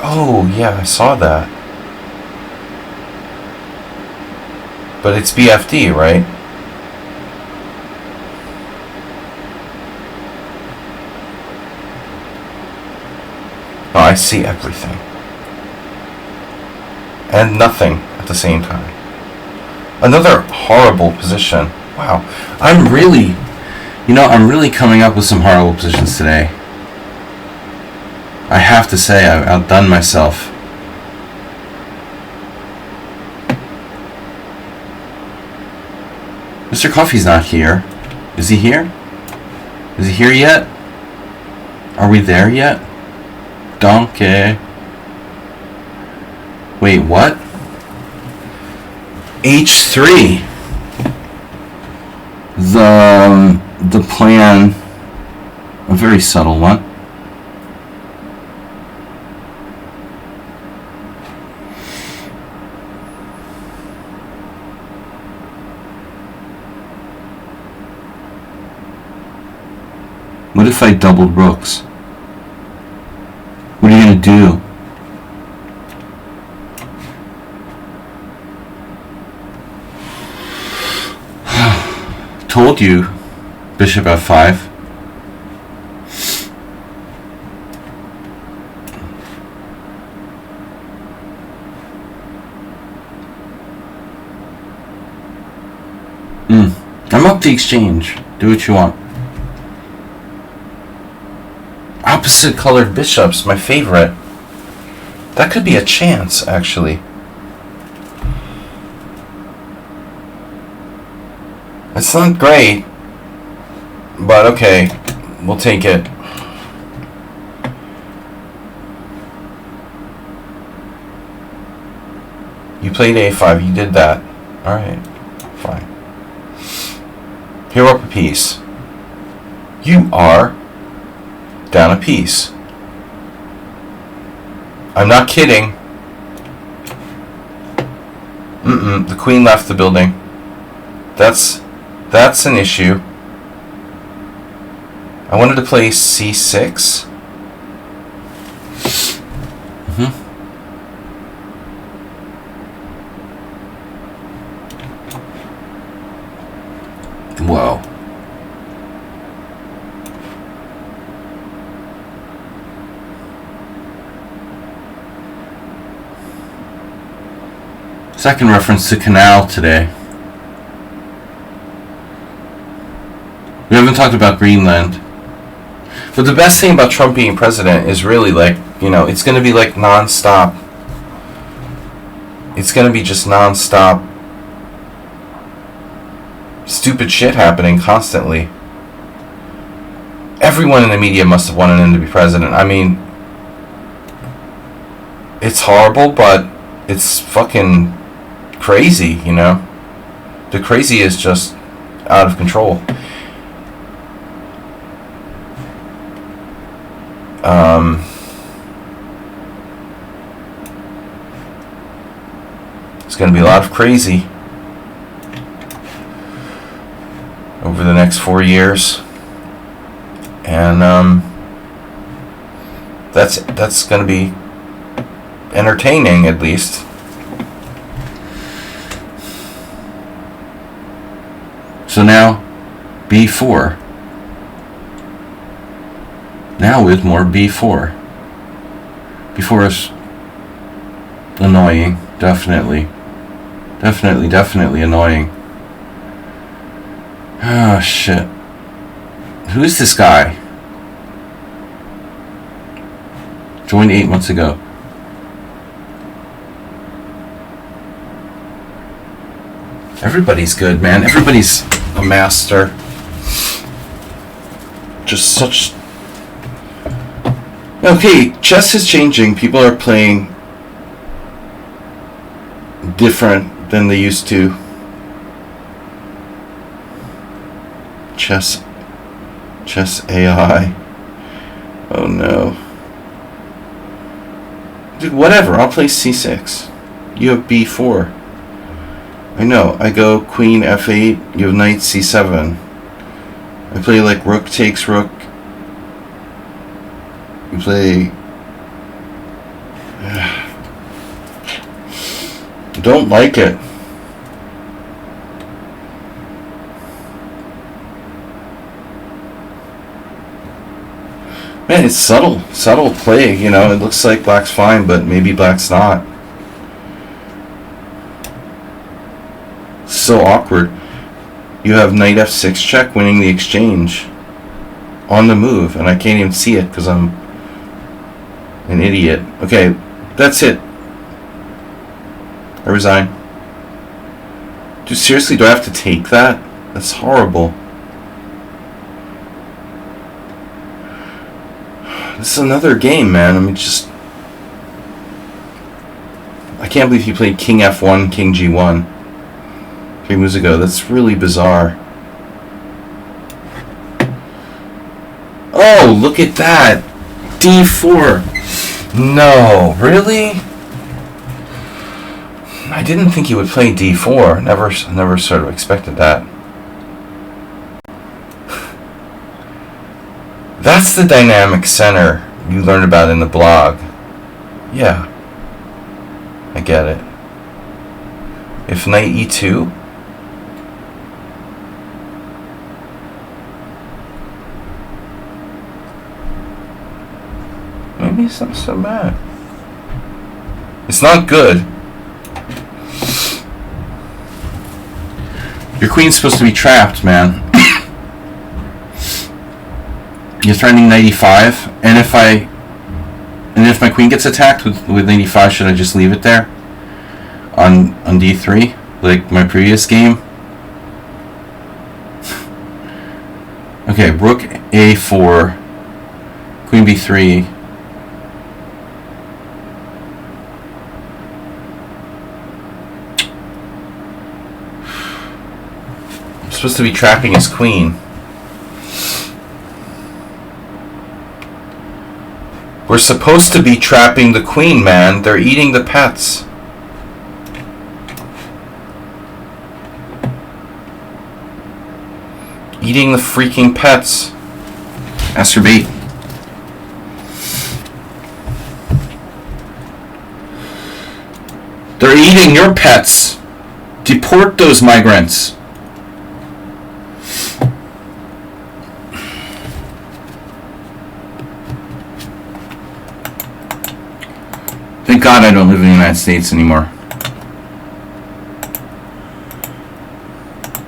Oh, yeah, I saw that. But it's BFD, right? Oh, I see everything. And nothing at the same time. Another horrible position. Wow. I'm really coming up with some horrible positions today. I have to say, I've outdone myself. Mr. Coffee's not here. Is he here? Is he here yet? Are we there yet? Donkey. Wait, what? H3. The plan, a very subtle one. What if I doubled rooks? What are you going to do? Told you, bishop f5. I'm up the exchange. Do what you want. Opposite colored bishops, my favorite. That could be a chance, actually. It's not great, but okay, we'll take it. You played a5, you did that. Alright, fine. Hero up a piece. You are down a piece. I'm not kidding. The queen left the building. That's an issue. I wanted to play c6. Whoa. Second reference to Canal today. We haven't talked about Greenland. But the best thing about Trump being president is really like, you know, it's going to be like non-stop. It's going to be just non-stop stupid shit happening constantly. Everyone in the media must have wanted him to be president. I mean, it's horrible, but it's fucking crazy, you know? The crazy is just out of control. It's going to be a lot of crazy over the next 4 years, and that's going to be entertaining, at least. So now b4. Now with more b4. b4 is annoying, definitely annoying. Oh shit. Who is this guy? Joined 8 months ago. Everybody's good, man. Everybody's a master. Just such... Okay, chess is changing. People are playing different than they used to. Chess AI. Oh no. Dude, whatever. I'll play c6. You have b4. I know. I go queen f8. You have knight c7. I play like rook takes rook. You play... Don't like it. Man, it's subtle play, you know. It looks like black's fine, but maybe black's not. So awkward. You have knight f6 check, winning the exchange on the move, and I can't even see it because I'm an idiot. Okay, that's it. I resign. Dude, seriously, do I have to take that? That's horrible. This is another game, man. I mean, just... I can't believe he played king f1, king g1 3 moves ago. That's really bizarre. Oh, look at that! d4! No, really? I didn't think he would play d4. Never sort of expected that. That's the dynamic center you learned about in the blog. Yeah. I get it. If knight e2... maybe it's not so bad. It's not good. Your queen's supposed to be trapped, man. You're threatening knight e5, and if my queen gets attacked with knight e5, should I just leave it there on d3 like my previous game? Okay, rook a4, queen b3. I'm supposed to be trapping his queen. We're supposed to be trapping the queen, man. They're eating the pets. Eating the freaking pets. Masturbate. They're eating your pets. Deport those migrants. Thank God I don't live in the United States anymore.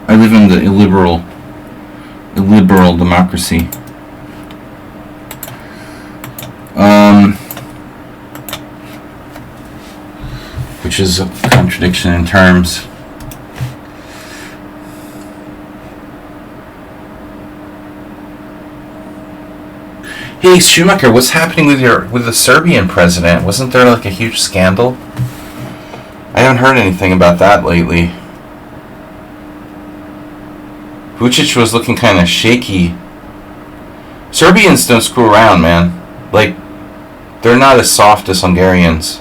I live in the illiberal democracy. Which is a contradiction in terms. Hey Schumacher, what's happening with the Serbian president? Wasn't there like a huge scandal? I haven't heard anything about that lately. Vucic was looking kind of shaky. Serbians don't screw around, man. Like, they're not as soft as Hungarians.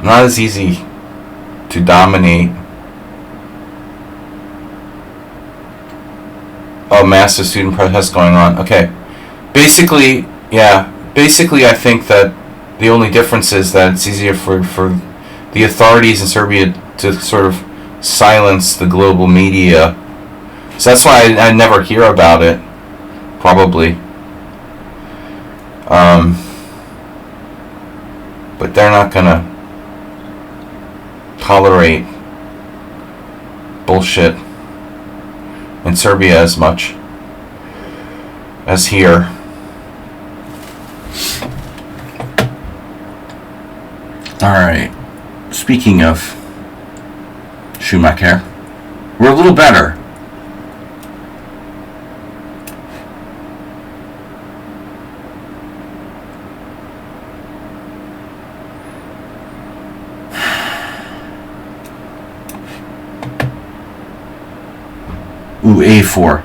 Not as easy to dominate. Oh, massive student protest going on. Okay. Basically, I think that the only difference is that it's easier for the authorities in Serbia to sort of silence the global media. So that's why I never hear about it. Probably. But they're not gonna tolerate bullshit in Serbia as much as here. Alright. Speaking of Schumacher, we're a little better. Ooh, A4.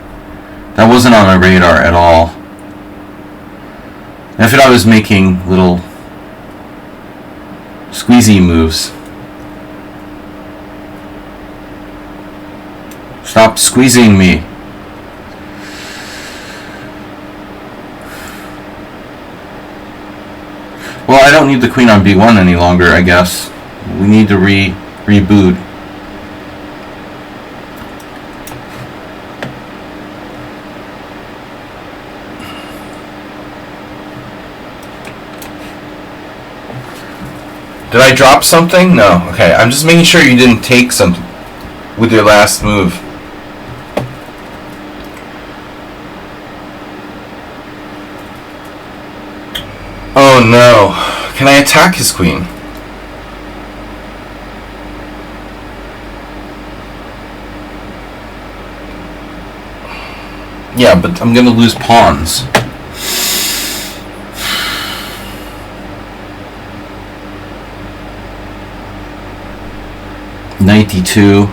That wasn't on my radar at all. I thought I was making little squeezy moves. Stop squeezing me. Well, I don't need the queen on B1 any longer, I guess. We need to reboot. Did I drop something? No. Okay, I'm just making sure you didn't take something with your last move. Oh no. Can I attack his queen? Yeah, but I'm gonna lose pawns. '92.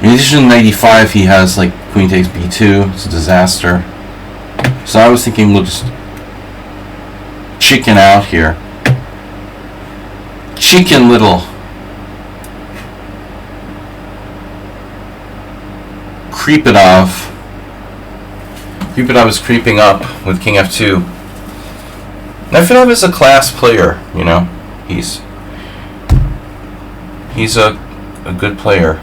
In addition to 95, he has like queen takes b2. It's a disaster. So I was thinking we'll just chicken out here. Chicken little. Creepidov. Creepidov is creeping up with king f2. Nefedov is a class player, you know. He's a good player.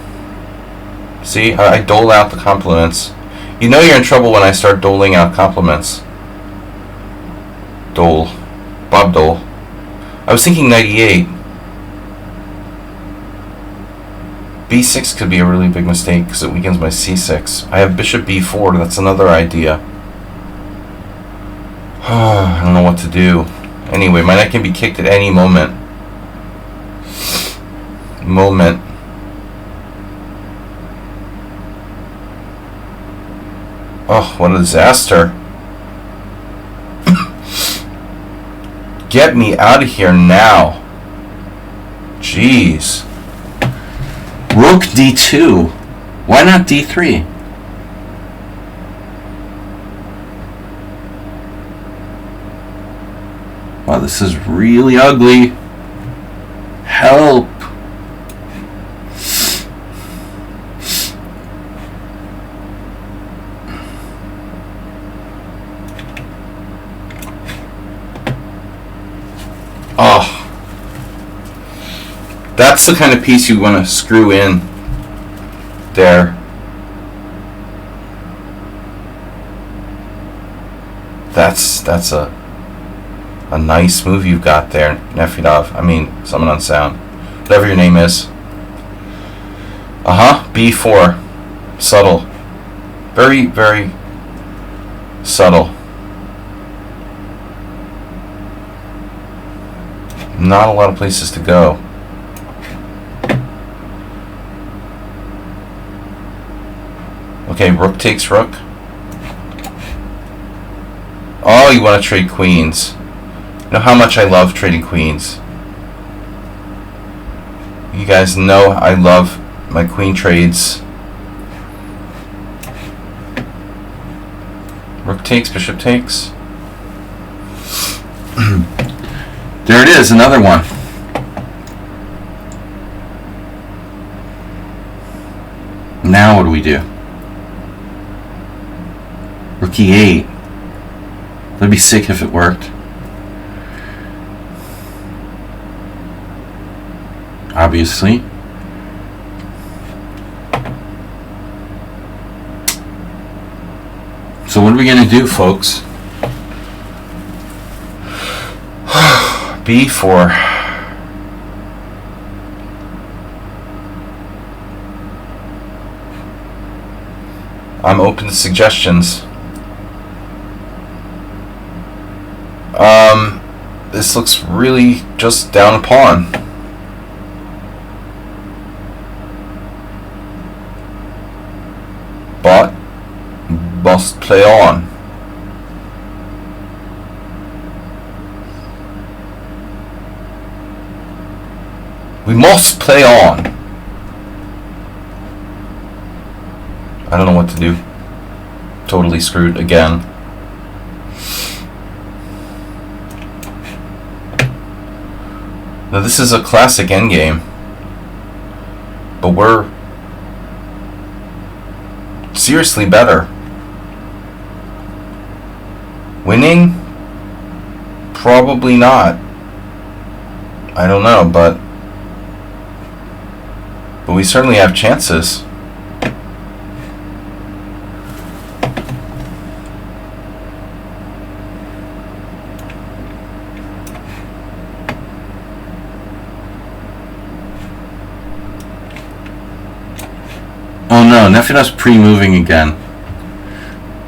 See, I dole out the compliments. You know you're in trouble when I start doling out compliments. Dole. Bob Dole. I was thinking 98. B6 could be a really big mistake because it weakens my C6. I have bishop B4. That's another idea. I don't know what to do. Anyway, my knight can be kicked at any moment. Oh, what a disaster. Get me out of here now. Jeez. Rook D2. Why not D3? Wow, this is really ugly. Help. That's the kind of piece you want to screw in there. That's a nice move you've got there, Nefedov. I mean, someone on sound. Whatever your name is. B4. Subtle. Very, very subtle. Not a lot of places to go. Okay, rook takes rook. Oh, you want to trade queens. You know how much I love trading queens. You guys know I love my queen trades. Rook takes, bishop takes. There it is, another one. Now what do we do? Rook e8. That'd be sick if it worked. Obviously. So what are we going to do, folks? B4. I'm open to suggestions. This looks really just down a pawn. But must play on. We must play on. I don't know what to do. Totally screwed again. Now this is a classic endgame, but we're seriously better. Winning? Probably not. I don't know, but we certainly have chances. Oh no, Nefedov's pre-moving again.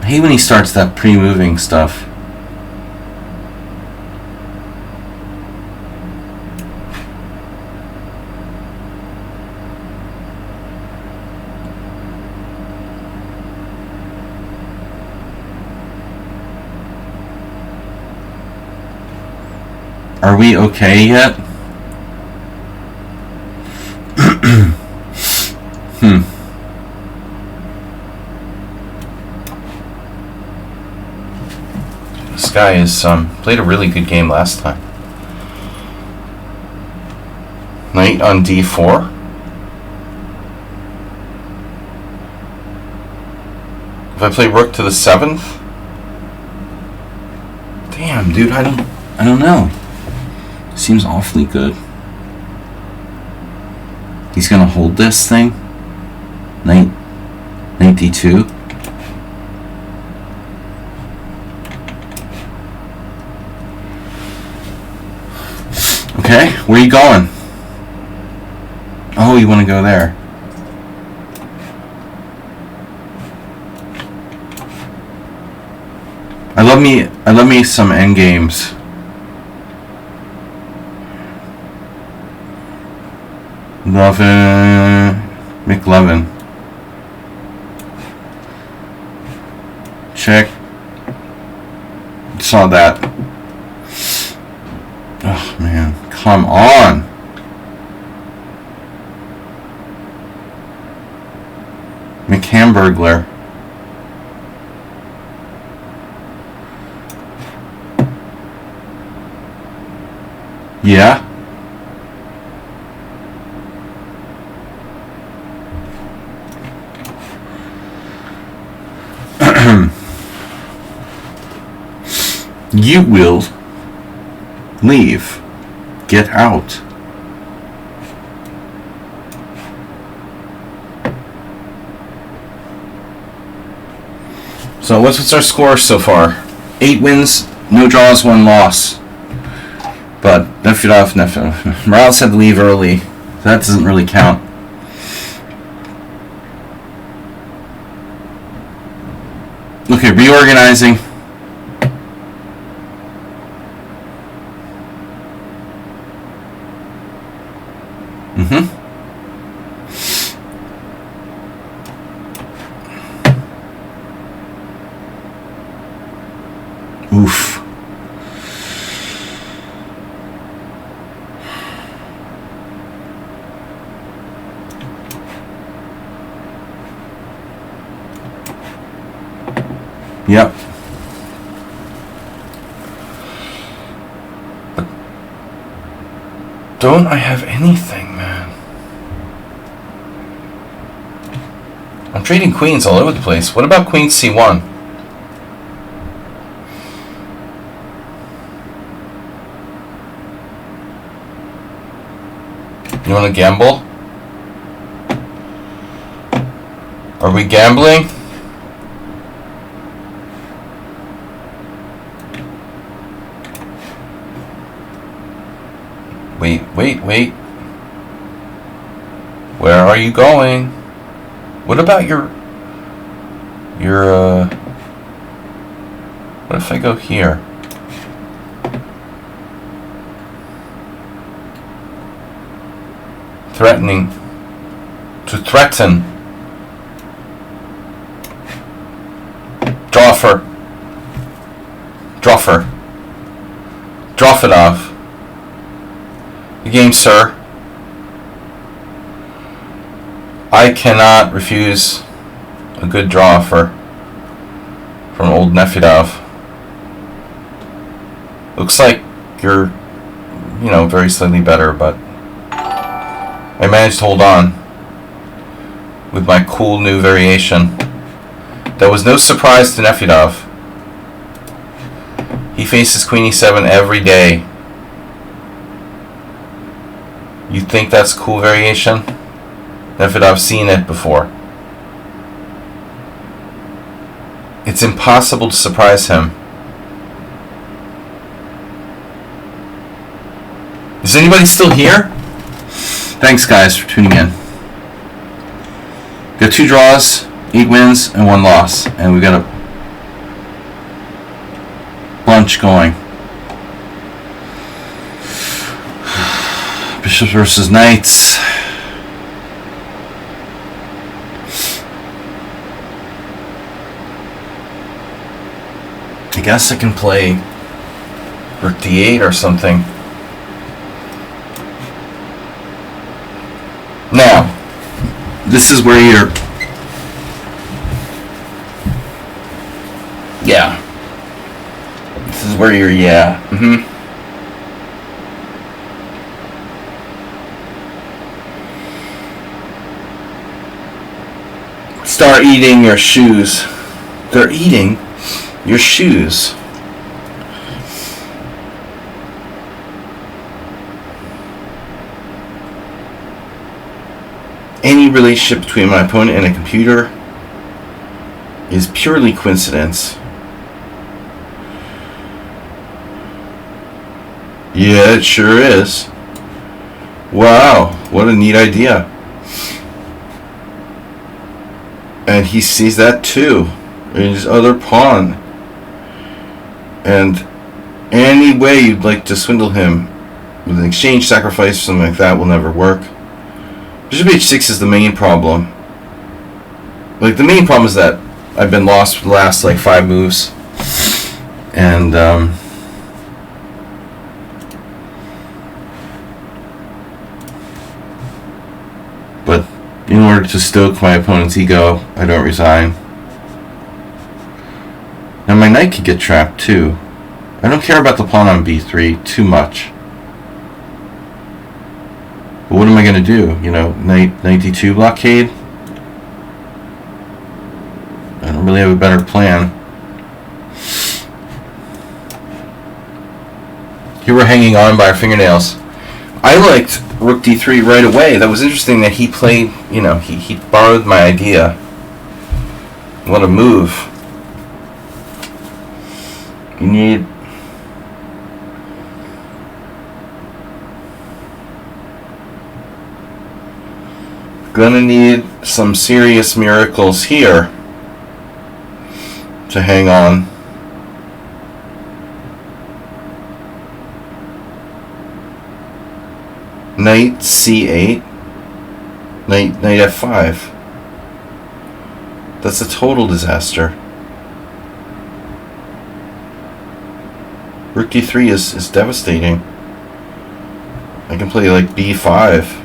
I hate when he starts that pre-moving stuff. Are we okay yet? This guy is played a really good game last time. Knight on d4. If I play rook to the 7th? Damn, dude, I don't know. Seems awfully good. He's gonna hold this thing. Knight d2. Okay, where are you going? Oh, you want to go there. I love me some endgames. McLovin. Check. Saw that. Oh man, come on. McHamburglar. Yeah. You will leave. Get out. So what's our score so far? 8 wins, no draws, 1 loss. But Nefedov. Morales had to leave early. That doesn't really count. Okay, reorganizing. Oof. Yep. But don't I have anything, man? I'm trading queens all over the place. What about queen c1? You want to gamble? Are we gambling? Wait. Where are you going? What about your what if I go here? Threatening. To threaten. Droffer. Drop it off. The game, sir. I cannot refuse a good draw offer from old Nefedov. Looks like you're, very slightly better, but I managed to hold on with my cool new variation. That was no surprise to Nefedov. He faces Queen e7 every day. You think that's a cool variation? Nefedov's seen it before. It's impossible to surprise him. Is anybody still here? Thanks, guys, for tuning in. Got 2 draws, 8 wins, and 1 loss. And we've got a bunch going. Bishops versus Knights. I guess I can play Rook d8 or something. Now, this is where you're... Yeah. This is where you're... Yeah. Start eating your shoes. They're eating your shoes. Any relationship between my opponent and a computer is purely coincidence. Yeah, it sure is. Wow, what a neat idea. And he sees that too in his other pawn. And any way you'd like to swindle him with an exchange sacrifice or something like that will never work. Bishop h6 is the main problem. Like, the main problem is that I've been lost for the last, 5 moves. And, but in order to stoke my opponent's ego, I don't resign. Now my knight could get trapped too. I don't care about the pawn on b3 too much. But what am I going to do? Knight d2 blockade? I don't really have a better plan. Here we're hanging on by our fingernails. I liked Rook d3 right away. That was interesting that he played, he borrowed my idea. What a move. You need gonna need some serious miracles here to hang on. Knight c8, knight f5. That's a total disaster. Rook d3 is devastating. I can play like b5.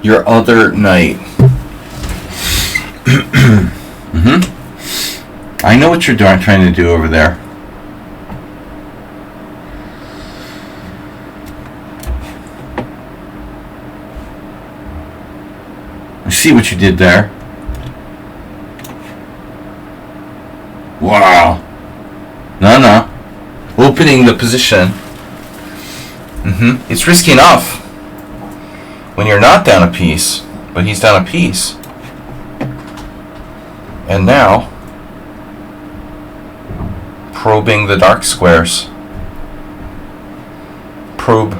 Your other knight. I know what you're trying to do over there. I see what you did there. Wow. No. Opening the position. It's risky enough when you're not down a piece, but he's down a piece. And now, probing the dark squares. Probe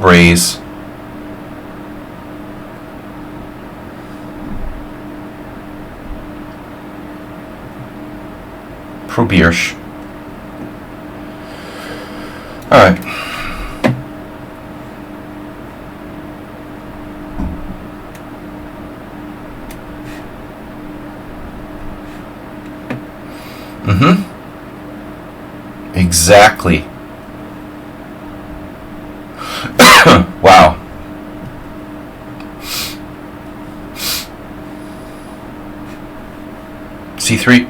raise. Probiersch. Alright. Exactly. Wow. C3.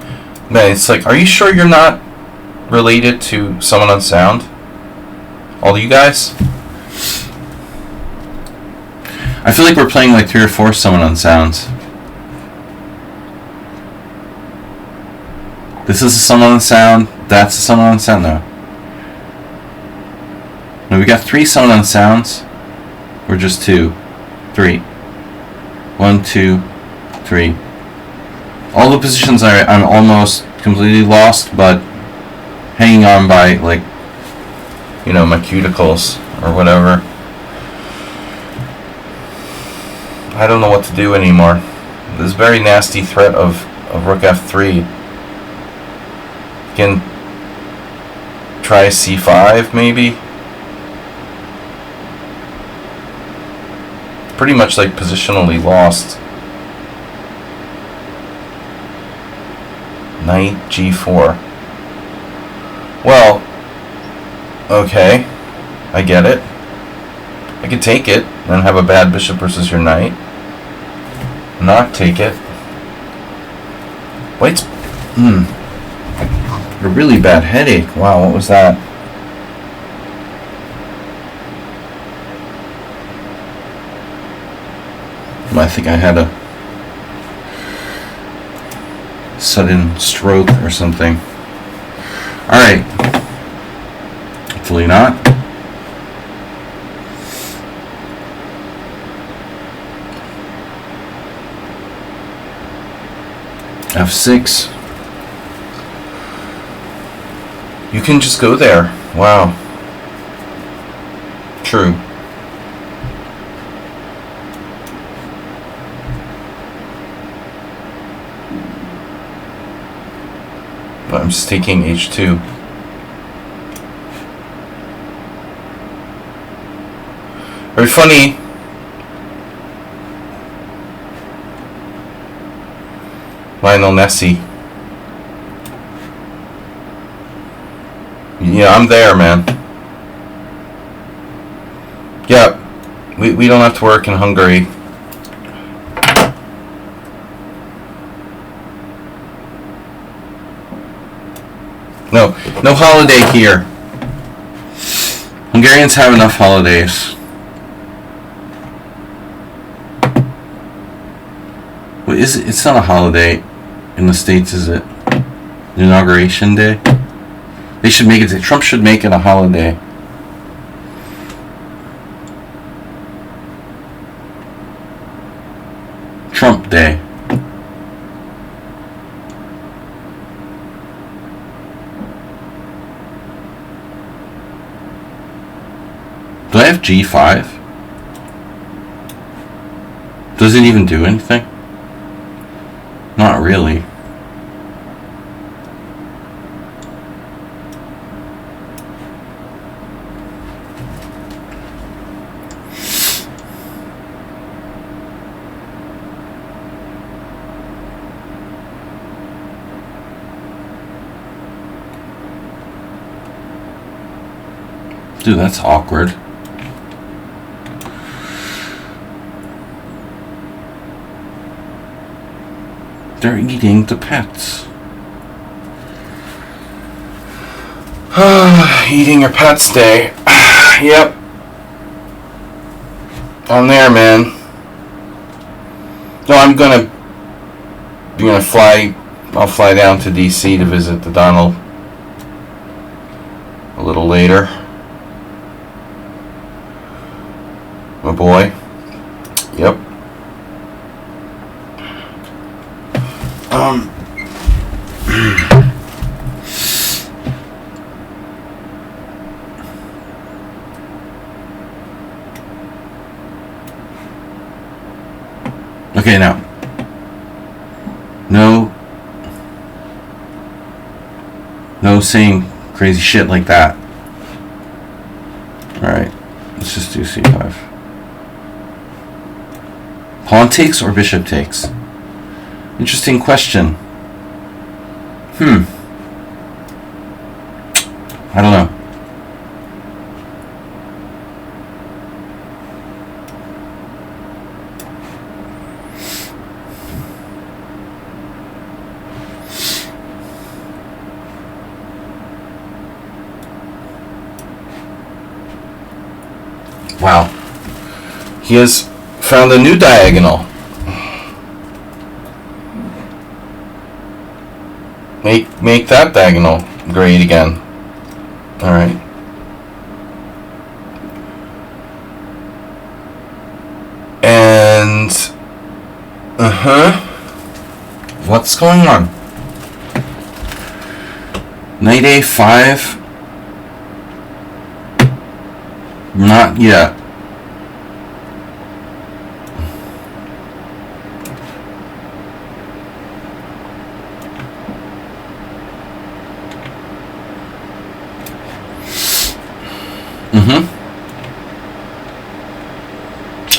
Man, it's like, are you sure you're not related to someone on sound? All you guys? I feel like we're playing like 3 or 4 someone on sounds. This is a someone on sound. That's a someone on sound. No, we got 3 someone on sounds. Or just 2, 3. 1, 2, 3. All the positions I'm almost completely lost, but hanging on by, like, you know, my cuticles or whatever. I don't know what to do anymore. This very nasty threat of rook f3. Can try c5 maybe. Pretty much like positionally lost. Knight g4. Well, okay, I get it. I could take it and have a bad bishop versus your knight. Not take it. White's a really bad headache. Wow, what was that? I think I had a sudden stroke or something. Alright. Hopefully not. F6. You can just go there. Wow. True. But I'm just taking h2. Very funny. Lionel Messi. Yeah, I'm there, man. Yeah, we don't have to work in Hungary. No holiday here. Hungarians have enough holidays. What is it? It's not a holiday in the States, is it? Inauguration Day? They should make it. Trump should make it a holiday. Trump Day. Do I have G5? Does it even do anything? Not really. Dude, that's awkward. They're eating the pets. Eating your pets day. Yep. I'm there, man. No, I'm gonna fly. I'll fly down to DC to visit the Donald a little later. My boy. Yep. Okay, now. No saying crazy shit like that. Alright, let's just do C5. Pawn takes or bishop takes? Interesting question. I don't know. Wow. He has found a new diagonal. Make that diagonal great again. Alright. And what's going on? Knight A5. Not yet.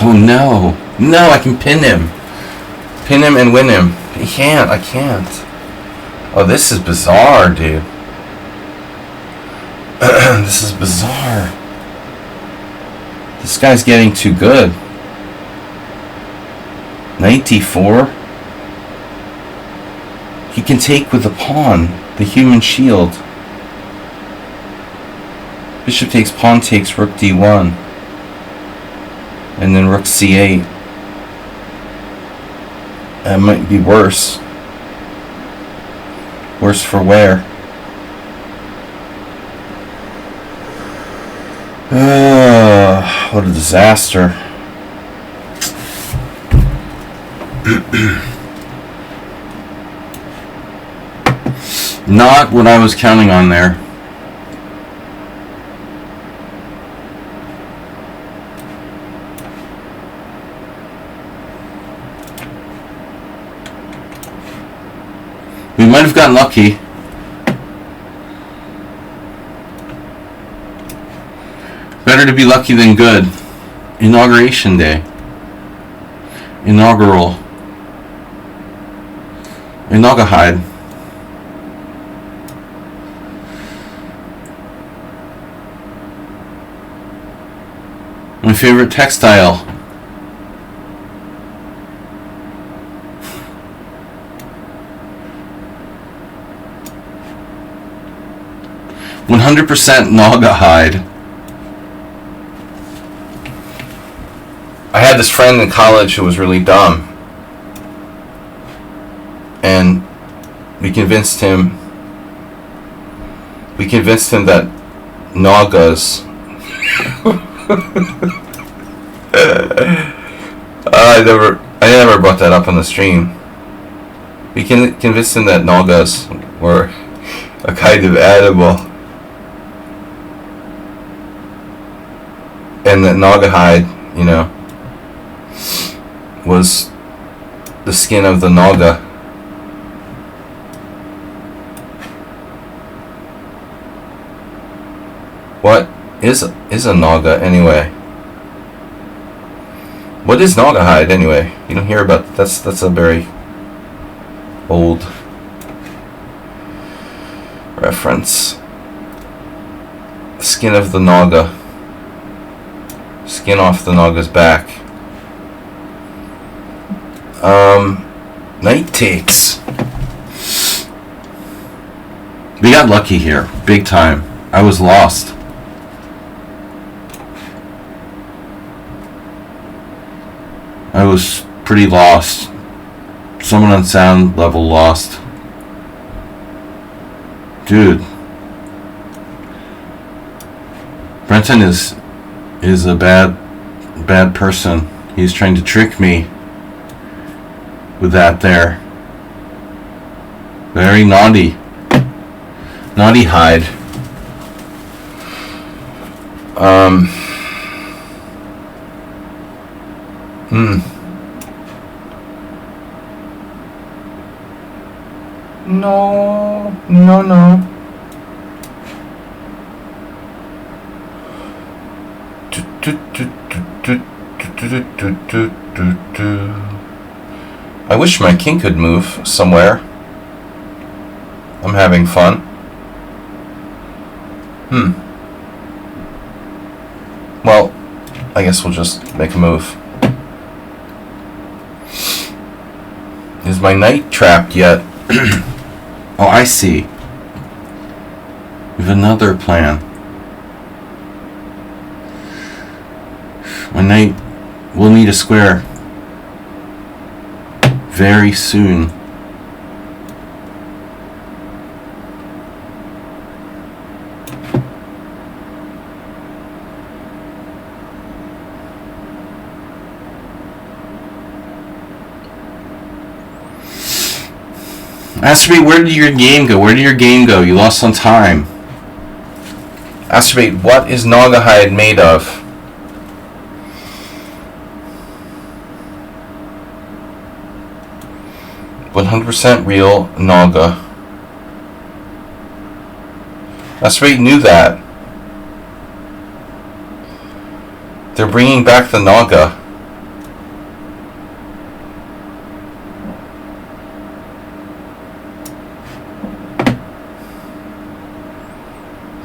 Oh no. No, I can pin him. Pin him and win him. I can't. Oh, this is bizarre, dude. This is bizarre. This guy's getting too good. Knight d4. He can take with the pawn, the human shield. Bishop takes, pawn takes, rook d1. And then rook c8. That might be worse. Worse for wear. What a disaster. Not what I was counting on there. We might have gotten lucky. Better to be lucky than good. Inauguration Day. Inaugural. Inaugahide. My favorite textile. %100% Naugahyde. I had this friend in college who was really dumb. and we convinced him that Nagas I never brought that up on the stream. We convinced him that Nagas were a kind of animal, and that Naga hide, was the skin of the Naga. What is a Naga anyway? What is Naga hide anyway? You don't hear about that. That's a very old reference. Skin of the Naga. Skin off the Naga's back. Knight takes. We got lucky here, big time. I was lost. I was pretty lost. Someone on sound level lost. Dude. Brenton is a bad person. He's trying to trick me with that there. Very naughty. Naughty hide. No. I wish my king could move somewhere. I'm having fun. Well, I guess we'll just make a move. Is my knight trapped yet? Oh, I see. We have another plan. My knight will need a square very soon. Astrobate, where did your game go? You lost some time. Astrobate, what is Naga hide made of? %100% real Naga. Astrobate knew that. They're bringing back the Naga.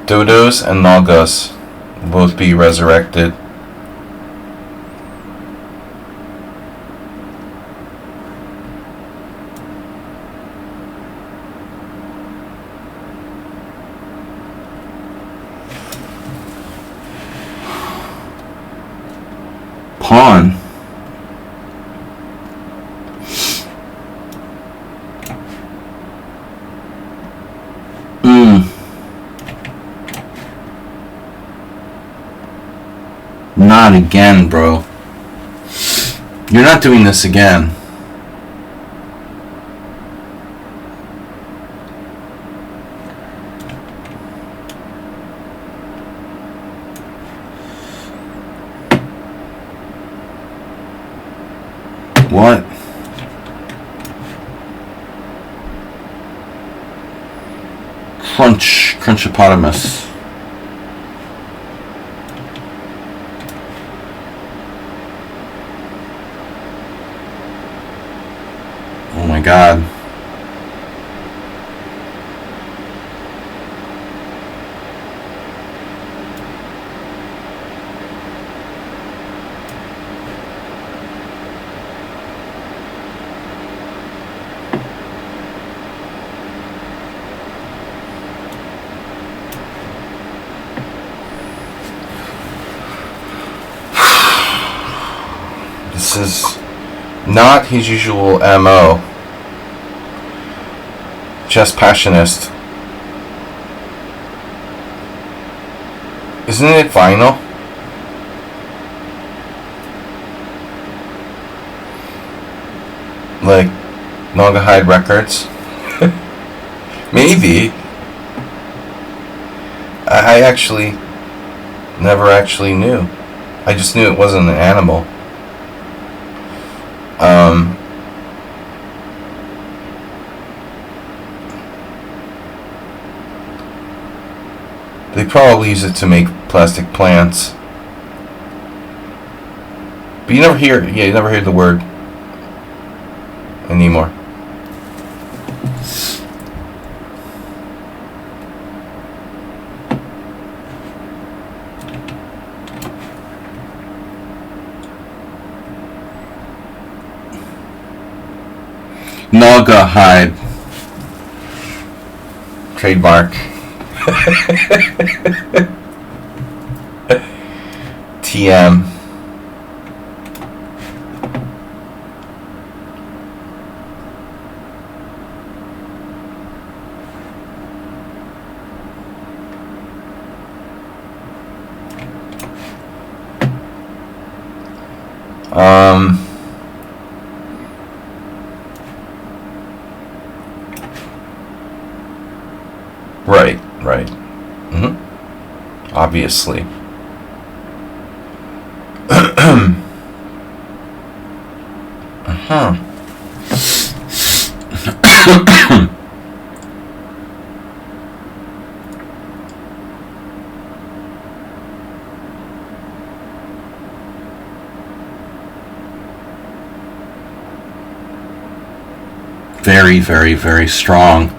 Dodos and Nagas will both be resurrected. Pawn. Not again, bro. You're not doing this again. What? Crunchopotamus. Oh my God. This is not his usual MO. Chess passionist. Isn't it vinyl? Like Naugahyde Records? Maybe. I actually never actually knew. I just knew it wasn't an animal. They probably use it to make plastic plants. But you never hear the word anymore. Naugahyde. Trademark. TM. Right. Obviously. Very, very, very strong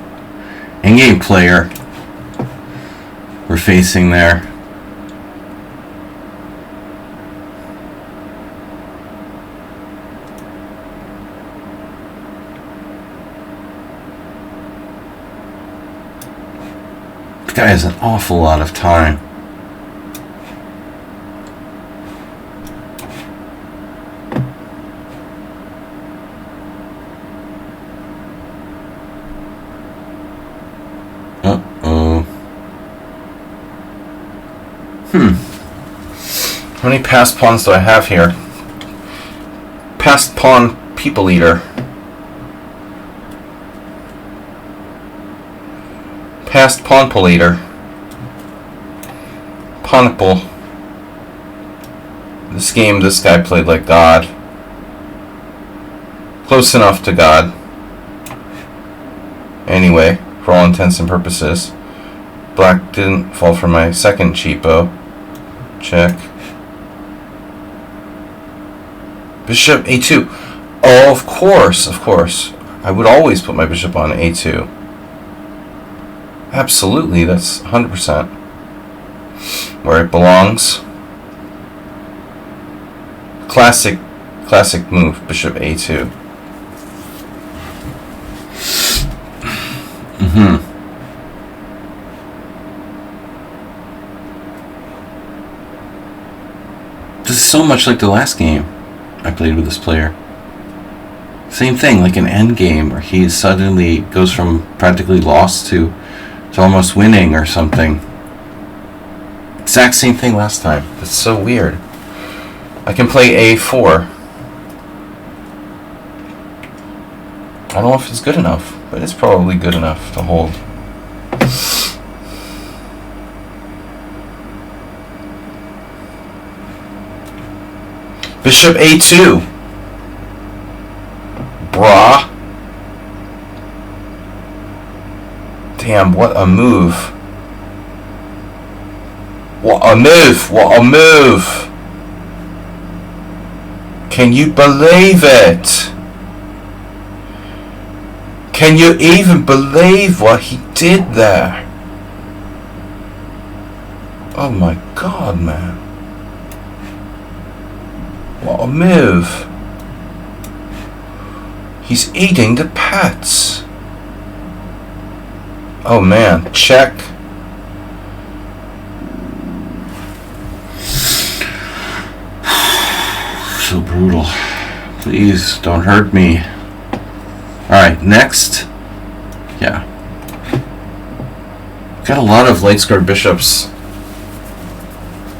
in-game player we're facing there. The guy has an awful lot of time. How many passed pawns do I have here? Passed pawn people eater. Passed pawn pull eater. Pawnable. This game, this guy played like God. Close enough to God. Anyway, for all intents and purposes. Black didn't fall for my second cheapo. Check. Bishop a2. Oh, of course. I would always put my bishop on a2. Absolutely, that's 100% where it belongs. Classic move, bishop a2. This is so much like the last game I played with this player. Same thing, like an end game where he suddenly goes from practically lost to almost winning or something. Exact same thing last time. That's so weird. I can play a4. I don't know if it's good enough, but it's probably good enough to hold. Bishop a2. Brah. Damn, what a move. What a move. Can you believe it? Can you even believe what he did there? Oh my God, man. What a move. He's eating the pets. Oh man, check. So brutal. Please don't hurt me. Alright, next. Yeah. Got a lot of light squared bishops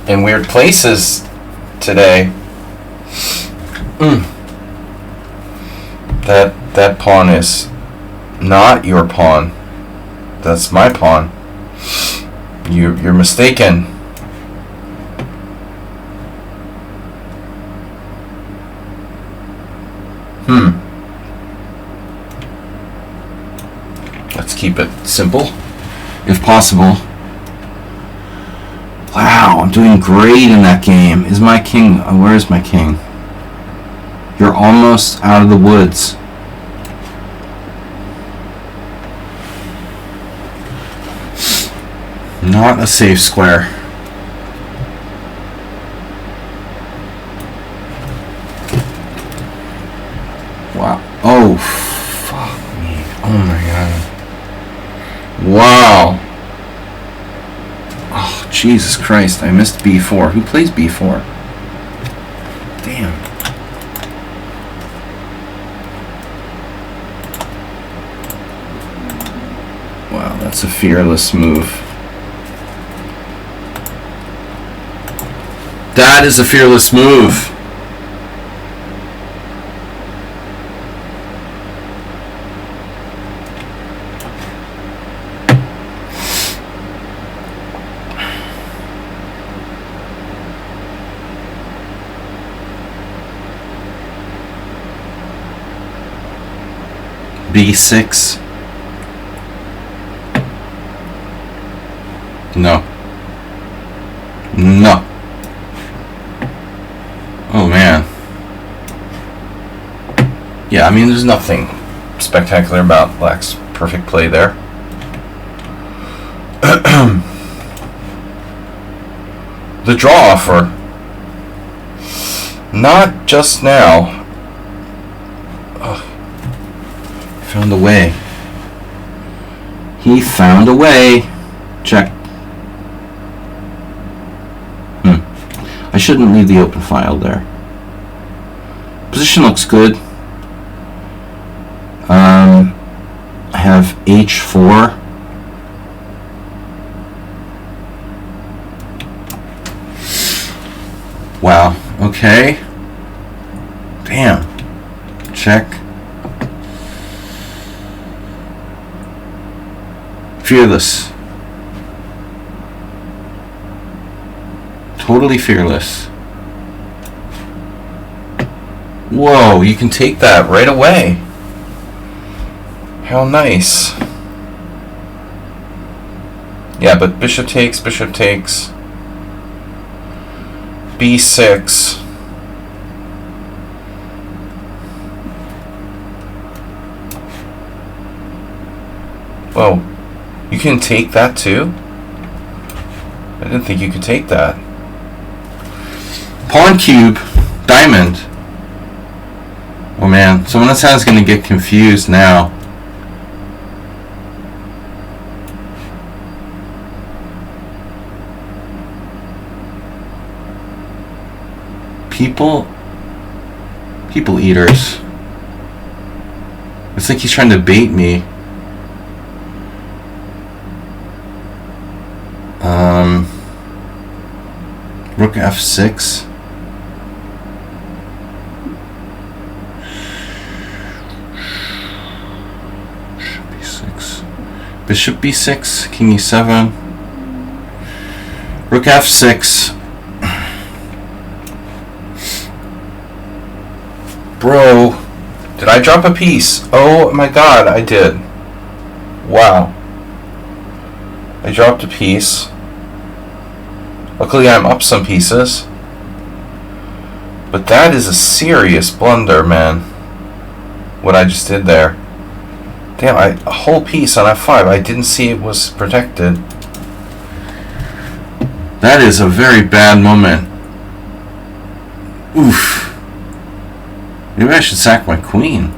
in weird places today. That pawn is not your pawn. That's my pawn. You're mistaken. Let's keep it simple, if possible. Wow, I'm doing great in that game. Is my king... where is my king? You're almost out of the woods. Not a safe square. Wow. Oh, fuck me. Oh my god. Wow. Oh, Jesus Christ. I missed b4. Who plays b4? Damn. Wow, that's a fearless move. That is a fearless move. B6. No. No. Oh man. Yeah, I mean, there's nothing spectacular about Black's perfect play there. The draw offer. Not just now. Ugh. Found a way. He found a way. Check. I shouldn't leave the open file there. Position looks good. I have h4. Wow. Okay. Damn. Check. Fearless. Totally fearless. Whoa, you can take that right away. How nice. Yeah, but bishop takes, b6. Whoa, you can take that too? I didn't think you could take that. Pawn cube, diamond. Oh man, someone else is going to get confused now. People eaters. It's like he's trying to bait me. Rook f6. Bishop b6, king e7, rook f6. Bro, did I drop a piece? Oh my god, I did. Wow. I dropped a piece. Luckily I'm up some pieces. But that is a serious blunder, man. What I just did there. Damn, a whole piece on f5. I didn't see it was protected. That is a very bad moment. Oof. Maybe I should sack my queen.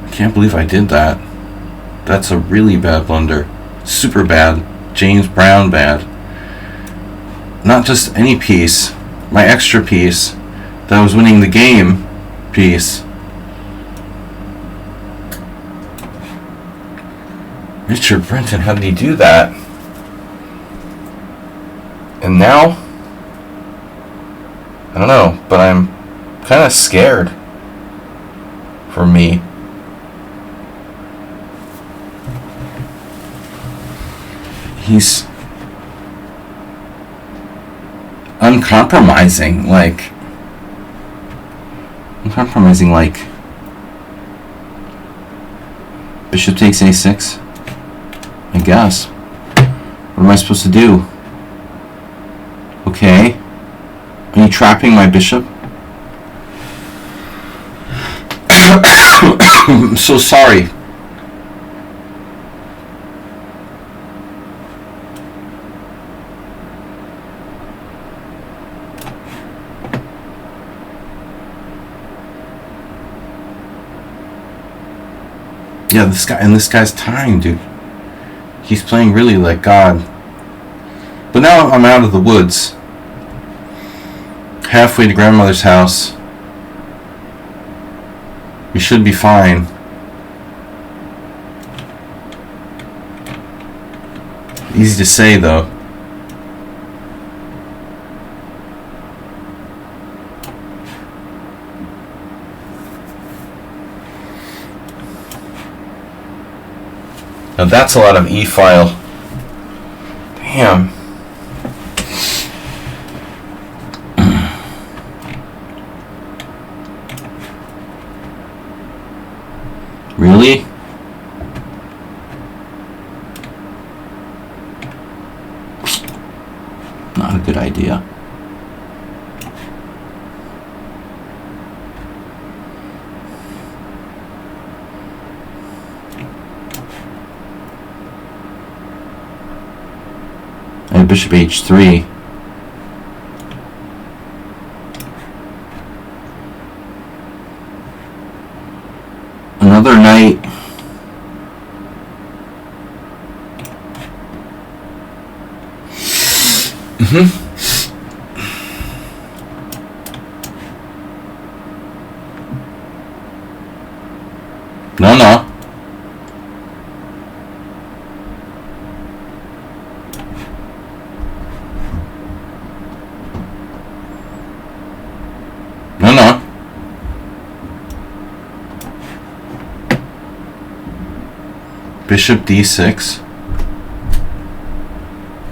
I can't believe I did that. That's a really bad blunder. Super bad. James Brown bad. Not just any piece. My extra piece that was winning the game piece. Richard Brenton, how did he do that? And now, I don't know, but I'm kind of scared for me. He's uncompromising, like bishop takes a6, I guess. What am I supposed to do? Okay. Are you trapping my bishop? I'm so sorry. Yeah, this guy's time, dude. He's playing really like God. But now I'm out of the woods. Halfway to grandmother's house. We should be fine. Easy to say, though. Now that's a lot of e-file. Damn. Really? Not a good idea. And bishop h3. Another knight. No. No. Bishop d6.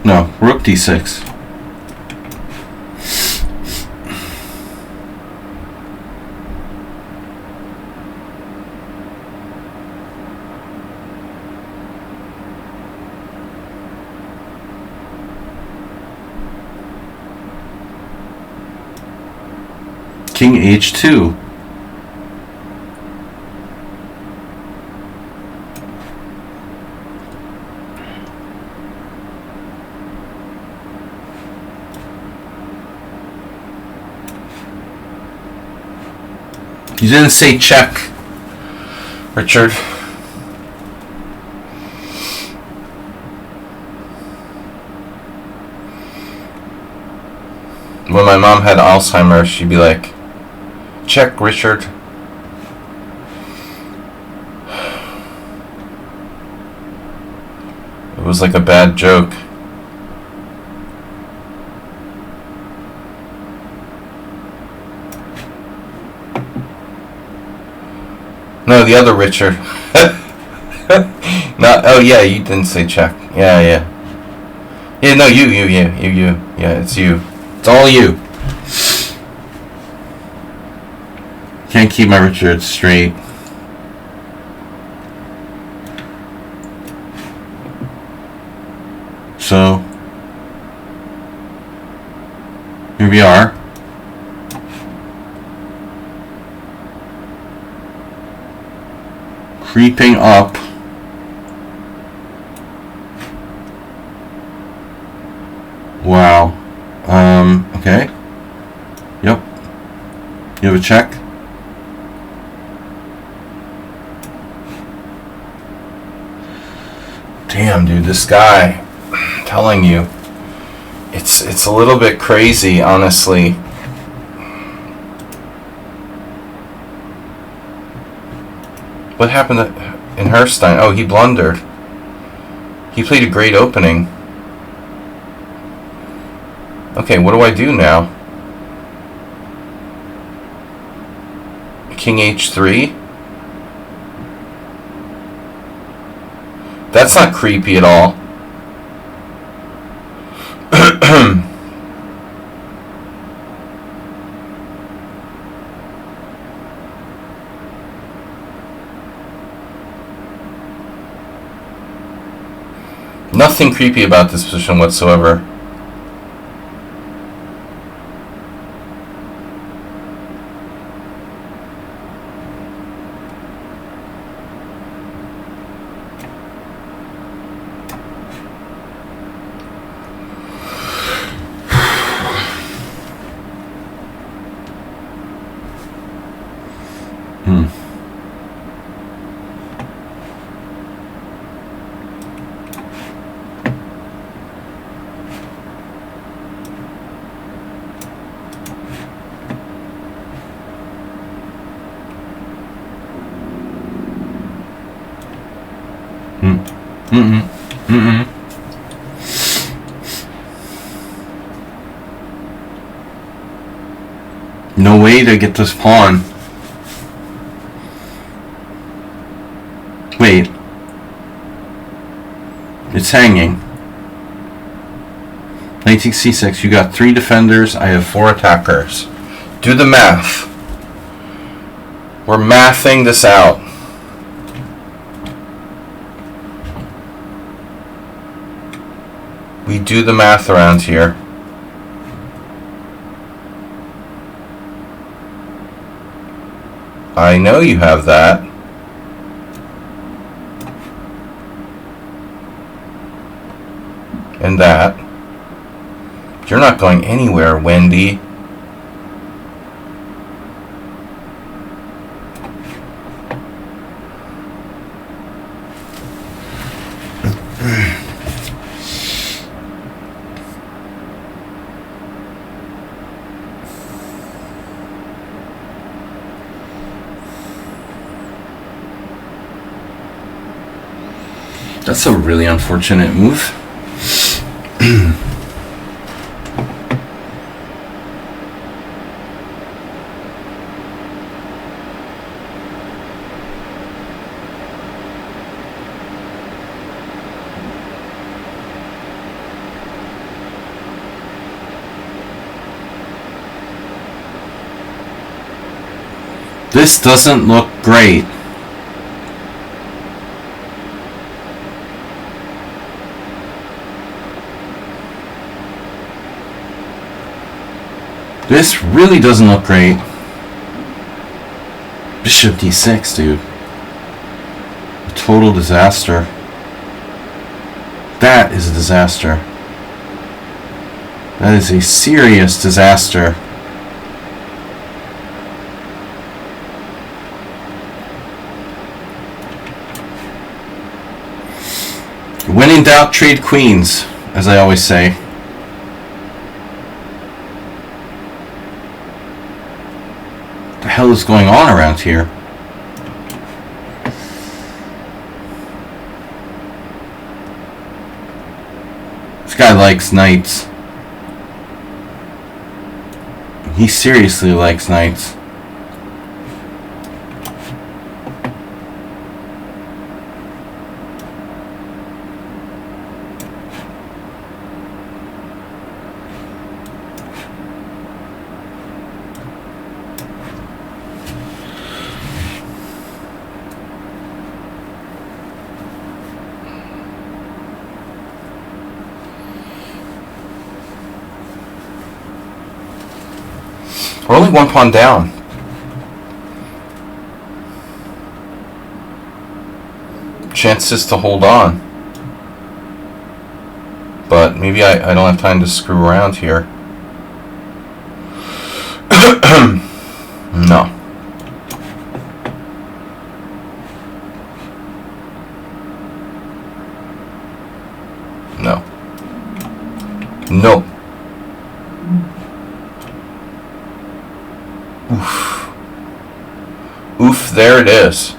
No, rook d6. King h2. You didn't say check, Richard. When my mom had Alzheimer's, she'd be like, check, Richard. It was like a bad joke. No, the other Richard. No, oh yeah, you didn't say check. Yeah. Yeah, no, you. Yeah, it's you. It's all you. Can't keep my Richard straight. So, here we are. Creeping up. Wow. Okay. Yep. You have a check? Damn, dude, this guy, I'm telling you, it's a little bit crazy, honestly. What happened in Herstein? Oh, he blundered. He played a great opening. Okay, what do I do now? King h3? That's not creepy at all. Nothing creepy about this position whatsoever. No way to get this pawn. Wait. It's hanging. Knight takes c6. You got 3 defenders. I have 4 attackers. Do the math. We're mathing this out. We do the math around here. I know you have that. And that. You're not going anywhere, Wendy. That's a really unfortunate move. This doesn't look great. This really doesn't look great. Bishop d6, dude. A total disaster. That is a disaster. That is a serious disaster. When in doubt, trade queens, as I always say. What the hell is going on around here? This guy likes knights. He seriously likes knights. We're only one pawn down. Chances to hold on. But maybe I don't have time to screw around here. No. No. No. Oof. Oof, there it is.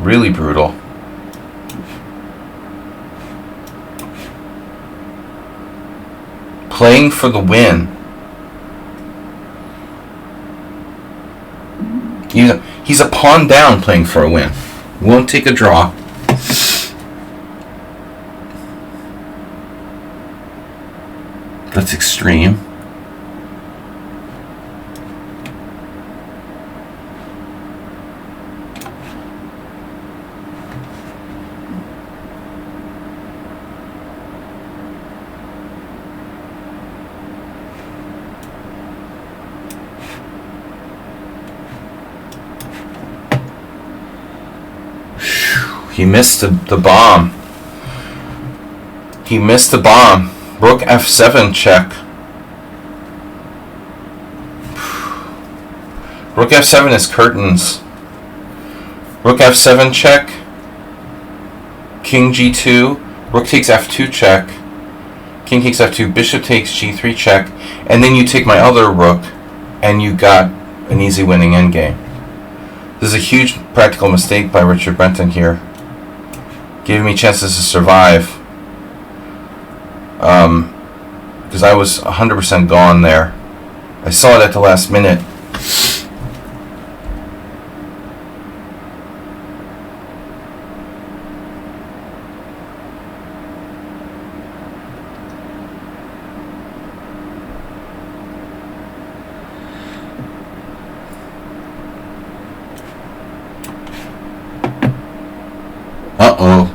Really brutal. Playing for the win. He's a pawn down playing for a win. Won't take a draw. That's extreme. He missed the bomb. He missed the bomb. Rook f7 check. Rook f7 is curtains. Rook f7 check. King g2. Rook takes f2 check. King takes f2. Bishop takes g3 check. And then you take my other rook, and you got an easy winning endgame. This is a huge practical mistake by Richard Brenton here. Giving me chances to survive. Because I was 100% gone there. I saw it at the last minute. Uh-oh.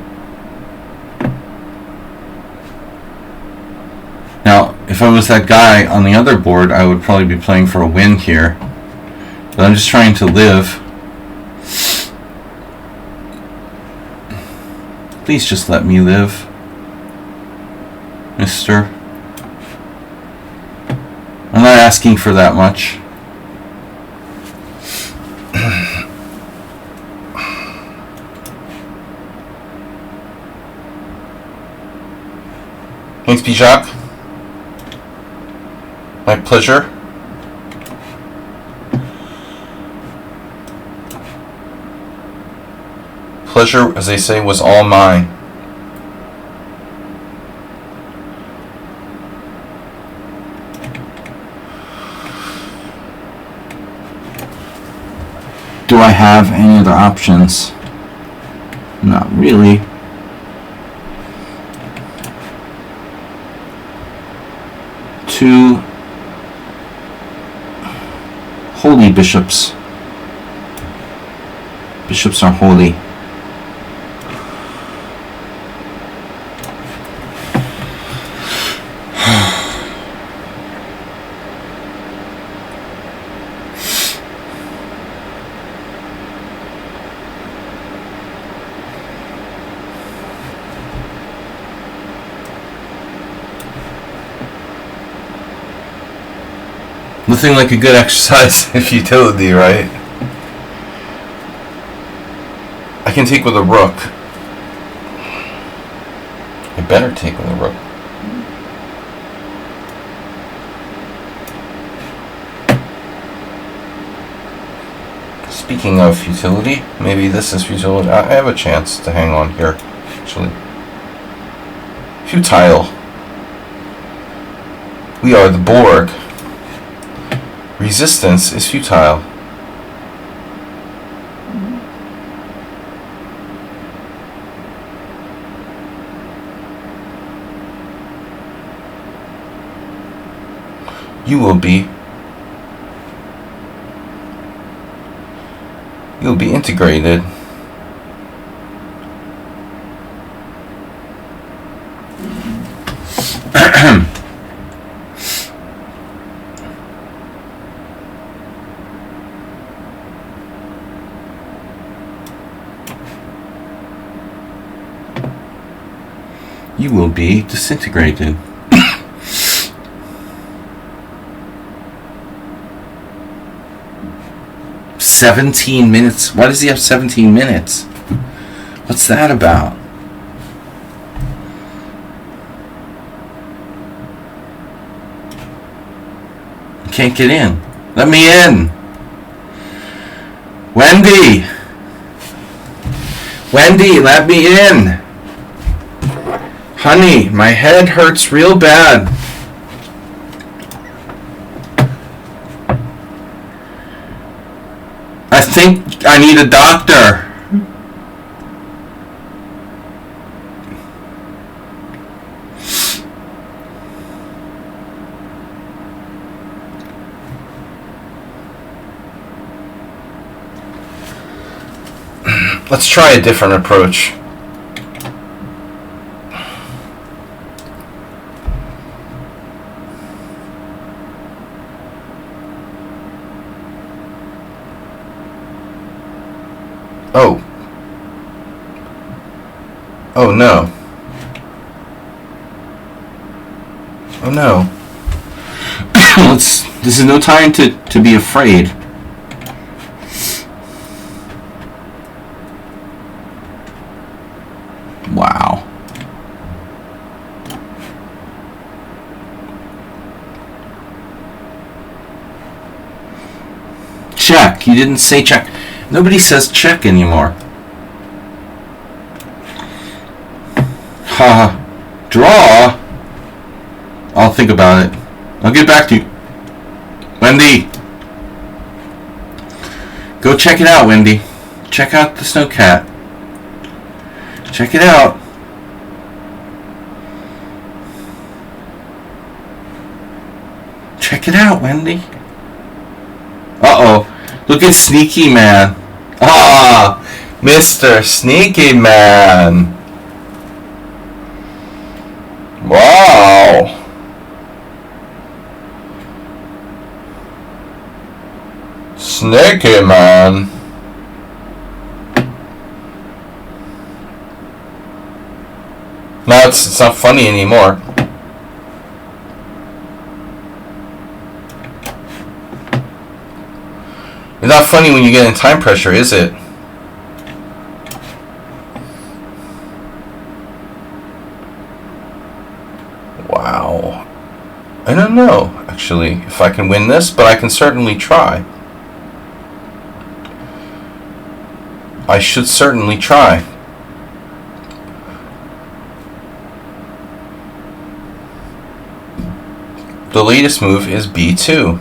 Now, if I was that guy on the other board, I would probably be playing for a win here. But I'm just trying to live. Please just let me live, mister. I'm not asking for that much. Thanks, Bijak. My pleasure. Pleasure, as they say, was all mine. Do I have any other options? Not really. Two holy bishops. Bishops are holy. Nothing like a good exercise in futility, right? I can take with a rook. I better take with a rook. Speaking of futility, maybe this is futility. I have a chance to hang on here, actually. Futile. We are the Borg. Resistance is futile. You will be integrated. You will be disintegrated. 17 minutes. Why does he have 17 minutes? What's that about? Can't get in. Let me in. Wendy. Wendy, let me in. Honey, my head hurts real bad. think I need a doctor. Let's try a different approach. Oh. Oh no. Oh no. This is no time to be afraid. Wow. Check. You didn't say check. Nobody says check anymore. Ha. Draw? I'll think about it. I'll get back to you. Wendy. Go check it out, Wendy. Check out the snowcat. Check it out. Check it out, Wendy. Uh-oh. Look at Sneaky Man. Ah, Mr. Sneaky Man. Wow. Sneaky Man. No, it's not funny anymore. It's not funny when you get in time pressure, is it? Wow. I don't know, actually, if I can win this, but I can certainly try. I should certainly try. The latest move is B2.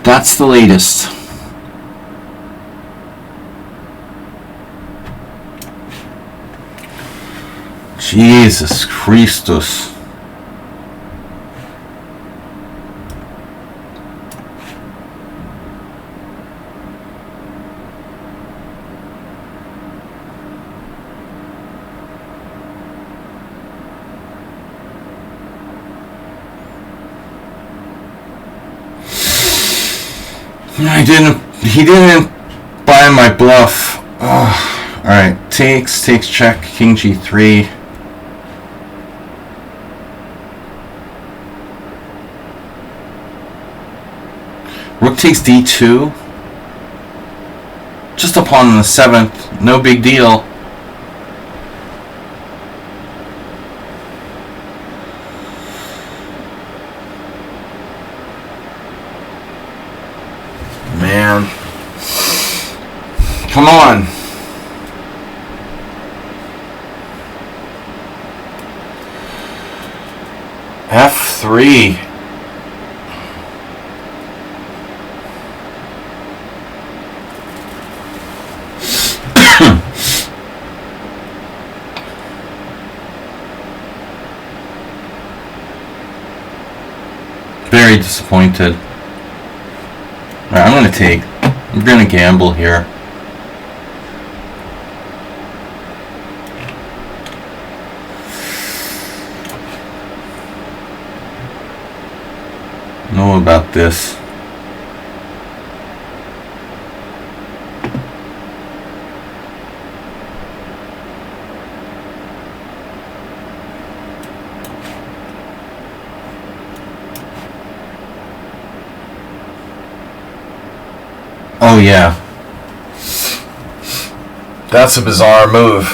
That's the latest. Jesus Christus. He didn't buy my bluff. Oh, alright, takes check, king g3. Rook takes d2. Just a pawn on the 7th, no big deal. Man. Come on. F3. Very disappointed. Alright, I'm gonna take. I'm gonna gamble here. Know about this. Oh yeah. That's a bizarre move.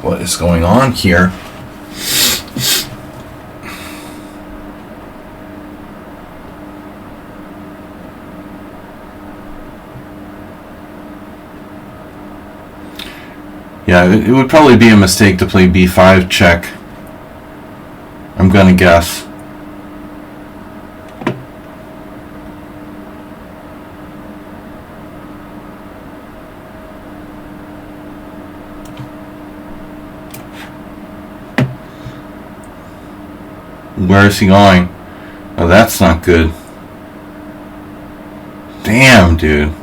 What is going on here? Yeah, it would probably be a mistake to play b5 check. I'm gonna guess. Where is he going? Oh, that's not good. Damn, dude.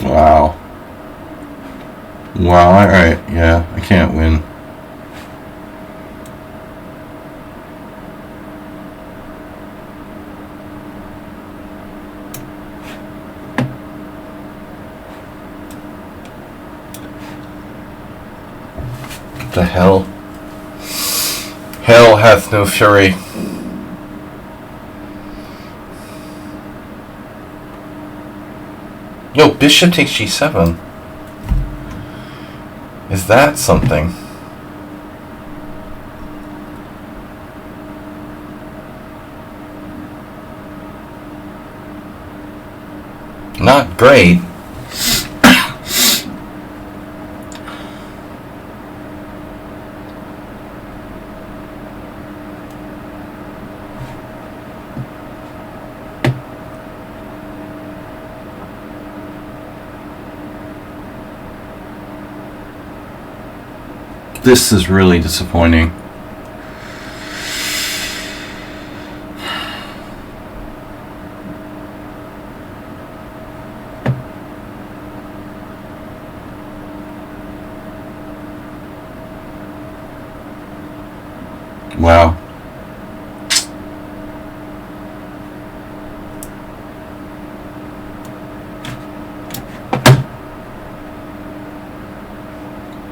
Wow. Wow, alright, yeah, I can't win. What the hell? Hell hath no fury. Yo, bishop takes g7. Is that something? Not great. This is really disappointing. Wow.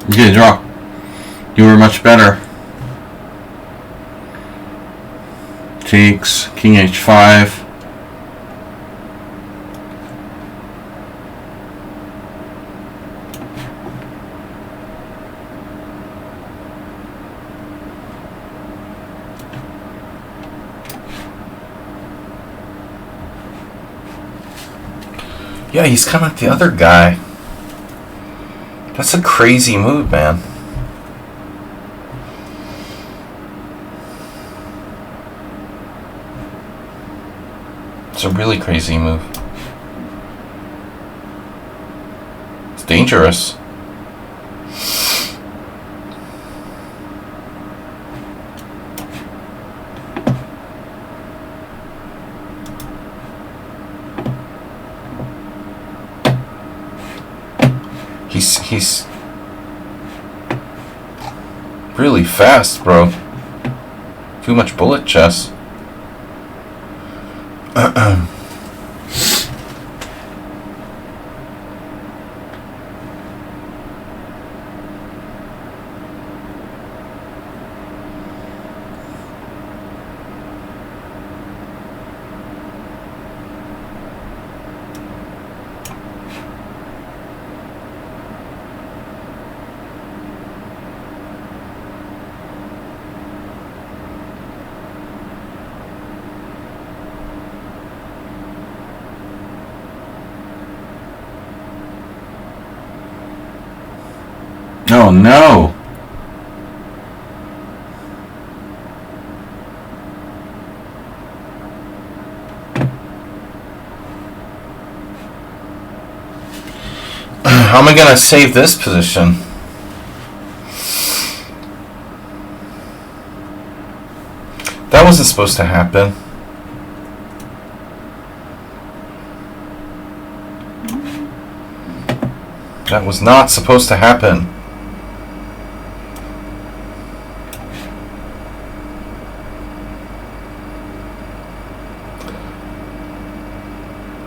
You get a draw. You were much better. Takes king h5. Yeah, he's kind of like the other guy. That's a crazy move, man. It's a really crazy move. It's dangerous. He's really fast, bro. Too much bullet chess. Oh no! How am I gonna save this position? That wasn't supposed to happen. That was not supposed to happen.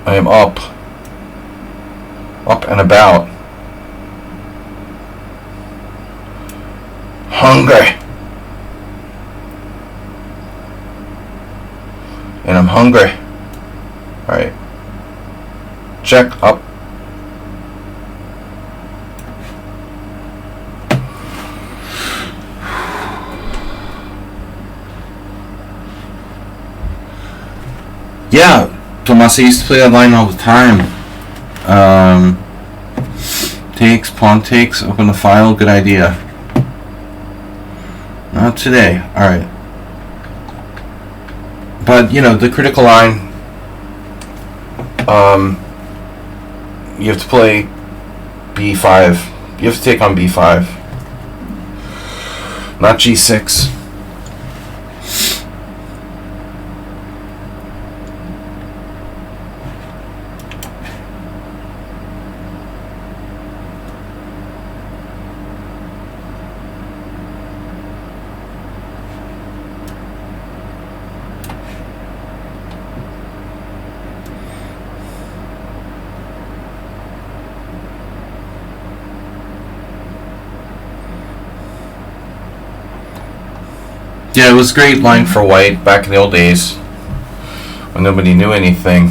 I am up and about. Hungry. And I'm hungry. Alright. Check up. Yeah, Tomas, I used to play that line all the time. Takes, pawn takes, open the file, good idea. Not today, alright. But, you know, the critical line, you have to play b5. You have to take on b5. Not g6. Yeah, it was a great line for white back in the old days when nobody knew anything.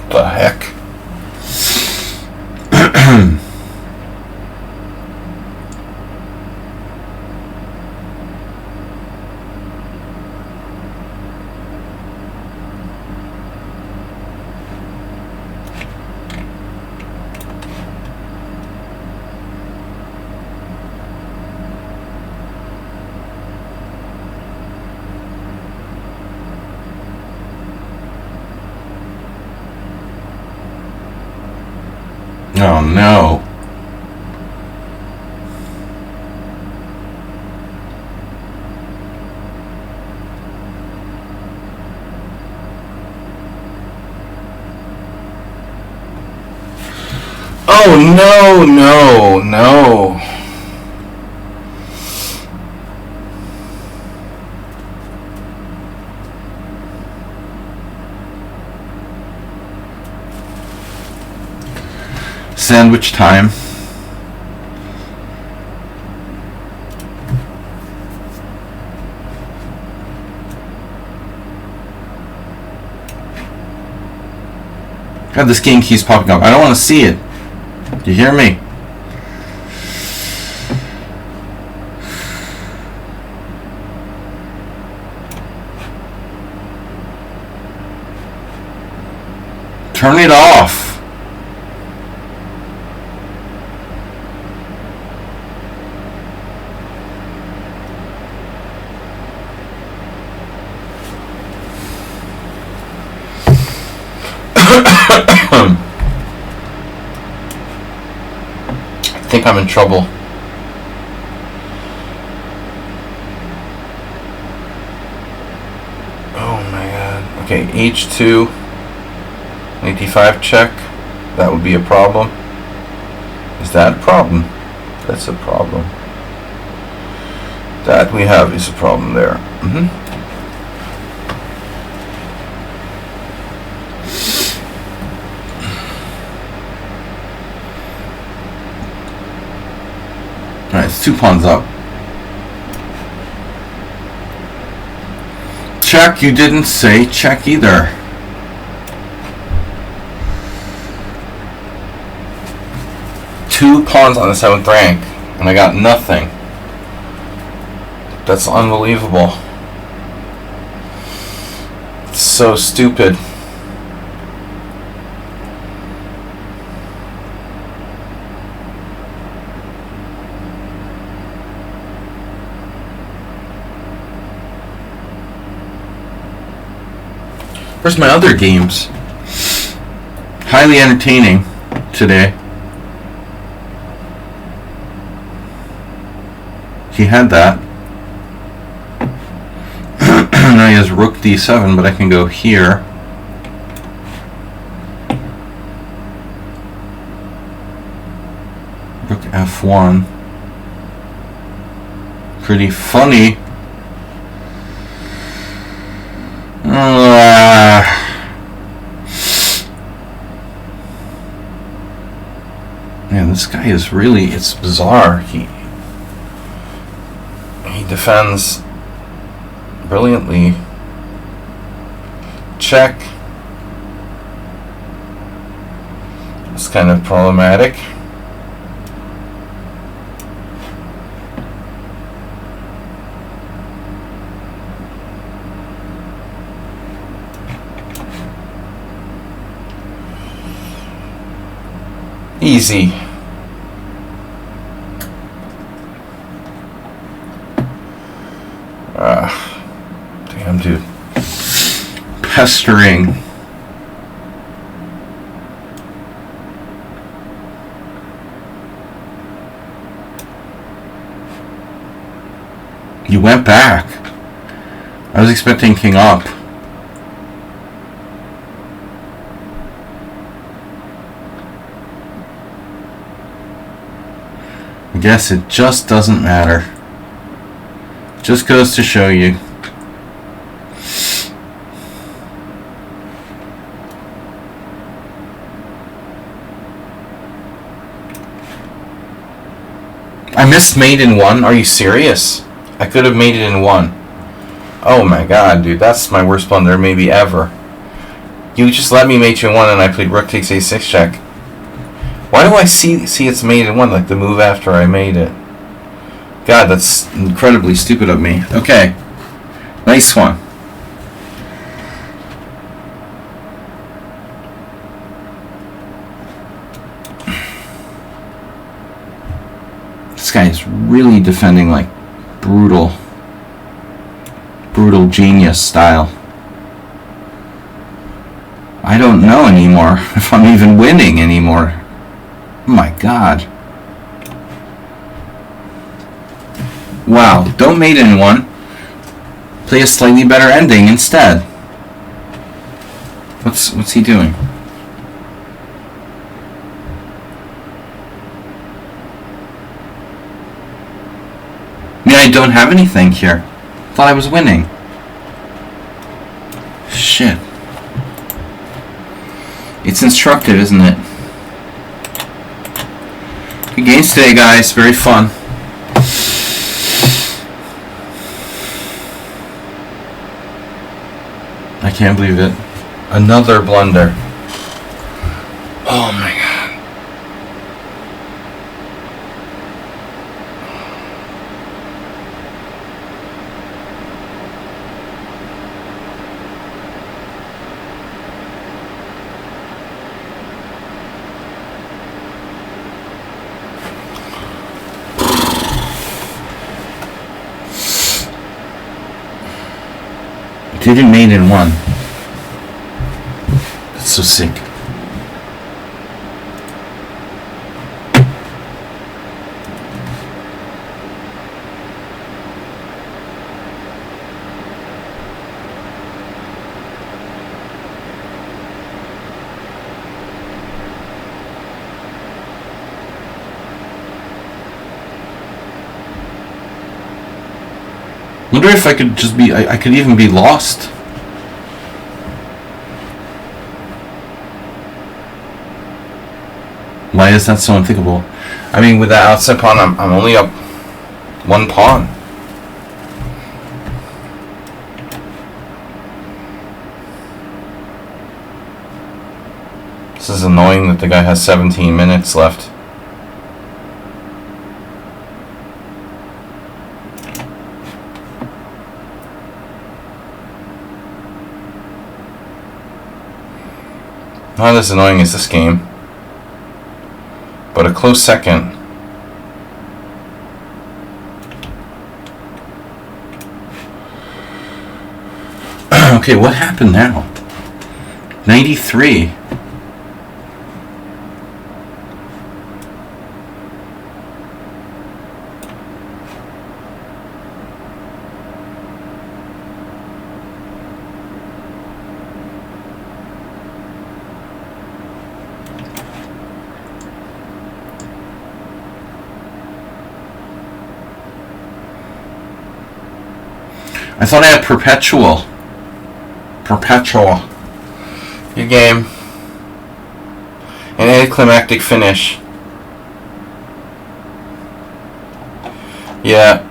The heck? Oh no. Oh no, no, no. Sandwich time. God, this game keeps popping up. I don't want to see it. Do you hear me? Turn it off. I think I'm in trouble. Oh my god. Okay, h2, knight d5 check. That would be a problem. Is that a problem? That's a problem. That we have is a problem there. Alright, it's 2 pawns up. Check, you didn't say check either. Two pawns on the 7th rank, and I got nothing. That's unbelievable. It's so stupid. Where's my other games? Highly entertaining today. He had that. Now he has rook d7, but I can go here. Rook f1. pretty funny. Man, this guy is really, it's bizarre. He defends brilliantly. Check. It's kind of problematic. Easy. Damn, dude. Pestering. You went back. I was expecting king up. I guess it just doesn't matter. Just goes to show you. I missed mate in 1. Are you serious? I could have made it in 1. Oh my god, dude. That's my worst blunder maybe ever. You just let me mate you in 1 and I played rook takes a6 check. Why do I see it's made in 1, like the move after I made it? God, that's incredibly stupid of me. Okay. Nice one. This guy is really defending like brutal genius style. I don't know anymore if I'm even winning anymore. Oh my god. Wow, don't mate in 1. Play a slightly better ending instead. What's he doing? Yeah, I don't have anything here. Thought I was winning. Shit. It's instructive, isn't it? Good games today, guys. Very fun. I can't believe it. Another blunder. Oh my god. Didn't mate in 1. That's so sick. Wonder if I could just be, I could even be lost. Why is that so unthinkable? I mean, with that outside pawn, I'm only up 1 pawn. This is annoying that the guy has 17 minutes left. Not as annoying as this game, but a close second. Okay, what happened now? 93. I thought I had perpetual. Perpetual. Your game. An anticlimactic finish. Yeah.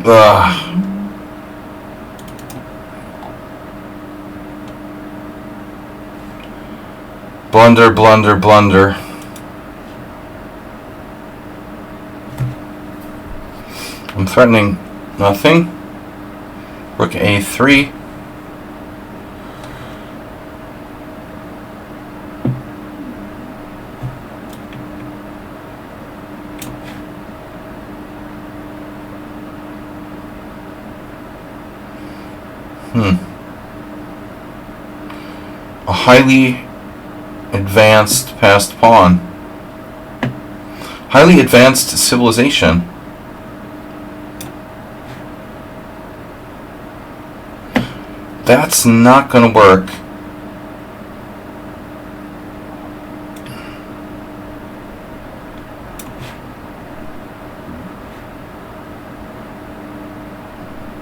Ugh. Blunder, blunder, blunder. I'm threatening nothing. Rook A3. A highly advanced passed pawn. Highly advanced civilization. That's not gonna work.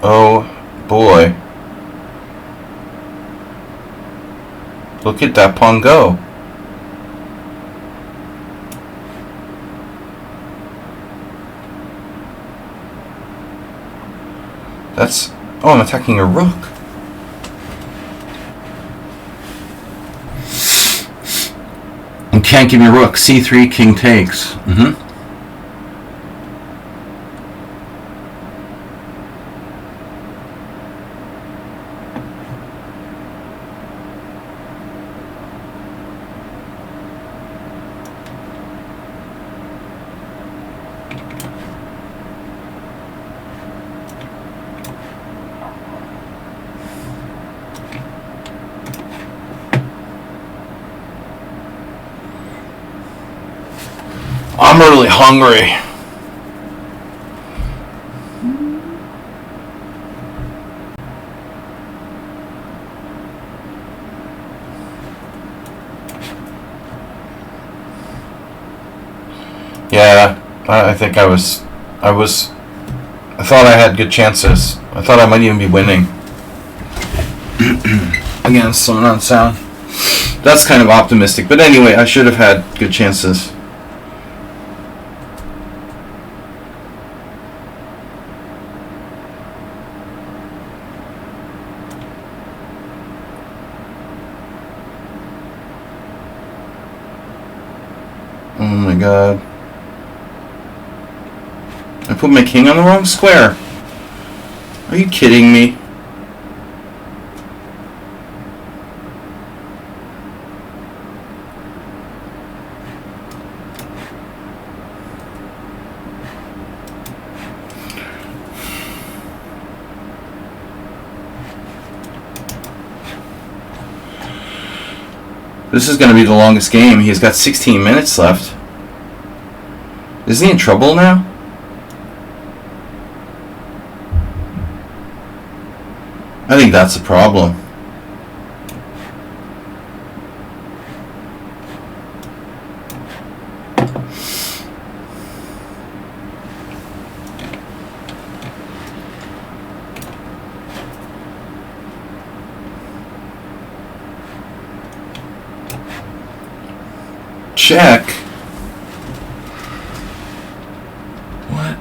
Oh boy. Look at that pawn go. That's... Oh, I'm attacking a rook. You can't give me rook. C3, king takes. I'm really hungry. Yeah, I think I thought I had good chances. I thought I might even be winning against someone on sound. That's kind of optimistic, but anyway, I should have had good chances. Oh my god. I put my king on the wrong square. Are you kidding me? This is going to be the longest game. He's got 16 minutes left. Isn't he in trouble now? I think that's a problem. Check. What?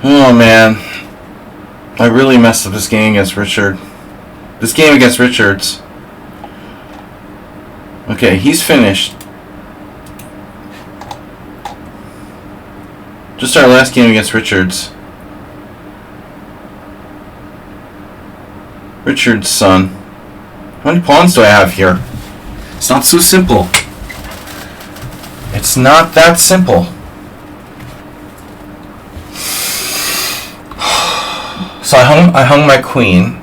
Oh man, I really messed up this game against Richard. This game against Richards. Okay, he's finished. Just our last game against Richards. Richard's son. How many pawns do I have here? It's not so simple. It's not that simple. So I hung my queen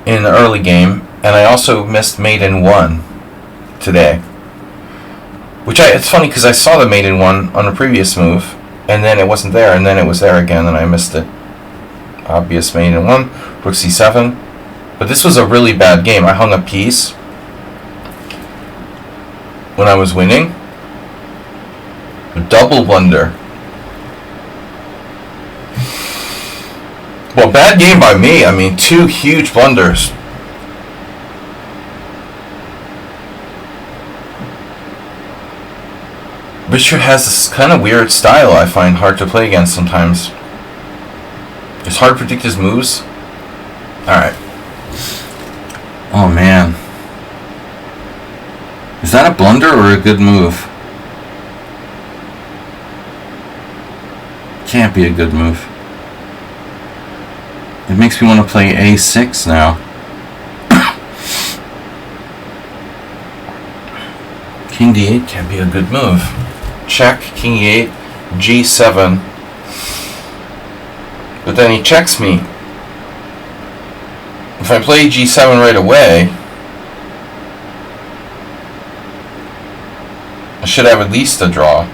in the early game, and I also missed mate in 1 today. It's funny because I saw the mate in 1 on a previous move, and then it wasn't there, and then it was there again, and I missed it. Obvious mate in 1, rook c7. But this was a really bad game. I hung a piece when I was winning. A double blunder. Well, bad game by me. I mean, 2 huge blunders. Richard has this kind of weird style I find hard to play against sometimes. It's hard to predict his moves. Alright. Oh man. Is that a blunder or a good move? Can't be a good move. It makes me want to play a6 now. King d8 can't be a good move. Check, king e8, g7. But then he checks me. If I play g7 right away, I should have at least a draw.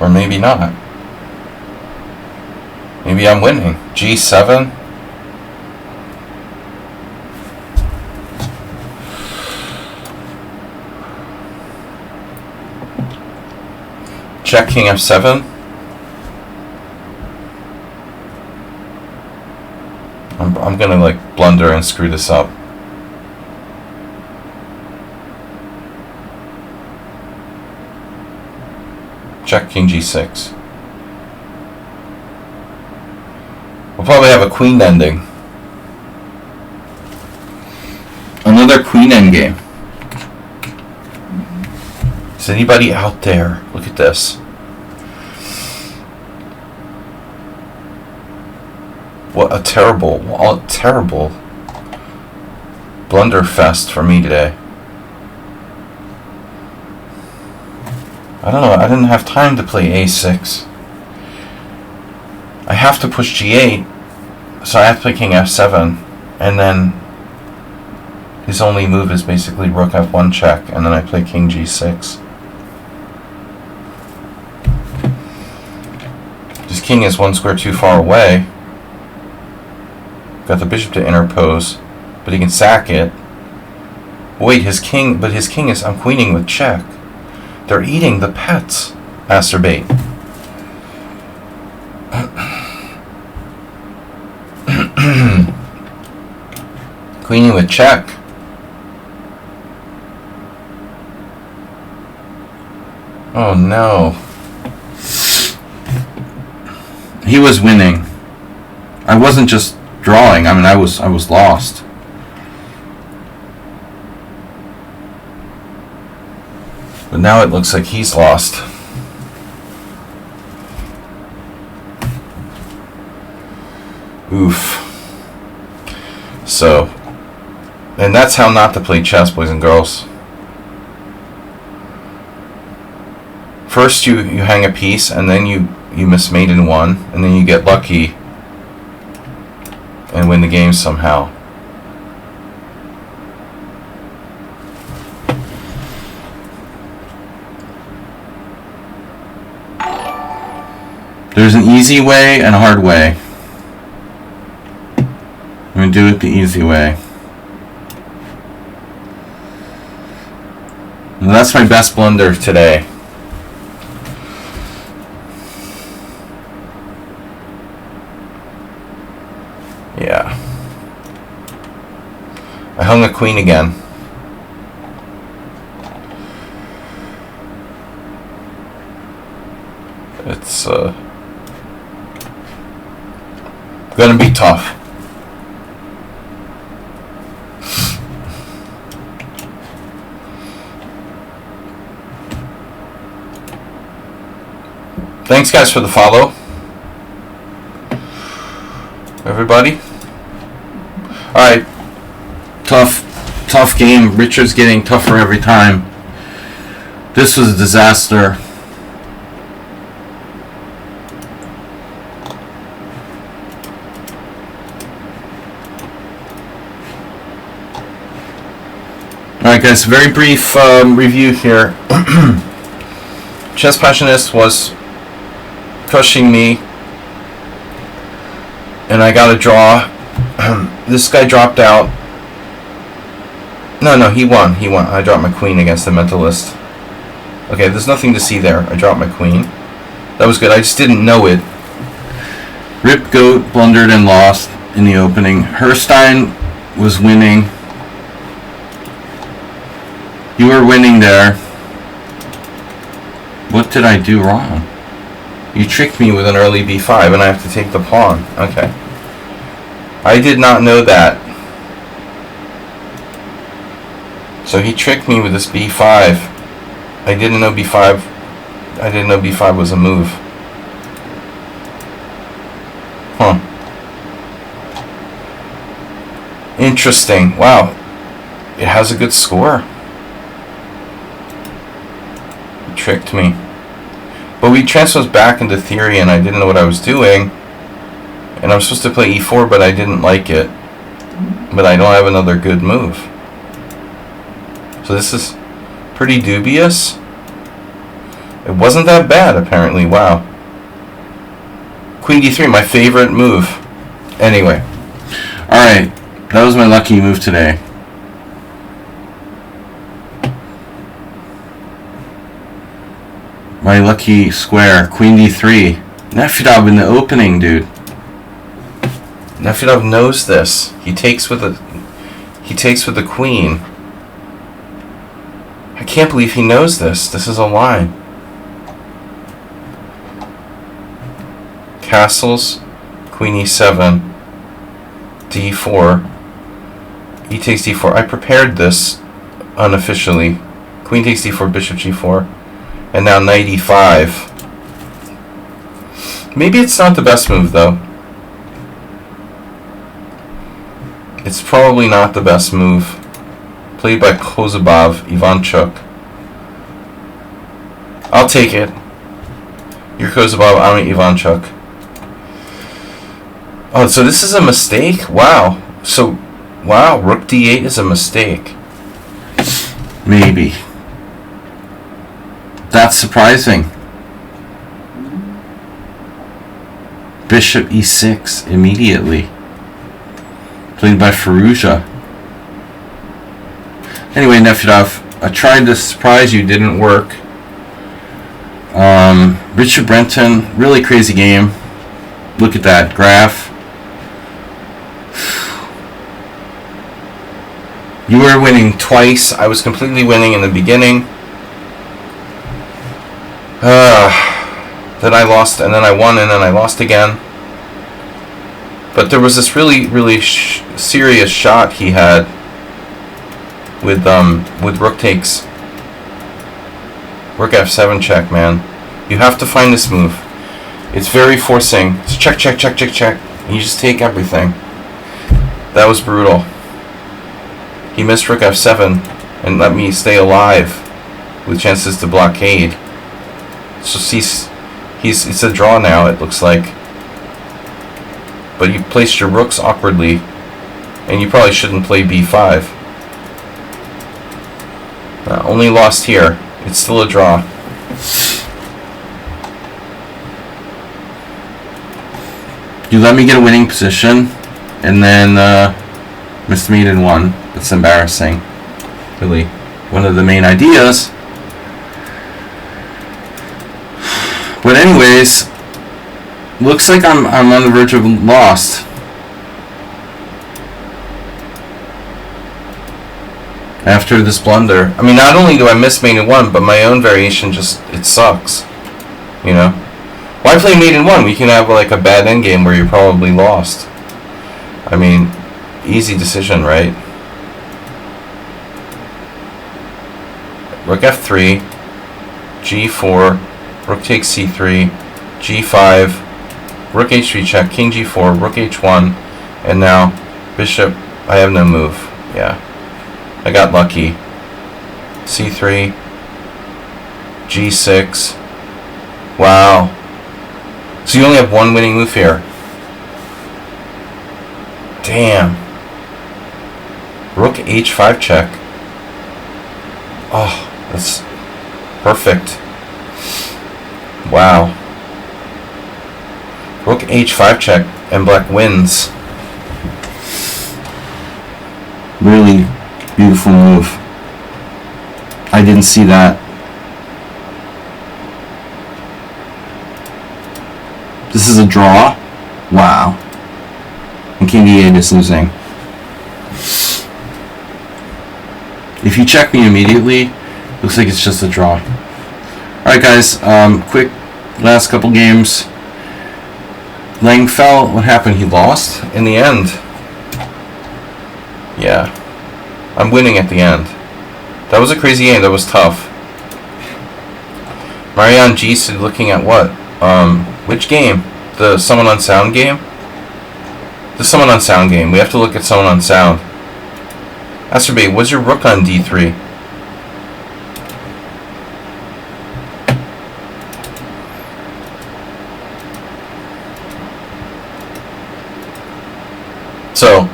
Or maybe not. Maybe I'm winning. g7. Check king f7. I'm gonna like blunder and screw this up. Check king g6. We'll probably have a queen ending. Another queen endgame. Is anybody out there? Look at this. What a terrible blunderfest for me today. I don't know, I didn't have time to play a6. I have to push g8, so I have to play king f7, and then his only move is basically rook f1 check, and then I play king g6. His king is 1 square too far away. Got the bishop to interpose, but he can sack it. Wait, his king is, I'm queening with check. They're eating the pets. Masturbate. Queening with check. Oh no. He was winning. I wasn't just drawing. I mean, I was lost. But now it looks like he's lost. Oof. So, and that's how not to play chess, boys and girls. First you hang a piece, and then you miss mate in 1, and then you get lucky and win the game somehow. There's an easy way and a hard way. I'm going to do it the easy way. And that's my best blunder today. Yeah. I hung a queen again. It's gonna be tough. Thanks, guys, for the follow. Everybody. Alright. Tough game. Richard's getting tougher every time. This was a disaster. Alright, guys, very brief review here. Chess Passionist was crushing me, and I got a draw. This guy dropped out. No, he won. I dropped my queen against the Mentalist. Okay, there's nothing to see there. I dropped my queen. That was good. I just didn't know it. Rip Goat blundered and lost in the opening. Herstein was winning. You were winning there. What did I do wrong? You tricked me with an early b5 and I have to take the pawn. Okay. I did not know that. So he tricked me with this b5. I didn't know b5. I didn't know b5 was a move. Huh. Interesting. Wow. It has a good score. It tricked me. But we transposed back into theory and I didn't know what I was doing. And I was supposed to play e4, but I didn't like it. But I don't have another good move. So this is pretty dubious. It wasn't that bad, apparently. Wow. Queen d3, my favorite move. Anyway. Alright. That was my lucky move today. My lucky square. Queen d3. Nefedov in the opening, dude. Nefedov knows this. He takes with the queen. I can't believe he knows this. This is a line. Castles, queen e7, d4, e takes d4. I prepared this unofficially. Queen takes d4, bishop g4, and now knight e5. Maybe it's not the best move though. It's probably not the best move. Played by Kozubov, Ivanchuk. I'll take it. You're Kozubov, I'm Ivanchuk. Oh, so this is a mistake? Wow. So, wow, rook d8 is a mistake. Maybe. That's surprising. Bishop e6 immediately. Played by Firouzja. Anyway, Nefedov, I tried to surprise you, didn't work. Richard Brenton, really crazy game. Look at that graph. You were winning twice. I was completely winning in the beginning. Then I lost, and then I won, and then I lost again. But there was this really serious shot he had with rook takes. Rook f7 check, man. You have to find this move. It's very forcing. It's check. You just take everything. That was brutal. He missed rook f7 and let me stay alive with chances to blockade. So it's a draw now, it looks like. But you placed your rooks awkwardly, and you probably shouldn't play b5. Only lost here. It's still a draw. You let me get a winning position, and then missed mate in one. That's embarrassing. Really, one of the main ideas. But anyways, looks like I'm on the verge of lost. After this blunder. I mean, not only do I miss mate in one, but my own variation it sucks. You know? Why play mate in one? We can have like a bad endgame where you're probably lost. I mean, easy decision, right? Rook f3, g4, rook takes c3, G5, Rook H3 check, King G4, Rook H1, and now Bishop. I have no move. Yeah, I got lucky. C3, G6. Wow. So you only have one winning move here. Damn. Rook H5 check. Oh, that's perfect. Wow. Rook H5 check and black wins. Really beautiful move. I didn't see that. This is a draw? Wow. And King D8 is losing. If you check me immediately, looks like it's just a draw. Alright guys, quick last couple games. Lang fell. What happened? He lost in the end. Yeah. I'm winning at the end. That was a crazy game. That was tough. Marianne G said looking at what? Which game? The Someone on Sound game? The Someone on Sound game. We have to look at Someone on Sound. Asterbait, what's your rook on D3? So,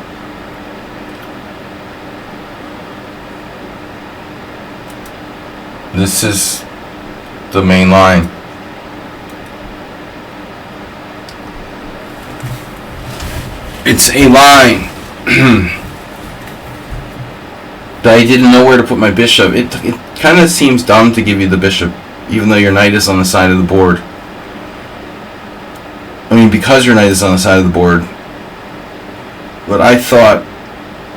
this is the main line. It's a line. But I didn't know where to put my bishop. It kind of seems dumb to give you the bishop, even though your knight is on the side of the board. I mean, because your knight is on the side of the board. But I thought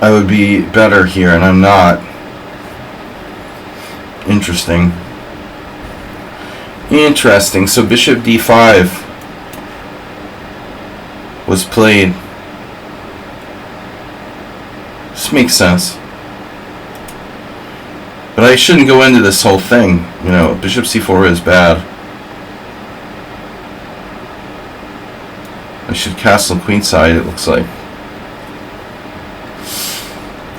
I would be better here, and I'm not. Interesting. Interesting. So bishop d5 was played. This makes sense. But I shouldn't go into this whole thing. You know, bishop c4 is bad. I should castle queenside, it looks like.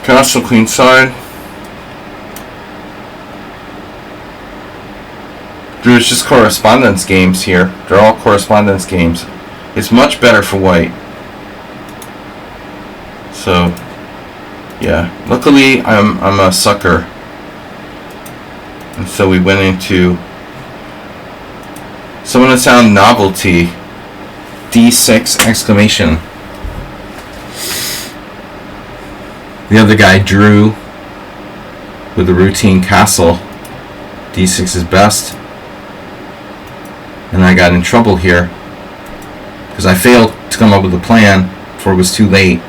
Castle queenside. There's just correspondence games here. They're all correspondence games. It's much better for white. So, yeah. Luckily, I'm a sucker. And so we went into Someone on Sound novelty. D6 exclamation. The other guy drew with a routine castle. D6 is best. And I got in trouble here because I failed to come up with a plan before it was too late.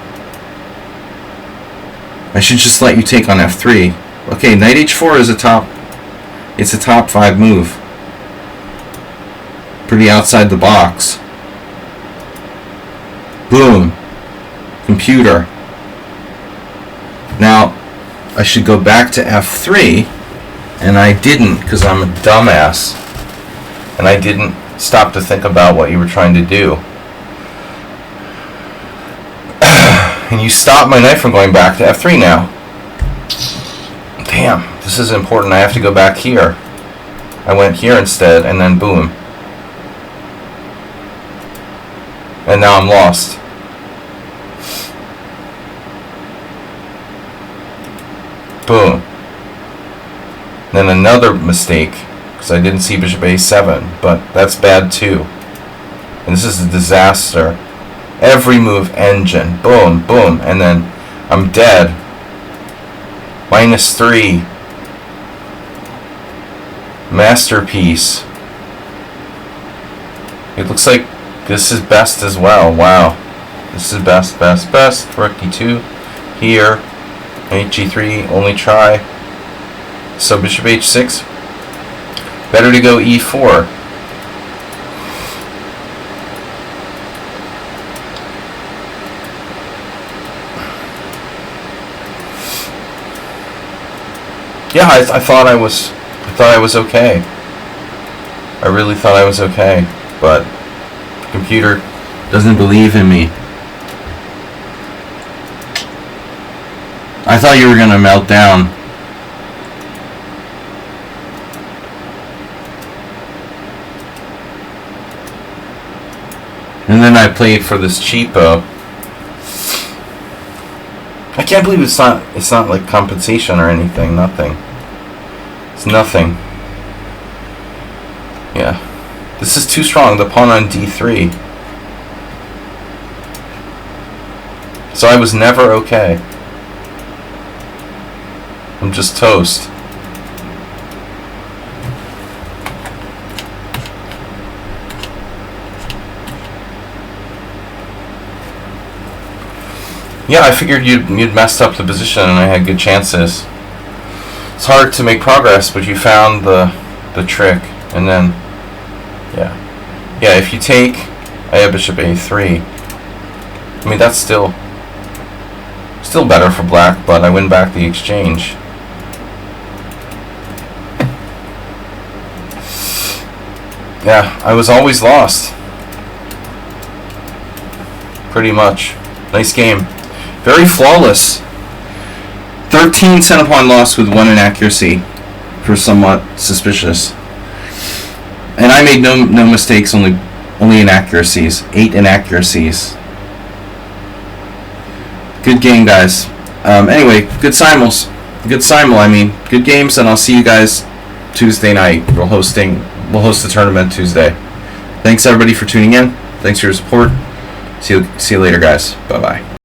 I should just let you take on f3. Okay, knight h4 is it's a top 5 move. Pretty outside the box. Boom. Computer. Now, I should go back to f3, and I didn't because I'm a dumbass. And I didn't stop to think about what you were trying to do. And you stopped my knight from going back to f3 now. Damn, this is important. I have to go back here. I went here instead, and then boom. And now I'm lost. Boom. Then another mistake, because I didn't see bishop a7, but that's bad too. And this is a disaster. Every move engine. Boom, boom, and then I'm dead. -3. Masterpiece. It looks like this is best as well. Wow. This is best, best, best. Rook d2. Here. Knight g3. Only try. So bishop h6. Better to go e4. Yeah, I thought I was okay. I really thought I was okay. but the computer doesn't believe in me. I thought you were going to melt down. And then I played for this cheapo. I can't believe it's not like compensation or anything. Nothing. It's nothing. Yeah. This is too strong. The pawn on d3. So I was never okay. I'm just toast. Yeah, I figured you'd messed up the position and I had good chances. It's hard to make progress, but you found the trick, and then yeah, if you take, I have bishop a3. I mean, that's still better for black, but I win back the exchange. Yeah, I was always lost. Pretty much. Nice game. Very flawless. 13 center pawn loss with 1 inaccuracy for somewhat suspicious. And I made no mistakes, only inaccuracies. 8 inaccuracies. Good game, guys. Anyway, good simuls. Good simul, I mean. Good games, and I'll see you guys Tuesday night. We'll host the tournament Tuesday. Thanks everybody for tuning in. Thanks for your support. See you later, guys. Bye-bye.